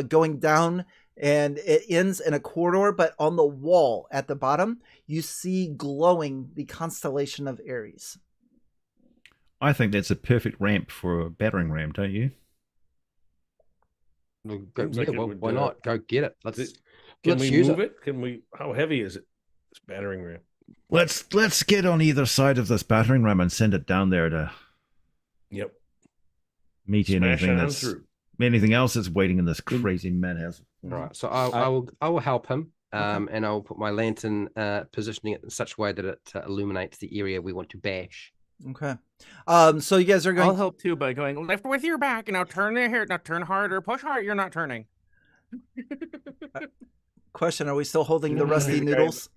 going down, and it ends in a corridor, but on the wall at the bottom you see glowing the constellation of Aries. I think that's a perfect ramp for a battering ram, don't you? Go, Seems like yeah, it well, would, why not? Go get it. Let's Can let's we use move it. it? Can we? How heavy is it? This battering ram. Let's get on either side of this battering ram and send it down there to Yep. meet Smash anything on that's through. anything else that's waiting in this crazy madhouse. Right. So I will help him. And I will put my lantern positioning it in such a way that it illuminates the area we want to bash. Okay. So you guys are I'll going. help too by going lift with your back and now turn it here. Now turn harder, push hard. You're not turning. Question: Are we still holding the You're rusty gonna be the guy- noodles?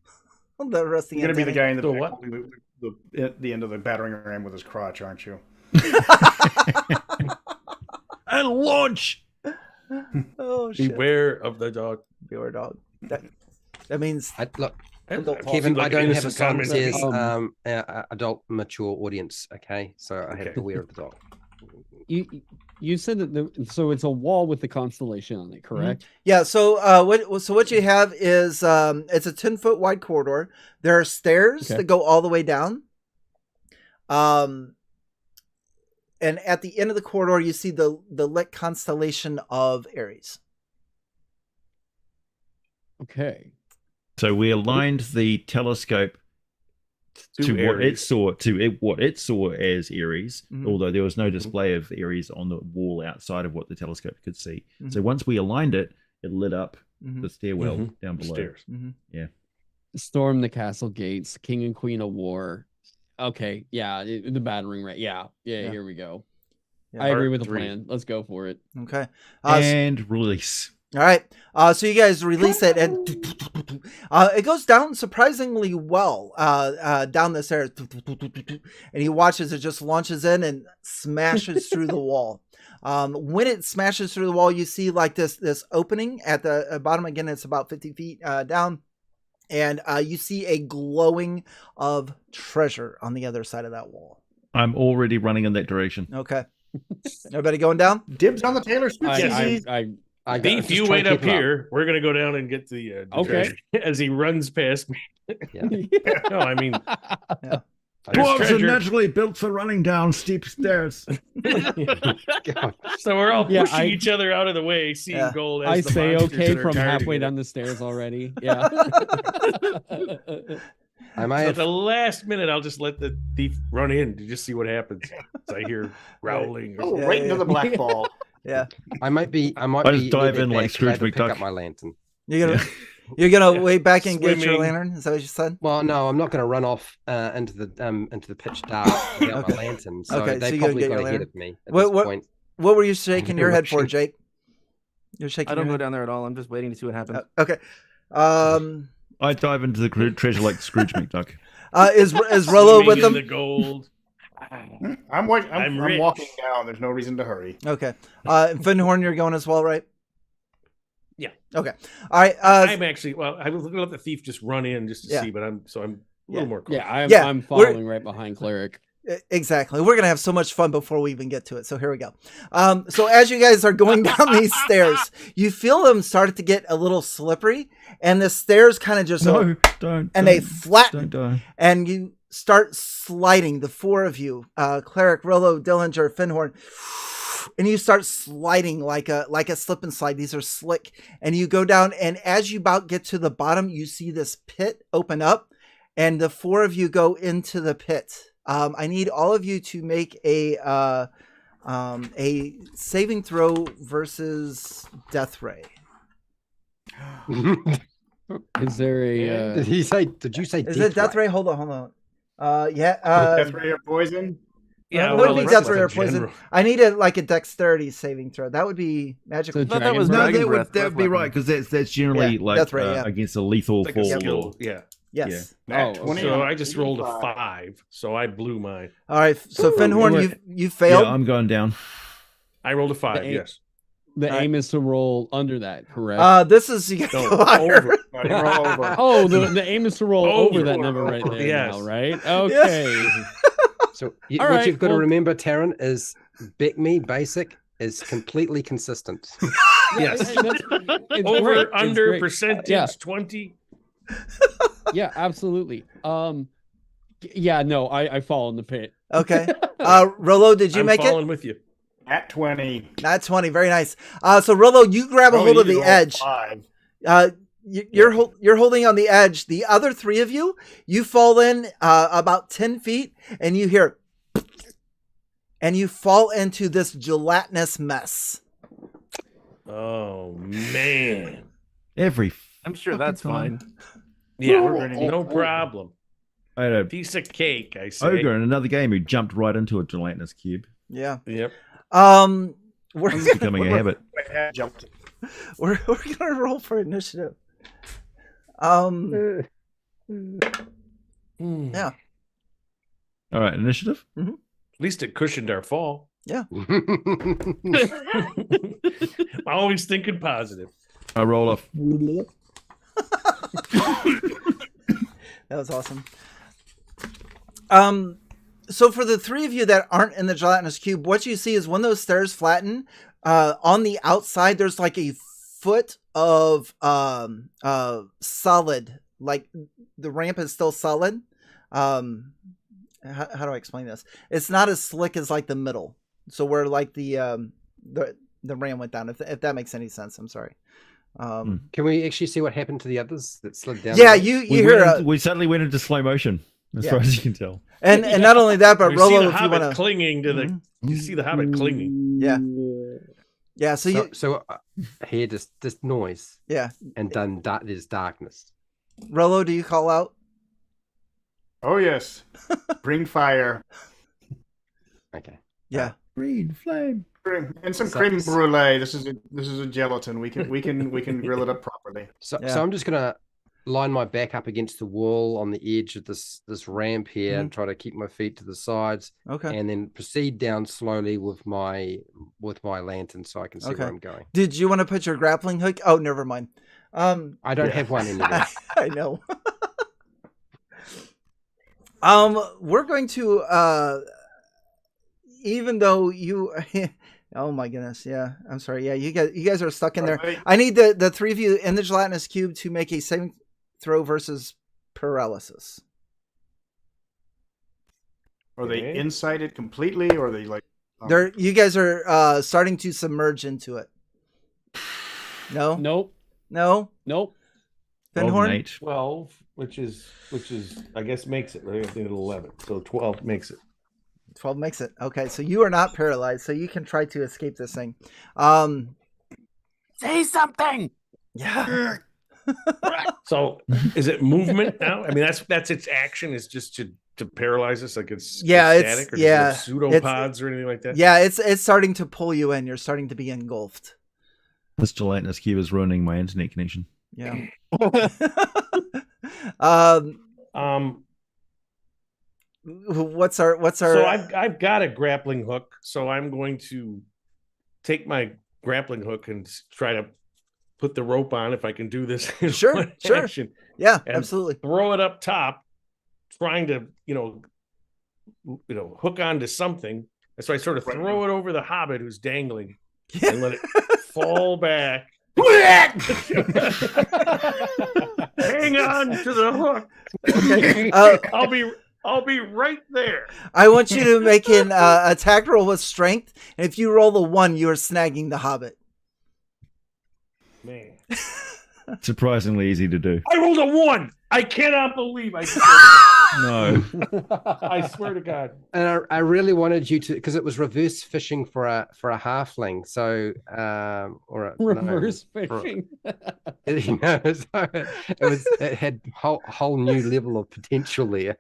The rusty. You're going to be the antennae? guy in the So back what? holding the end of the battering ram with his crotch, aren't you? And launch! Oh shit! Beware of the dog. Beware dog. That means Look, Adult Kevin, I don't have a sign that comment. says adult mature audience. Okay, so I have Okay. to beware of the dog. You said that so it's a wall with the constellation on it, correct? yeah. So what you have is it's a 10-foot wide corridor. There are stairs Okay. that go all the way down. And at the end of the corridor, you see the lit constellation of Aries. Okay. So we aligned the telescope to what it saw as Aries, Mhm. although there was no display of Aries on the wall outside of what the telescope could see. Mhm. So once we aligned it, it lit up Mhm. the stairwell Mhm. down below. Stairs. Storm the castle gates, king and queen of war. Okay, yeah, the battering ram. Yeah, Yeah. here we go. Yeah. I agree Part with the 3. plan. Let's go for it. Okay. And release. All right. So you guys release it, and it goes down surprisingly well down this area. And he watches it just launches in and smashes through the wall. When it smashes through the wall, you see like this opening at the bottom. Again, it's about 50 feet down. And you see a glowing of treasure on the other side of that wall. I'm already running in that direction. Okay. Everybody going down? Dibs on the Taylor Swift. I Thief, you wait up here. We're gonna go down and get the Okay. treasure as he runs past me. No, I mean, Yeah. there's Dwarves are treasure. naturally built for running down steep stairs. So we're all Yeah, pushing each other out of the way, seeing Yeah. gold. As I the say monsters okay that are from guarding halfway it. down the stairs already. Yeah. I may So at have the last minute, I'll just let the thief run in to just see what happens. So I hear growling. Oh, Yeah, right yeah, into the black ball. Yeah. I might be I just a dive little in bit like back 'cause I Scrooge had to pick McDuck. up my lantern. You're gonna Yeah. way back and get your Swimming. lantern. Is that what you said? Well, no, I'm not going to run off into the pitch dark without Okay. my lantern. So Okay, so they you gotta probably get got your ahead lantern. of me at What- this what- point. What were you shaking your head for, Rushing. Jake? You're shaking. I don't your go head? down there at all. I'm just waiting to see what happens. Okay. I dive into the treasure like Scrooge McDuck. Is Rollo Swimming with in them? the gold. I'm rich. walking down. There's no reason to hurry. Okay. Finhorn, you're going as well, right? Yeah. Okay. All right. I'm actually I was looking to let the thief just run in just to Yeah. see, but I'm a little Yeah. more cautious. Yeah, I'm following right behind Cleric. Exactly. We're gonna have so much fun before we even get to it. So here we go. So as you guys are going down these stairs, you feel them start to get a little slippery, and the stairs kind of just No, don't. and don't, they flatten, Don't die. and you start sliding. The four of you, Cleric, Rollo, Dillinger, Finhorn, and you start sliding like a slip and slide. These are slick, and you go down. And as you about get to the bottom, you see this pit open up, and the four of you go into the pit. I need all of you to make a saving throw versus death ray. Is there a? Did you say? Did you say? Is it death ray? Hold on. Yeah. Death ray or poison? Yeah, it would well, be it's death just ray a or poison. general- I need a dexterity saving throw. That would be magical. So thought that was Dragon No, Breath? Dragon breath, that would be breath right because that's generally Yeah, like death ray, yeah. against a lethal It's like a fall. skill. Yeah. Yes. Nat Oh, 20 So on I just rolled a 85. 5, so I blew mine. All right. So Finhorn, Wait. you failed. Yeah, I'm going down. I rolled a 5. The Yes. The All right. aim is to roll under that, correct? This is you No, go higher. over. No, you roll over. Oh, the aim is to roll over that Over, number right over, there yes. now, right? Okay. So All what right, you've got well- to remember, Taryn, is BECMI basic is completely consistent. Yes. It's great. Over, It's under, great. percentage, Yeah. 20. Yeah, absolutely. Yeah, no, I fall in the pit. Okay. Rollo, did you I'm make it? falling with you. Nat 20. Not 20. Very nice. So Rollo, you grab a Oh, hold you of the rolled edge. 5. You're holding on the edge. The other three of you, you fall in about 10 feet, and you hear, and you fall into this gelatinous mess. Oh, man. I'm sure that's fine. Yeah, We're gonna need- no problem. I had a Piece of cake, I say. ogre in another game who jumped right into a gelatinous cube. Yeah. Yep. We're It's becoming a habit. I had jumped. we're gonna roll for initiative. Hmm. Yeah. All right, initiative. At least it cushioned our fall. Always thinking positive. I roll off. That was awesome. So for the three of you that aren't in the gelatinous cube, what you see is when those stairs flatten, on the outside there's like a foot of solid, like the ramp is still solid. How do I explain this? It's not as slick as like the middle. So where like the ramp went down, if that makes any sense. I'm sorry. Can we actually see what happened to the others that slid down? Yeah, the you We, hear we suddenly went into slow motion, as Yeah. far as you can tell. and not only that, but You see Rollo, the if you hobbit want to, clinging to the. You see the hobbit clinging. yeah. So you, I hear this noise, yeah, and then there's darkness. Rollo, do you call out? Oh, yes. Bring fire. Okay. Yeah. Green flame. And some So- creme brulee. This is a gelatin. We can grill it up properly. So Yeah. so I'm just gonna line my back up against the wall on the edge of this ramp here and try to keep my feet to the sides, Okay. and then proceed down slowly with my lantern so I can see Okay. where I'm going. Did you want to put your grappling hook? Oh, never mind. I don't have one anywhere. I know. We're going to even though you oh my goodness, yeah. I'm sorry. Yeah, you guys are stuck in there. Alright. I need the three of you in the gelatinous cube to make a saving throw versus paralysis. Are they Okay. inside it completely, or are they like? You guys are starting to submerge into it. No? Nope. No? Nope. Finhorn? 8. 12, which is I guess makes it right at the end of 11. So 12 makes it. 12 makes it. Okay, so you are not paralyzed, so you can try to escape this thing. Say something. Yeah. So is it movement now? I mean, that's its action is just to paralyze us, like it's It's static, or does it have pseudopods or anything like that? Yeah, it's starting to pull you in. You're starting to be engulfed. This gelatinous cube is ruining my internet connection. Yeah. What's our So I've got a grappling hook, so I'm going to take my grappling hook and try to put the rope on if I can do this in one action. Yeah, and absolutely. Throw it up top, trying to hook onto something. And so I sort of throw it over the hobbit who's dangling and let it fall back. Hang on to the hook. Okay. I'll be right there. I want you to make an attack roll with strength, and if you roll a 1, you are snagging the hobbit. Man, Surprisingly easy to do. I rolled a 1. I cannot believe I did that. No. I swear to God. And I really wanted you to, because it was reverse fishing for a halfling. So Reverse fishing. It had whole new level of potential there.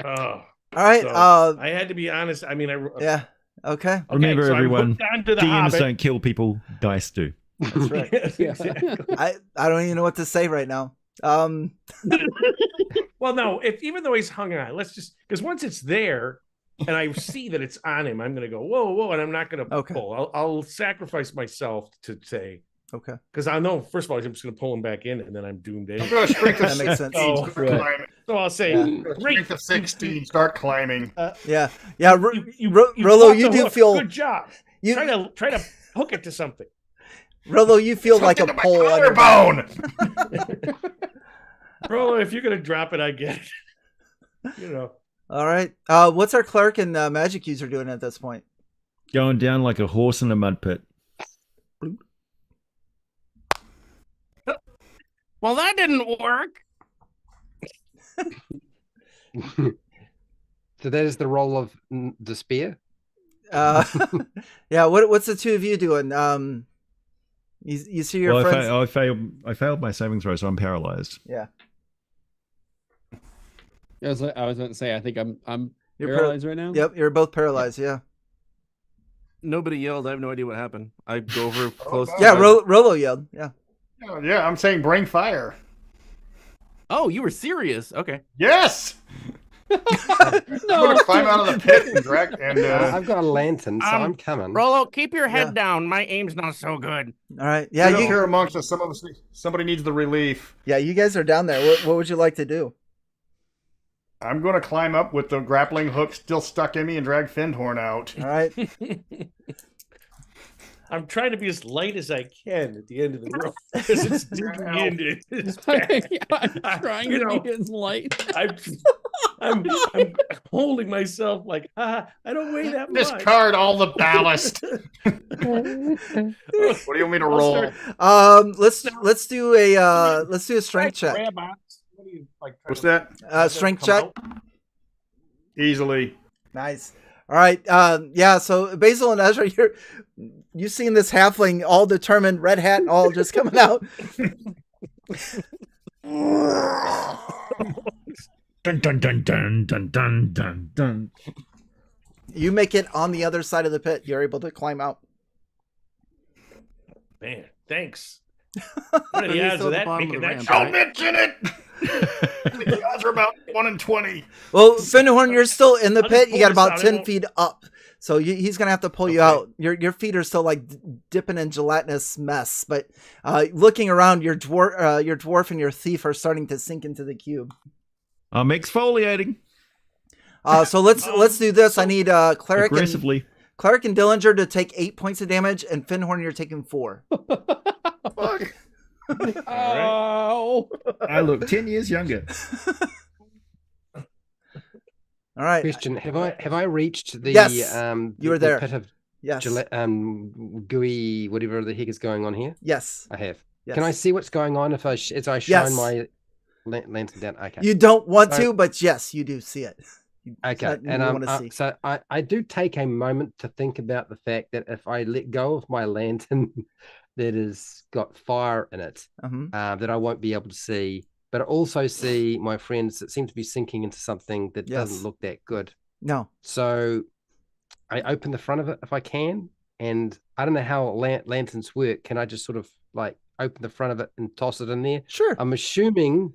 All right. So I had to be honest. I mean, yeah. Okay. Remember, so everyone, onto the DMs hobbit. don't kill people, dice do. That's right. Yes, exactly. I don't even know what to say right now. Well, no, even though he's hung on, let's just, because once it's there and I see that it's on him, I'm going to go, whoa, and I'm not going to pull. I'll sacrifice myself to say, okay, because I know, first of all, I'm just going to pull him back in and then I'm doomed. I'm going to strength of That makes sense. 16. So I'll say, Strength of 16. Start climbing. Yeah. Rollo, you do feel good job. Try to hook it to something. Rollo, you feel like a pole on your collarbone. Rollo, if you're going to drop it, I get it. All right. What's our cleric and magic user doing at this point? Going down like a horse in a mud pit. Well, that didn't work. So that is the role of despair. Yeah. What's the two of you doing? You see your friends. I failed my saving throw, so I'm paralyzed. Yeah. I was going to say, I think I'm You're paralyzed right now. Yep, you're both paralyzed. Yeah. Nobody yelled. I have no idea what happened. I go over close. Yeah, Rollo yelled. Yeah. Yeah, I'm saying bring fire. Oh, you were serious? Okay. Yes. No, I'm gonna climb out of the pit and drag. And I've got a lantern, so I'm coming. Rollo, keep your head down. My aim's not so good. All right. Yeah, you here amongst us. Somebody needs the relief. Yeah, you guys are down there. What would you like to do? I'm going to climb up with the grappling hook still stuck in me and drag Findhorn out. All right. I'm trying to be as light as I can at the end of the rope because it's digging into his back. I'm trying to be as light. I'm holding myself like, I don't weigh that much. Discard all the ballast. What do you want me to roll? Let's do a strength check. What's that? Strength check. Easily. Nice. All right. Yeah. So Basil and Ezra, you seen this halfling all determined, red hat, all just coming out. Dun dun dun dun dun dun dun dun. You make it on the other side of the pit. You're able to climb out. Man, thanks. What are the odds of that making that shot? Don't mention it. The odds are about 1 in 20. Well, Findhorn, you're still in the pit. You got about 10 feet up. So he's going to have to pull you out. Your feet are still like dipping in gelatinous mess. But looking around, your dwarf and your thief are starting to sink into the cube. I'm exfoliating. So let's do this. I need cleric aggressively. Cleric and Dillinger to take 8 points of damage, and Findhorn, you're taking 4. Fuck. Oh, I look 10 years younger. All right. Question: Have I reached the Yes, you were the there. pit of Yes. gooey whatever the heck is going on here? Yes. I have. Yes. Can I see what's going on if as I shine Yes. my lantern down? Okay. You don't want So- to, but yes, you do see it. Okay, something and you wanna see. so I do take a moment to think about the fact that if I let go of my lantern that has got fire in it, that I won't be able to see, but I also see my friends that seem to be sinking into something that doesn't look that good. No. So I open the front of it if I can, and I don't know how lanterns work. Can I just sort of like open the front of it and toss it in there? Sure. I'm assuming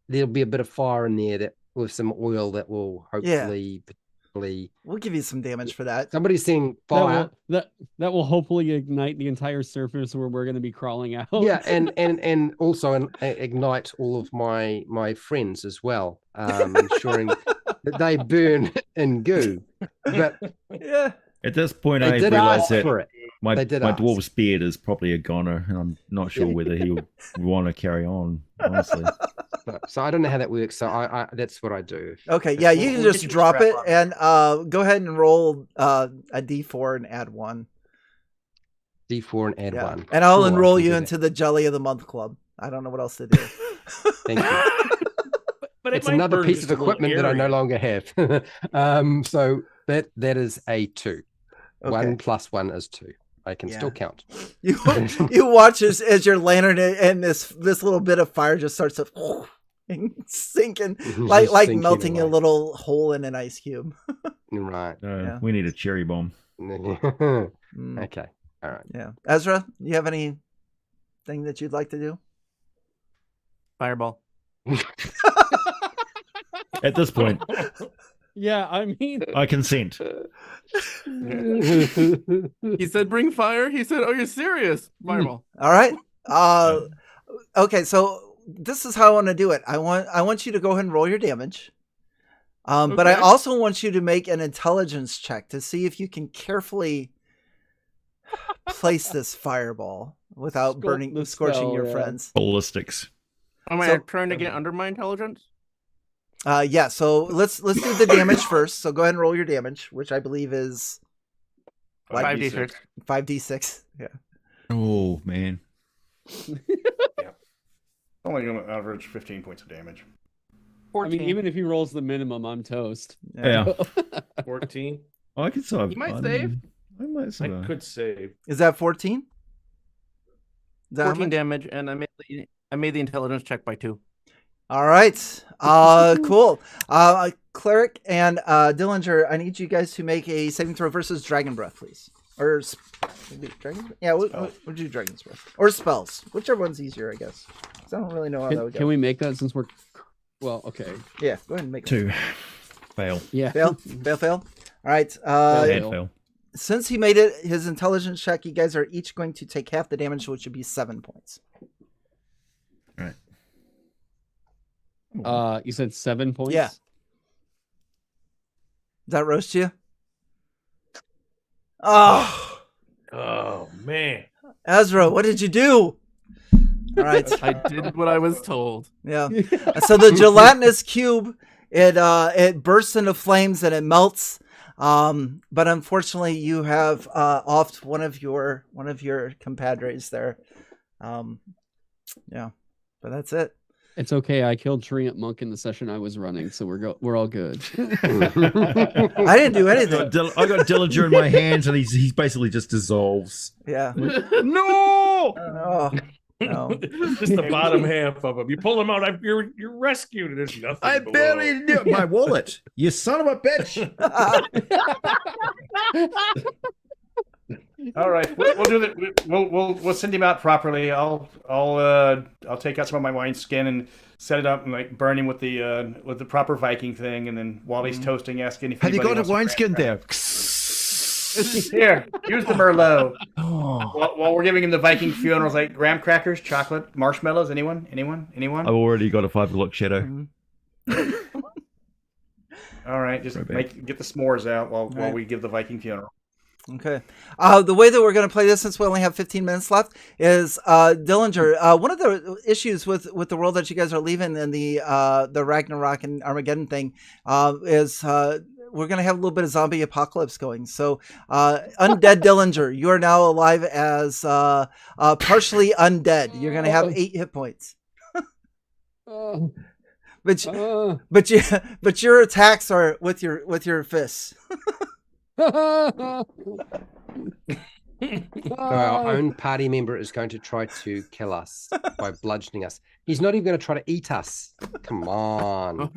there'll be a bit of fire in there that with some oil that will hopefully potentially. We'll give you some damage for that. Somebody's seeing fire. That will hopefully ignite the entire surface where we're going to be crawling out. Yeah, and also ignite all of my friends as well, ensuring that they burn in goo. But Yeah. At this point, they I did realize ask that for it. my They did dwarf's ask. beard is probably a goner, and I'm not sure whether he'll want to carry on, honestly. So I don't know how that works. So I that's what I do. Okay. Yeah, you can we'll just get you a drop strap it on. and go ahead and roll a d4 and add 1. D4 and add Yeah. 1. And I'll Sure, I enroll can you do that. into the Jelly of the Month Club. I don't know what else to do. Thank you. But it It's might another burn piece just of a little equipment that I no area. longer have. So that is a 2. Okay. 1 plus 1 is 2. I can Yeah. still count. You watch as your lantern and this little bit of fire just starts to sinking, like Sinking melting a away. little hole in an ice cube. Right. Yeah. We need a cherry bomb. Mm, Okay. All right. yeah. Ezra, you have anything that you'd like to do? Fireball. At this point, Yeah, I mean, I consent. He said, "Bring fire." He said, "Oh, you're serious?" Fireball. All right. Okay. So this is how I want to do it. I want you to go ahead and roll your damage. But I Okay. also want you to make an intelligence check to see if you can carefully place this fireball without Sculpt the scorching spell, your yeah. friends. Ballistics. Am I So- trying to get under my intelligence? Yeah. So let's do the damage first. So go ahead and roll your damage, which I believe is 5d6. 5d6. Yeah. Oh, man. Only going to average 15 points of damage. I 14. mean, even if he rolls the minimum, I'm toast. Yeah. 14. I can survive. You might save. I might I survive. could save. Is that 14? Is that how 14 much? damage, and I made the intelligence check by 2. All right. Cool. Cleric and Dillinger, I need you guys to make a saving throw versus Dragon Breath, please. Or Dragon? Yeah, we'll do Dragon's Breath. Or spells. Whichever one's easier, I guess. 'Cause I don't really know how that would go. Can we make that since we're... Well, okay. Yeah, go ahead and make it. 2. Fail. Yeah. Fail? Fail? All right. And fail. Since he made it his intelligence check, you guys are each going to take half the damage, which would be 7 points. You said 7 points? Yeah. Does that roast you? Oh, Oh, man. Ezra, what did you do? All right. I did what I was told. Yeah. So the gelatinous cube, it bursts into flames and it melts. But unfortunately, you have offed one of your compadres there. Yeah. But that's it. It's okay. I killed Treant Monk in the session I was running, so we're all good. I didn't do anything. I got Dillinger in my hands, and he's basically just dissolves. Yeah. No! Oh, no. Just the bottom half of him. You pull him out. You're rescued. There's nothing. I below. barely knew my wallet. You son of a bitch! All right, we'll do that. We'll send him out properly. I'll take out some of my wineskin and set it up and like burn him with the proper Viking thing. And then while he's toasting, asking if Have you got a anybody wants wineskin graham there? crackers. Here, use the Merlot. While we're giving him the Viking funerals, like graham crackers, chocolate, marshmallows. Anyone? I've already got a 5 o'clock shadow. All right, just Right get the s'mores out while Right. we give the Viking funeral. Okay. The way that we're going to play this, since we only have 15 minutes left, is Dillinger. One of the issues with the world that you guys are leaving in the Ragnarok and Armageddon thing is we're gonna have a little bit of zombie apocalypse going. So, undead Dillinger, you are now alive as partially undead. You're gonna have 8 hit points. But your attacks are with your fists. So our own party member is going to try to kill us by bludgeoning us. He's not even going to try to eat us. Come on.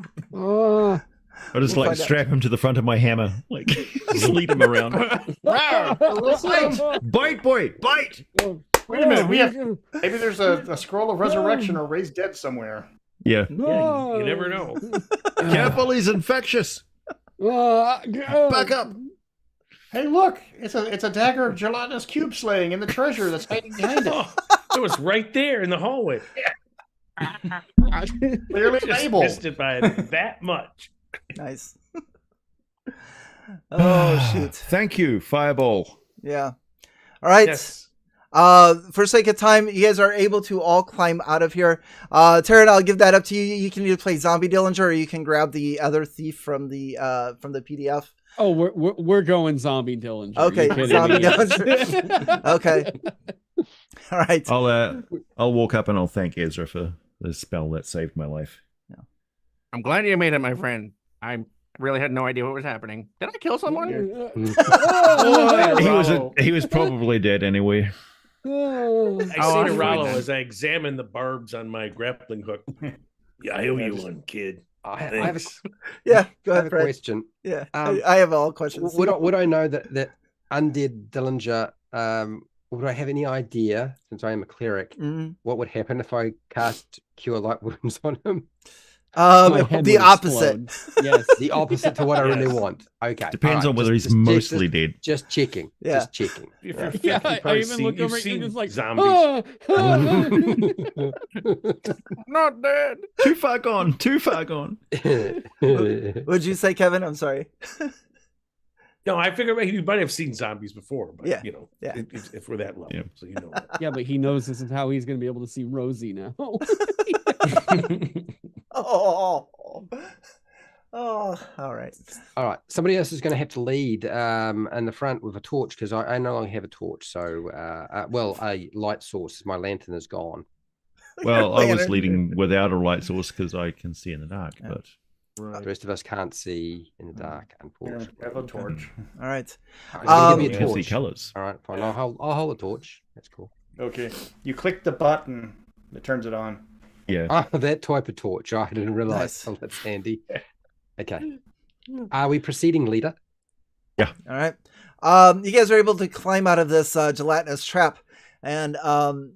I just We'll like find out. strap him to the front of my hammer, like just lead him around. Bite, boy, bite! Wait a minute. Maybe there's a scroll of resurrection or raise dead somewhere. Yeah. Yeah, you never know. Careful, he's infectious. Back up. Hey, look! It's a dagger of gelatinous cube slaying in the treasure that's hiding behind it. Oh, it was right there in the hallway. Clearly Just labeled. missed it by that much. Nice. Oh shoot! Thank you, Fireball. Yeah. All right. Yes. For sake of time, you guys are able to all climb out of here. Taryn, I'll give that up to you. You can either play Zombie Dillinger or you can grab the other thief from the PDF. Oh, we're going zombie Dillinger. Okay, You kidding zombie me? Dillinger. Okay. All right. I'll walk up and I'll thank Ezra for the spell that saved my life. I'm glad you made it, my friend. I really had no idea what was happening. Did I kill someone? He was probably dead anyway. I Oh, see I'm the Rollo fine. as I examine the barbs on my grappling hook. Yeah, I owe you one, kid. I have a, Thanks. Yeah, go I have ahead, a Fred. question. Yeah, Um, I have all questions. Would I know that undead Dillinger, would I have any idea, since I am a cleric, Mhm. what would happen if I cast Cure Light Wounds on him? My head The would opposite. explode. Yes. The opposite to what I really Yes. want. Okay. Depends all on right, whether just- he's just- mostly dead. Just checking. Yeah. Just checking. If Yeah. you're Yeah, thick, you've I probably even seen- look you've over and seen just like zombies. Not dead. Too far gone. Too far gone. What'd you say, Kevin? I'm sorry. No, I figured you might have seen zombies before, but Yeah, you know, yeah. if we're that level, Yeah. so you know. Yeah, but he knows this is how he's going to be able to see Rosie now. Oh, all right. All right. Somebody else is going to have to lead in the front with a torch because I no longer have a torch. So, a light source. My lantern is gone. Well, I was Lantern. leading without a light source because I can see in the dark, Yeah. but The rest of us can't see in the dark, unfortunately. Have a torch. All right. I'm going to you give can you a see torch. colors. All right, fine. I'll hold a torch. That's cool. Okay. You click the button that turns it on. Yeah. Oh, that type of torch. I didn't realize. Nice. Oh, that's handy. Okay. Are we proceeding, leader? All right. You guys are able to climb out of this gelatinous trap and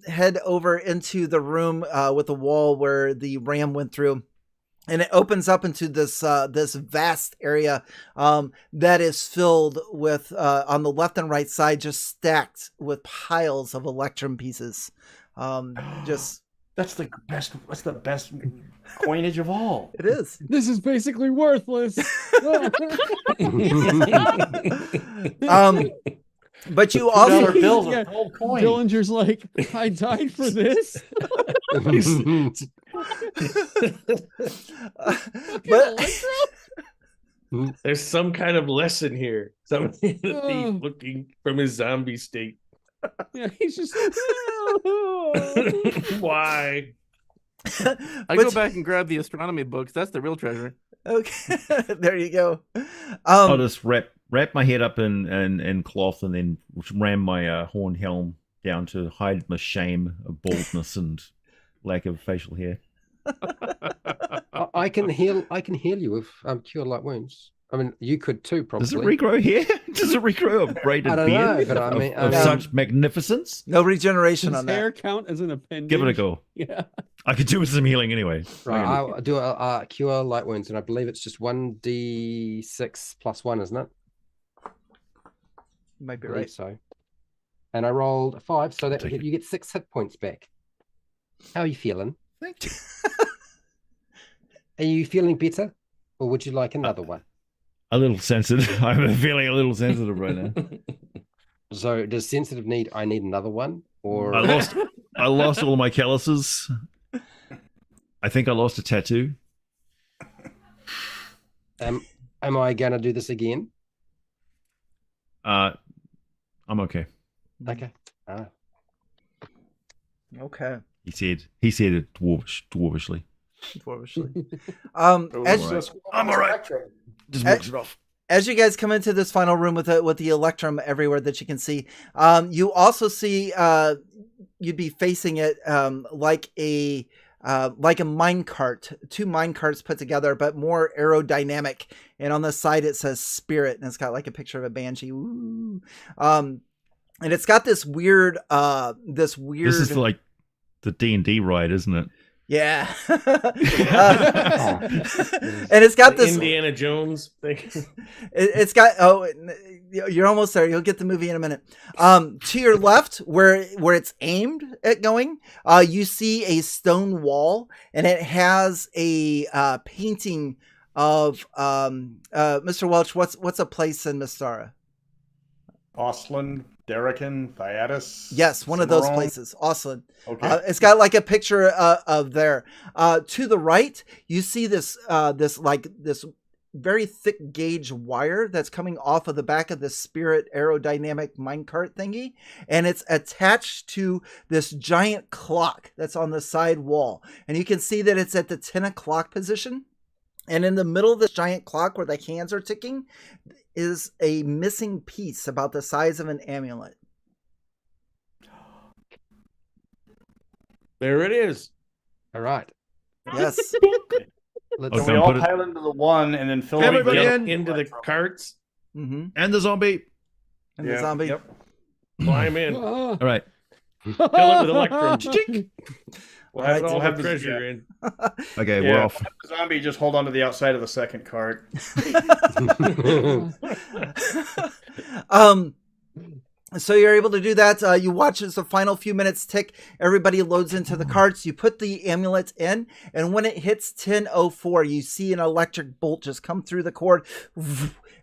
head over into the room with the wall where the ram went through. And it opens up into this this vast area that is filled with, on the left and right side, just stacked with piles of electrum pieces. Just That's the best. What's the best coinage of all? it is. This is basically worthless. But you also $2 bills Yeah. of gold coin. Dillinger's like, I died for this. but There's some kind of lesson here. Somebody the Oh. thief looking from his zombie state. Yeah, he's just. Why? I go back and grab the astronomy books. That's the real treasure. Okay, there you go. I'll just wrap my head up in cloth and then ram my horn helm down to hide my shame of baldness and lack of facial hair. I can heal you with Cure Light Wounds. I mean, you could too, probably. Does it regrow hair? Does it regrow a braided I don't beard know, but I mean, of I mean- such magnificence? No regeneration Does on hair that. count as an appendage? Give it a go. Yeah. I could do with some healing anyway. Right, I'll do a Cure Light Wounds, and I believe it's just 1d6 plus 1, isn't it? You might be I believe right. so. And I rolled a 5, so that Take it. you get 6 hit points back. How are you feeling? Thank you. Are you feeling better, or would you like another one? A little sensitive. I'm feeling a little sensitive right now. So, does sensitive need? I need another one, or I lost all of my calluses. I think I lost a tattoo. Am I going to do this again? I'm okay. Okay. Okay. He said it dwarvishly. Dwarvishly. Ooh, As, all right. so I'm all right. Spectrum. Just walks it off. as you guys come into this final room with the electrum everywhere that you can see, you also see you'd be facing it like a mine cart, 2 mine carts put together, but more aerodynamic. And on the side it says Spirit, and it's got like a picture of a banshee. Ooh. And it's got this weird. This is like the D&D ride, isn't it? Yeah. And it's got this Indiana Jones thing. It's got you're almost there. You'll get the movie in a minute. To your left, where it's aimed at going, you see a stone wall, and it has a painting of Mr. Welch. What's a place in Mystara? Ostlin, Derrican, Thyatis. Yes, one of those Cimarron. places. Awesome. Okay. It's got like a picture of there. To the right, you see this very thick gauge wire that's coming off of the back of the Spirit aerodynamic minecart thingy, and it's attached to this giant clock that's on the side wall. And you can see that it's at the 10 o'clock position. And in the middle of this giant clock where the hands are ticking is a missing piece about the size of an amulet. There it is. All right. Yes. Let's So Okay, we I'll all put it- pile into the one and then fill Everybody it in. Into the carts. Mm-hmm. And the zombie. And the zombie. Yep. Climb in. All right. Fill it with electrum. We'll All right, have all so the have this- treasure yeah. in. Okay, Yeah, we're off. the zombie just hold on to the outside of the second cart. So you're able to do that. You watch as the final few minutes tick. Everybody loads into the carts. You put the amulet in, and when it hits 10:04, you see an electric bolt just come through the cord,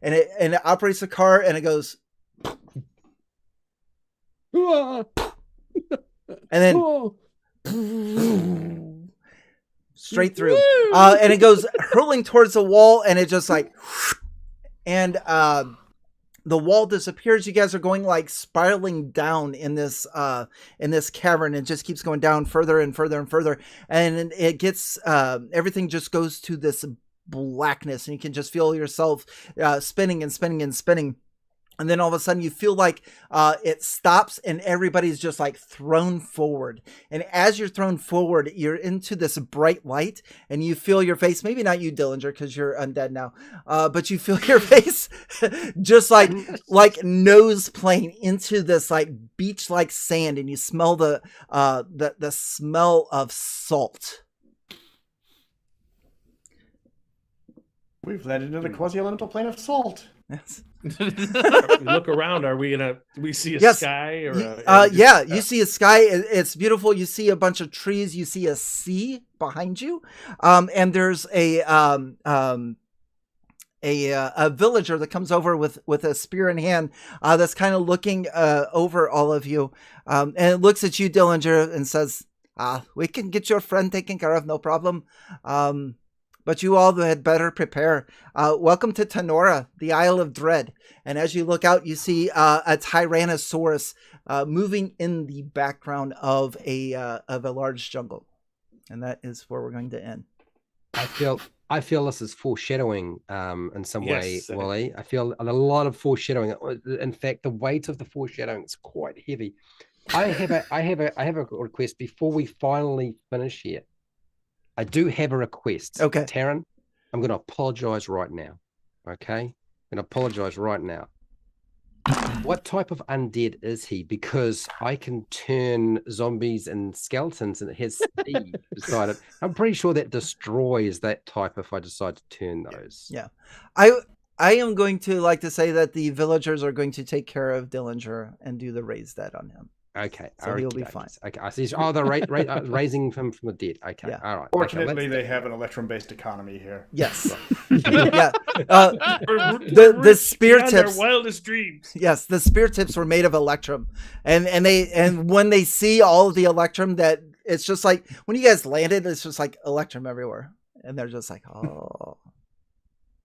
and it operates the car, and it goes, and then straight through, and it goes hurling towards the wall, and it just like, and the wall disappears. You guys are going like spiraling down in this cavern, and just keeps going down further and further and further, and it gets everything just goes to this blackness, and you can just feel yourself spinning and spinning and spinning. And then all of a sudden you feel like it stops, and everybody's just like thrown forward. And as you're thrown forward, you're into this bright light, and you feel your face, maybe not you, Dillinger, because you're undead now, but you feel your face just like nose plane into this like beach-like sand, and you smell the smell of salt. We've landed in the quasi-elemental plane of salt. Yes. We look around. Do we see a Yes. sky or Yeah, you see a sky. It's beautiful. You see a bunch of trees. You see a sea behind you, and there's a villager that comes over with a spear in hand, that's kind of looking over all of you, and it looks at you, Dillinger, and says, "We can get your friend taken care of, no problem. But you all had better prepare. Welcome to Tenora, the Isle of Dread." And as you look out, you see a Tyrannosaurus moving in the background of a large jungle. And that is where we're going to end. I feel this is foreshadowing in some way, Yes. Wally. I feel a lot of foreshadowing. In fact, the weight of the foreshadowing is quite heavy. I have a request before we finally finish here. I do have a request. Okay. Taryn, I'm going to apologize right now. Okay? I'm going to apologize right now. What type of undead is he? Because I can turn zombies and skeletons, and it has speed beside it. I'm pretty sure that destroys that type if I decide to turn those. Yeah. I am going to like to say that the villagers are going to take care of Dillinger and do the raise dead on him. Okay. So he'll be fine. Okay. I see. Oh, they're raising him from the dead. Okay. Yeah. All right. Fortunately, okay, they have an electrum-based economy here. Yes. Yeah. The spear Beyond tips. Their wildest dreams. Yes, the spear tips were made of electrum, and when they see all of the electrum, that it's just like when you guys landed, it's just like electrum everywhere, and they're just like, oh.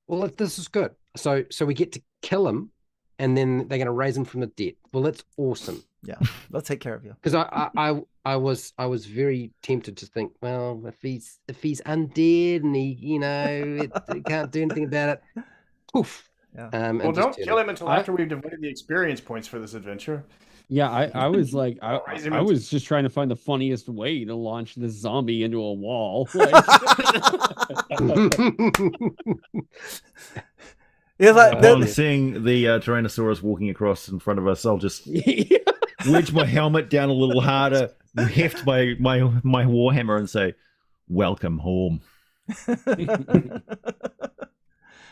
Well, this is good. So we get to kill him, and then they're going to raise him from the dead. Well, that's awesome. Yeah, they'll take care of you. Because I was very tempted to think, well, if he's undead and he can't do anything about it, poof. Yeah. Well, don't kill him until after we've divided the experience points for this adventure. Yeah, I was like, Raise him I up. was just trying to find the funniest way to launch this zombie into a wall. Yeah, like, Upon seeing the Tyrannosaurus walking across in front of us, I'll just wedge my helmet down a little harder, heft my warhammer, and say, "Welcome home."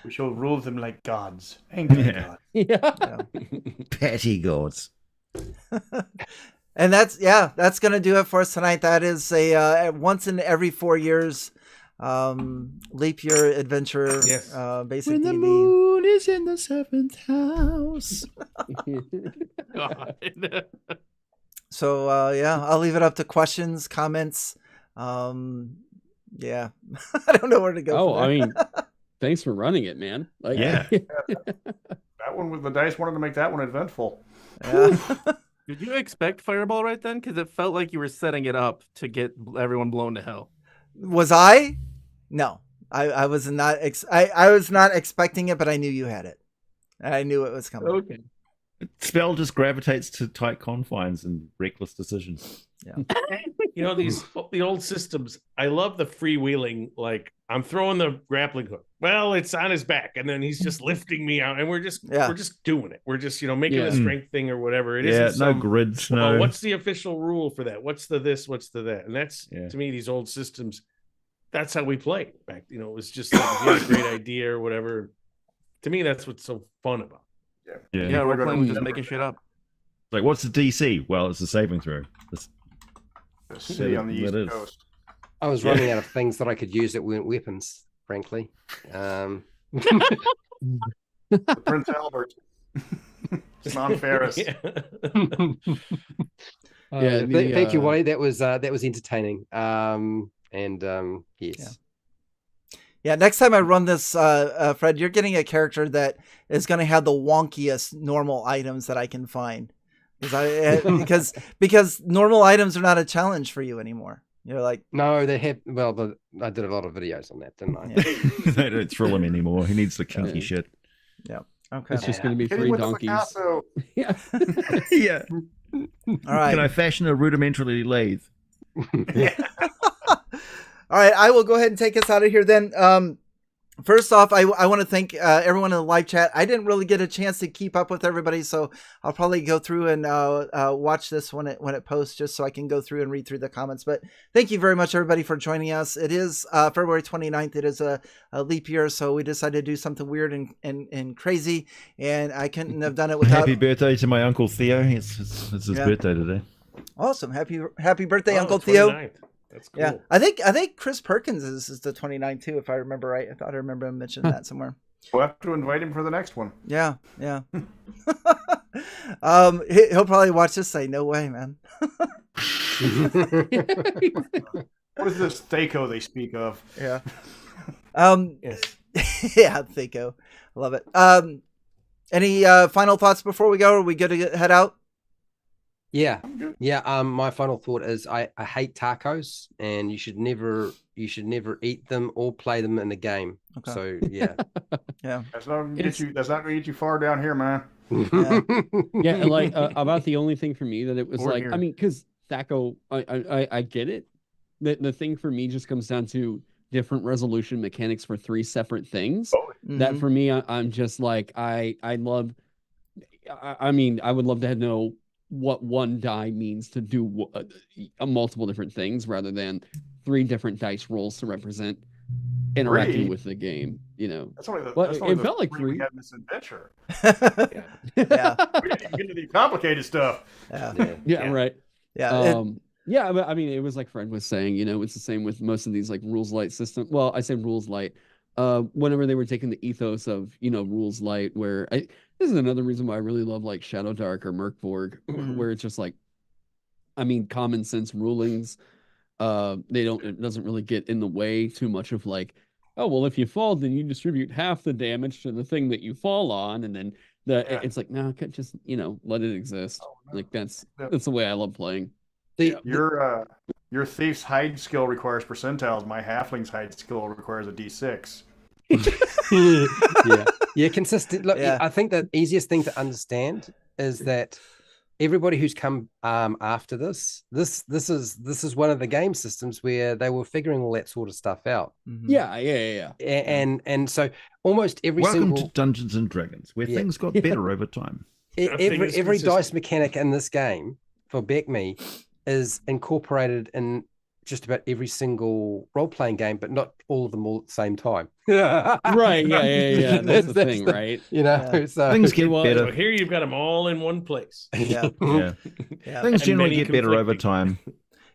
We shall rule them like gods. Angry gods. Yeah. Petty gods. And that's gonna do it for us tonight. That is a once in every 4 years leap year adventure. Yes. Basic When the D&D. moon is in the 7th house. God. So yeah, I'll leave it up to questions, comments. Yeah, I don't know where to go. Oh, from I there. mean, thanks for running it, man. Like, Yeah. That one with the dice wanted to make that one eventful. Yeah. Did you expect Fireball right then? Because it felt like you were setting it up to get everyone blown to hell. Was I? No, I was not. I was not expecting it, but I knew you had it. I knew it was coming. Okay. Spell just gravitates to tight confines and reckless decisions. You know, the old systems, I love the freewheeling, like I'm throwing the grappling hook. Well, it's on his back, and then he's just lifting me out, and we're just doing it. We're just, making a strength thing or whatever. It isn't no grids, no. what's the official rule for that? What's the this? What's the that? And that's to me, these old systems, that's how we play back. It was just like if you had a great idea or whatever. To me, that's what's so fun about it. Yeah, we're playing with just making shit up. Like, what's the DC? Well, it's a saving throw. The city on the That East is. Coast. I was running out of things that I could use that weren't weapons, frankly. The Prince Albert. Simon Ferris. Thank you, Wally. That was entertaining. Yes. Yeah, next time I run this, Fred, you're getting a character that is going to have the wonkiest normal items that I can find, because normal items are not a challenge for you anymore. You're like, no, they have. Well, but I did a lot of videos on that, didn't I? Yeah. They don't thrill him anymore. He needs the kinky shit. Yeah. Okay. It's just going to be Hit him free with the donkeys. Picasso. Yeah. Yeah. All right. Can I fashion a rudimentary lathe? All right, I will go ahead and take us out of here then. First off, I want to thank everyone in the live chat. I didn't really get a chance to keep up with everybody, so I'll probably go through and watch this when it posts, just so I can go through and read through the comments. But thank you very much, everybody, for joining us. It is February 29th. It is a leap year, so we decided to do something weird and crazy, and I couldn't have done it without... Happy birthday to my Uncle Theo. It's his birthday today. Awesome. Happy birthday, Uncle Theo. 29th. That's cool. Yeah, I think Chris Perkins is the 29th too, if I remember right. I thought I remember him mentioning that somewhere. We'll have to invite him for the next one. Yeah. He'll probably watch this and say, "No way, man." What is this Thaco they speak of? Yeah. Yes. Yeah, Thaco. I love it. Any final thoughts before we go? Are we good to head out? Yeah. My final thought is I hate tacos, and you should never eat them or play them in a game. Okay. So yeah. Yeah. That's not gonna get you far down here, man. Yeah. Yeah, and like about the only thing for me that it was Or like, here. I mean, because Thaco, I get it. The thing for me just comes down to different resolution mechanics for three separate things. That Mhm. for me, I'm just like I love. I mean, I would love to know what one die means to do multiple different things rather than three different dice rolls to represent interacting Three? with the game. That's only Well, that's only it the felt like three we three. had in this adventure. Yeah. We didn't even get into the complicated stuff. Yeah. Yeah, right. Yeah. Yeah, but I mean, it was like Fred was saying, it's the same with most of these like rules light system. Well, I say rules light. Whenever they were taking the ethos of rules light, where this is another reason why I really love like Shadow Dark or Merkborg, where it's just like, I mean, common sense rulings. It doesn't really get in the way too much of like oh, well, if you fall, then you distribute half the damage to the thing that you fall on, and then it's like, no, just let it exist. Oh, no. Like that's the way I love playing. Your thief's hide skill requires percentiles. My halfling's hide skill requires a d6. Yeah, consistent. Look, Yeah. I think the easiest thing to understand is that everybody who's come after this is one of the game systems where they were figuring all that sort of stuff out. Mhm. Yeah. And so almost every Welcome single to Dungeons and Dragons, where things got better over time. every dice mechanic in this game for BECMI is incorporated in just about every single role-playing game, but not all of them all at the same time. Right. Yeah. That's the thing, right? So Things get Well, better. So here you've got them all in one place. Yeah. Yeah. Yeah. Things And generally many get better over conflicting. time,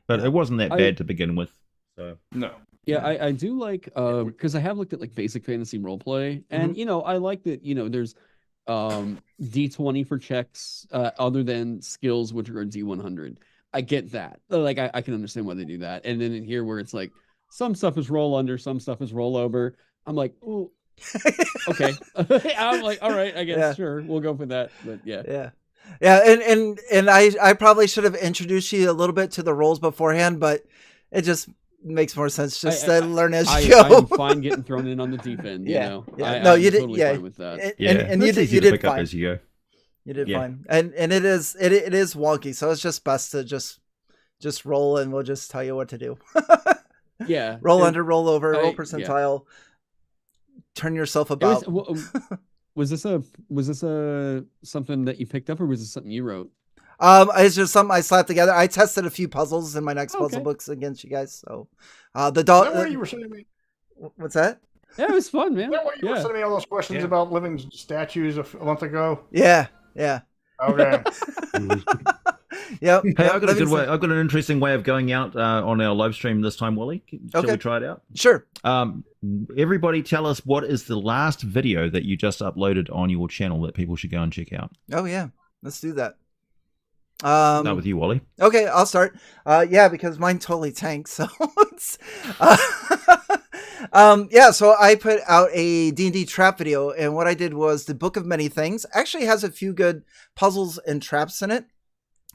but it wasn't that I- bad to begin with. So No. Yeah, I do like because I have looked at like basic fantasy roleplay, and I like that there's D20 for checks other than skills, which are D100. I get that. Like I can understand why they do that. And then in here where it's like some stuff is roll under, some stuff is roll over. I'm like, oh, okay. I'm like, all right, I guess sure, we'll go for that. But yeah. And I probably should have introduced you a little bit to the roles beforehand, but it just makes more sense just to learn as you go. I'm fine getting thrown in on the deep end. Yeah. No, you did. Totally Yeah. fine with that. And you That's easy did to pick up fine. as you go. You did Yeah. fine. And it is wonky, so it's just best to just roll, and we'll just tell you what to do. Yeah. Roll under, roll over, roll yeah. percentile. Turn yourself It about. was this a something that you picked up, or was this something you wrote? It's just something I slapped together. I tested a few puzzles in my next puzzle Okay. books against you guys. So, the Is that dog. why you were sending me? What's that? Yeah, it was fun, man. Is that why you were Yeah. sending me all those questions Yeah. about living statues a month ago? Yeah. Okay. Yep. Hey, I've got a good way. I've got an interesting way of going out on our live stream this time, Wally. Shall Okay. we try it out? Sure. Everybody, tell us what is the last video that you just uploaded on your channel that people should go and check out. Oh yeah. Let's do that. Start with you, Wally. Okay, I'll start. Yeah, because mine totally tanks. So it's, so I put out a D&D trap video, and what I did was the Book of Many Things. Actually has a few good puzzles and traps in it.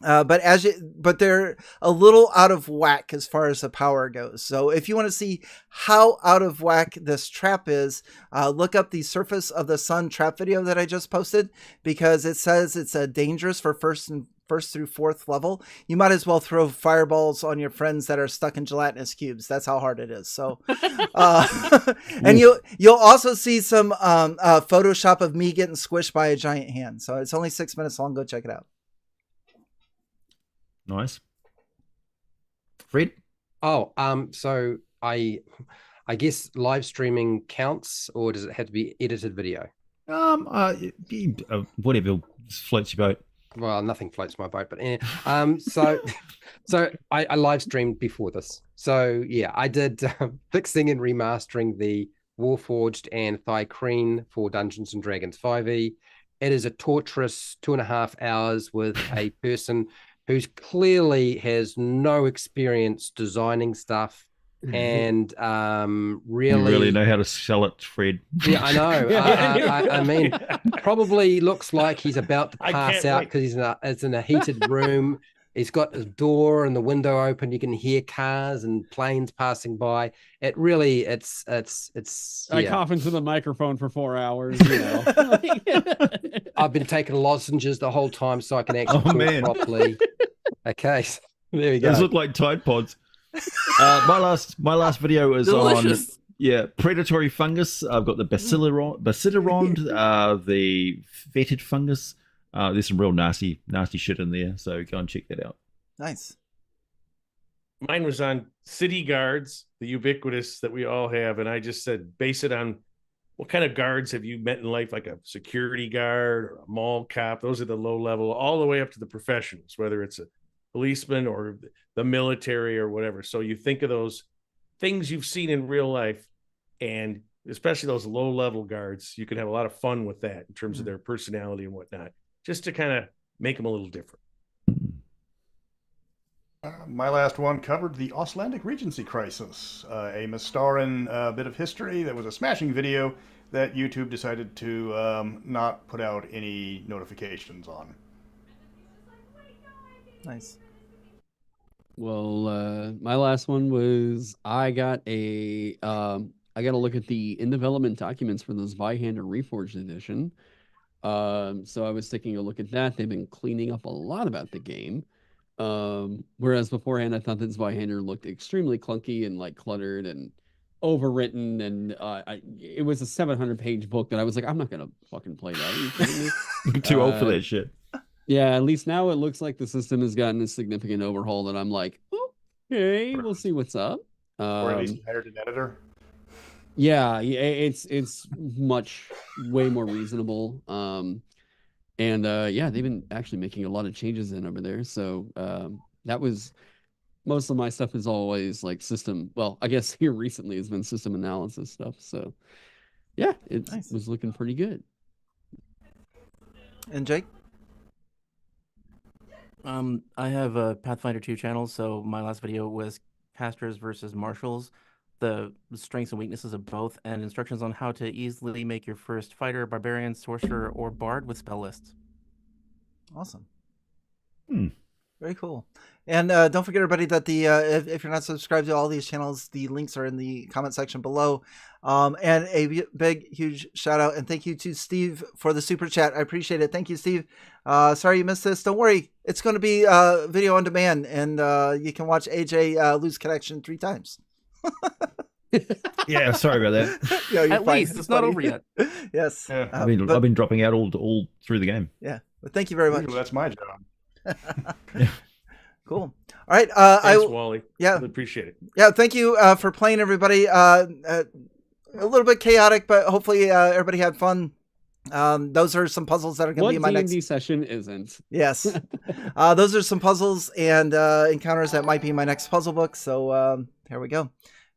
But they're a little out of whack as far as the power goes. So if you want to see how out of whack this trap is, look up the Surface of the Sun trap video that I just posted, because it says it's dangerous for first through fourth level. You might as well throw fireballs on your friends that are stuck in gelatinous cubes. That's how hard it is. So, and you'll also see some Photoshop of me getting squished by a giant hand. So it's only 6 minutes long. Go check it out. Nice. Fred? Oh, so I guess live streaming counts, or does it have to be edited video? Whatever floats your boat. Well, nothing floats my boat, but so I live streamed before this. So yeah, I did fixing and remastering the Warforged and Thicreen for Dungeons and Dragons 5e. It is a torturous 2.5 hours with a person who's clearly has no experience designing stuff and really You really know how to sell it, Fred. Yeah, I know. I mean, probably looks like he's about to I pass can't out wait. because it's in a heated room. He's got his door and the window open. You can hear cars and planes passing by. It really, it's. I Yeah. cough into the microphone for 4 hours. I've been taking lozenges the whole time so I can actually Oh, talk man. properly. Okay, so there we Those go. look like Tide Pods. My last video is Delicious. on predatory fungus. I've got the bacillarond, the fetid fungus. There's some real nasty shit in there, so go and check that out. Nice. Mine was on city guards, the ubiquitous that we all have, and I just said base it on what kind of guards have you met in life, like a security guard or a mall cop. Those are the low level, all the way up to the professionals, whether it's a policeman or the military or whatever. So you think of those things you've seen in real life, and especially those low level guards, you can have a lot of fun with that in terms of their personality and whatnot, just to kind of make them a little different. My last one covered the Icelandic Regency crisis, a Mistaran bit of history that was a smashing video that YouTube decided to not put out any notifications on. Nice. Well, my last one was I got a look at the in development documents for the Zweihander Reforged edition. So I was taking a look at that. They've been cleaning up a lot about the game. Whereas beforehand, I thought that Zweihander looked extremely clunky and like cluttered and overwritten, and it was a 700-page book that I was like, I'm not gonna fucking play that. Are you kidding me? I'm too old for that shit. Yeah, at least now it looks like the system has gotten a significant overhaul that I'm like, okay, we'll see what's up. Or at least hired an editor. Yeah, it's much way more reasonable. And yeah, they've been actually making a lot of changes in over there. So that was most of my stuff is always like system. Well, I guess here recently has been system analysis stuff. So yeah, it was looking pretty good. And Jake? I have a Pathfinder 2 channel, so my last video was casters versus marshals, the strengths and weaknesses of both, and instructions on how to easily make your first fighter, barbarian, sorcerer, or bard with spell lists. Awesome. Very cool. And don't forget, everybody, that the if you're not subscribed to all these channels, the links are in the comment section below. And a big, huge shout out and thank you to Steve for the super chat. I appreciate it. Thank you, Steve. Sorry you missed this. Don't worry. It's going to be video on demand, and you can watch AJ lose connection 3 times. Yeah, sorry about that. Yeah, At least it's not over yet. Yes. Yeah. I've been dropping out all through the game. Yeah. But thank you very much. That's my job. Cool. All right. Thanks, Wally. Yeah. Really appreciate it. Yeah. Thank you for playing, everybody. A little bit chaotic, but hopefully everybody had fun. Those are some puzzles that are going to be in my D&D next session isn't. Yes. Those are some puzzles and encounters that might be in my next puzzle book. So here we go.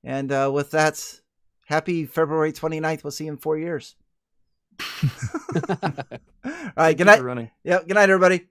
And with that, happy February 29th. We'll see you in 4 years. All right. Good night. Running. Yeah. Good night, everybody.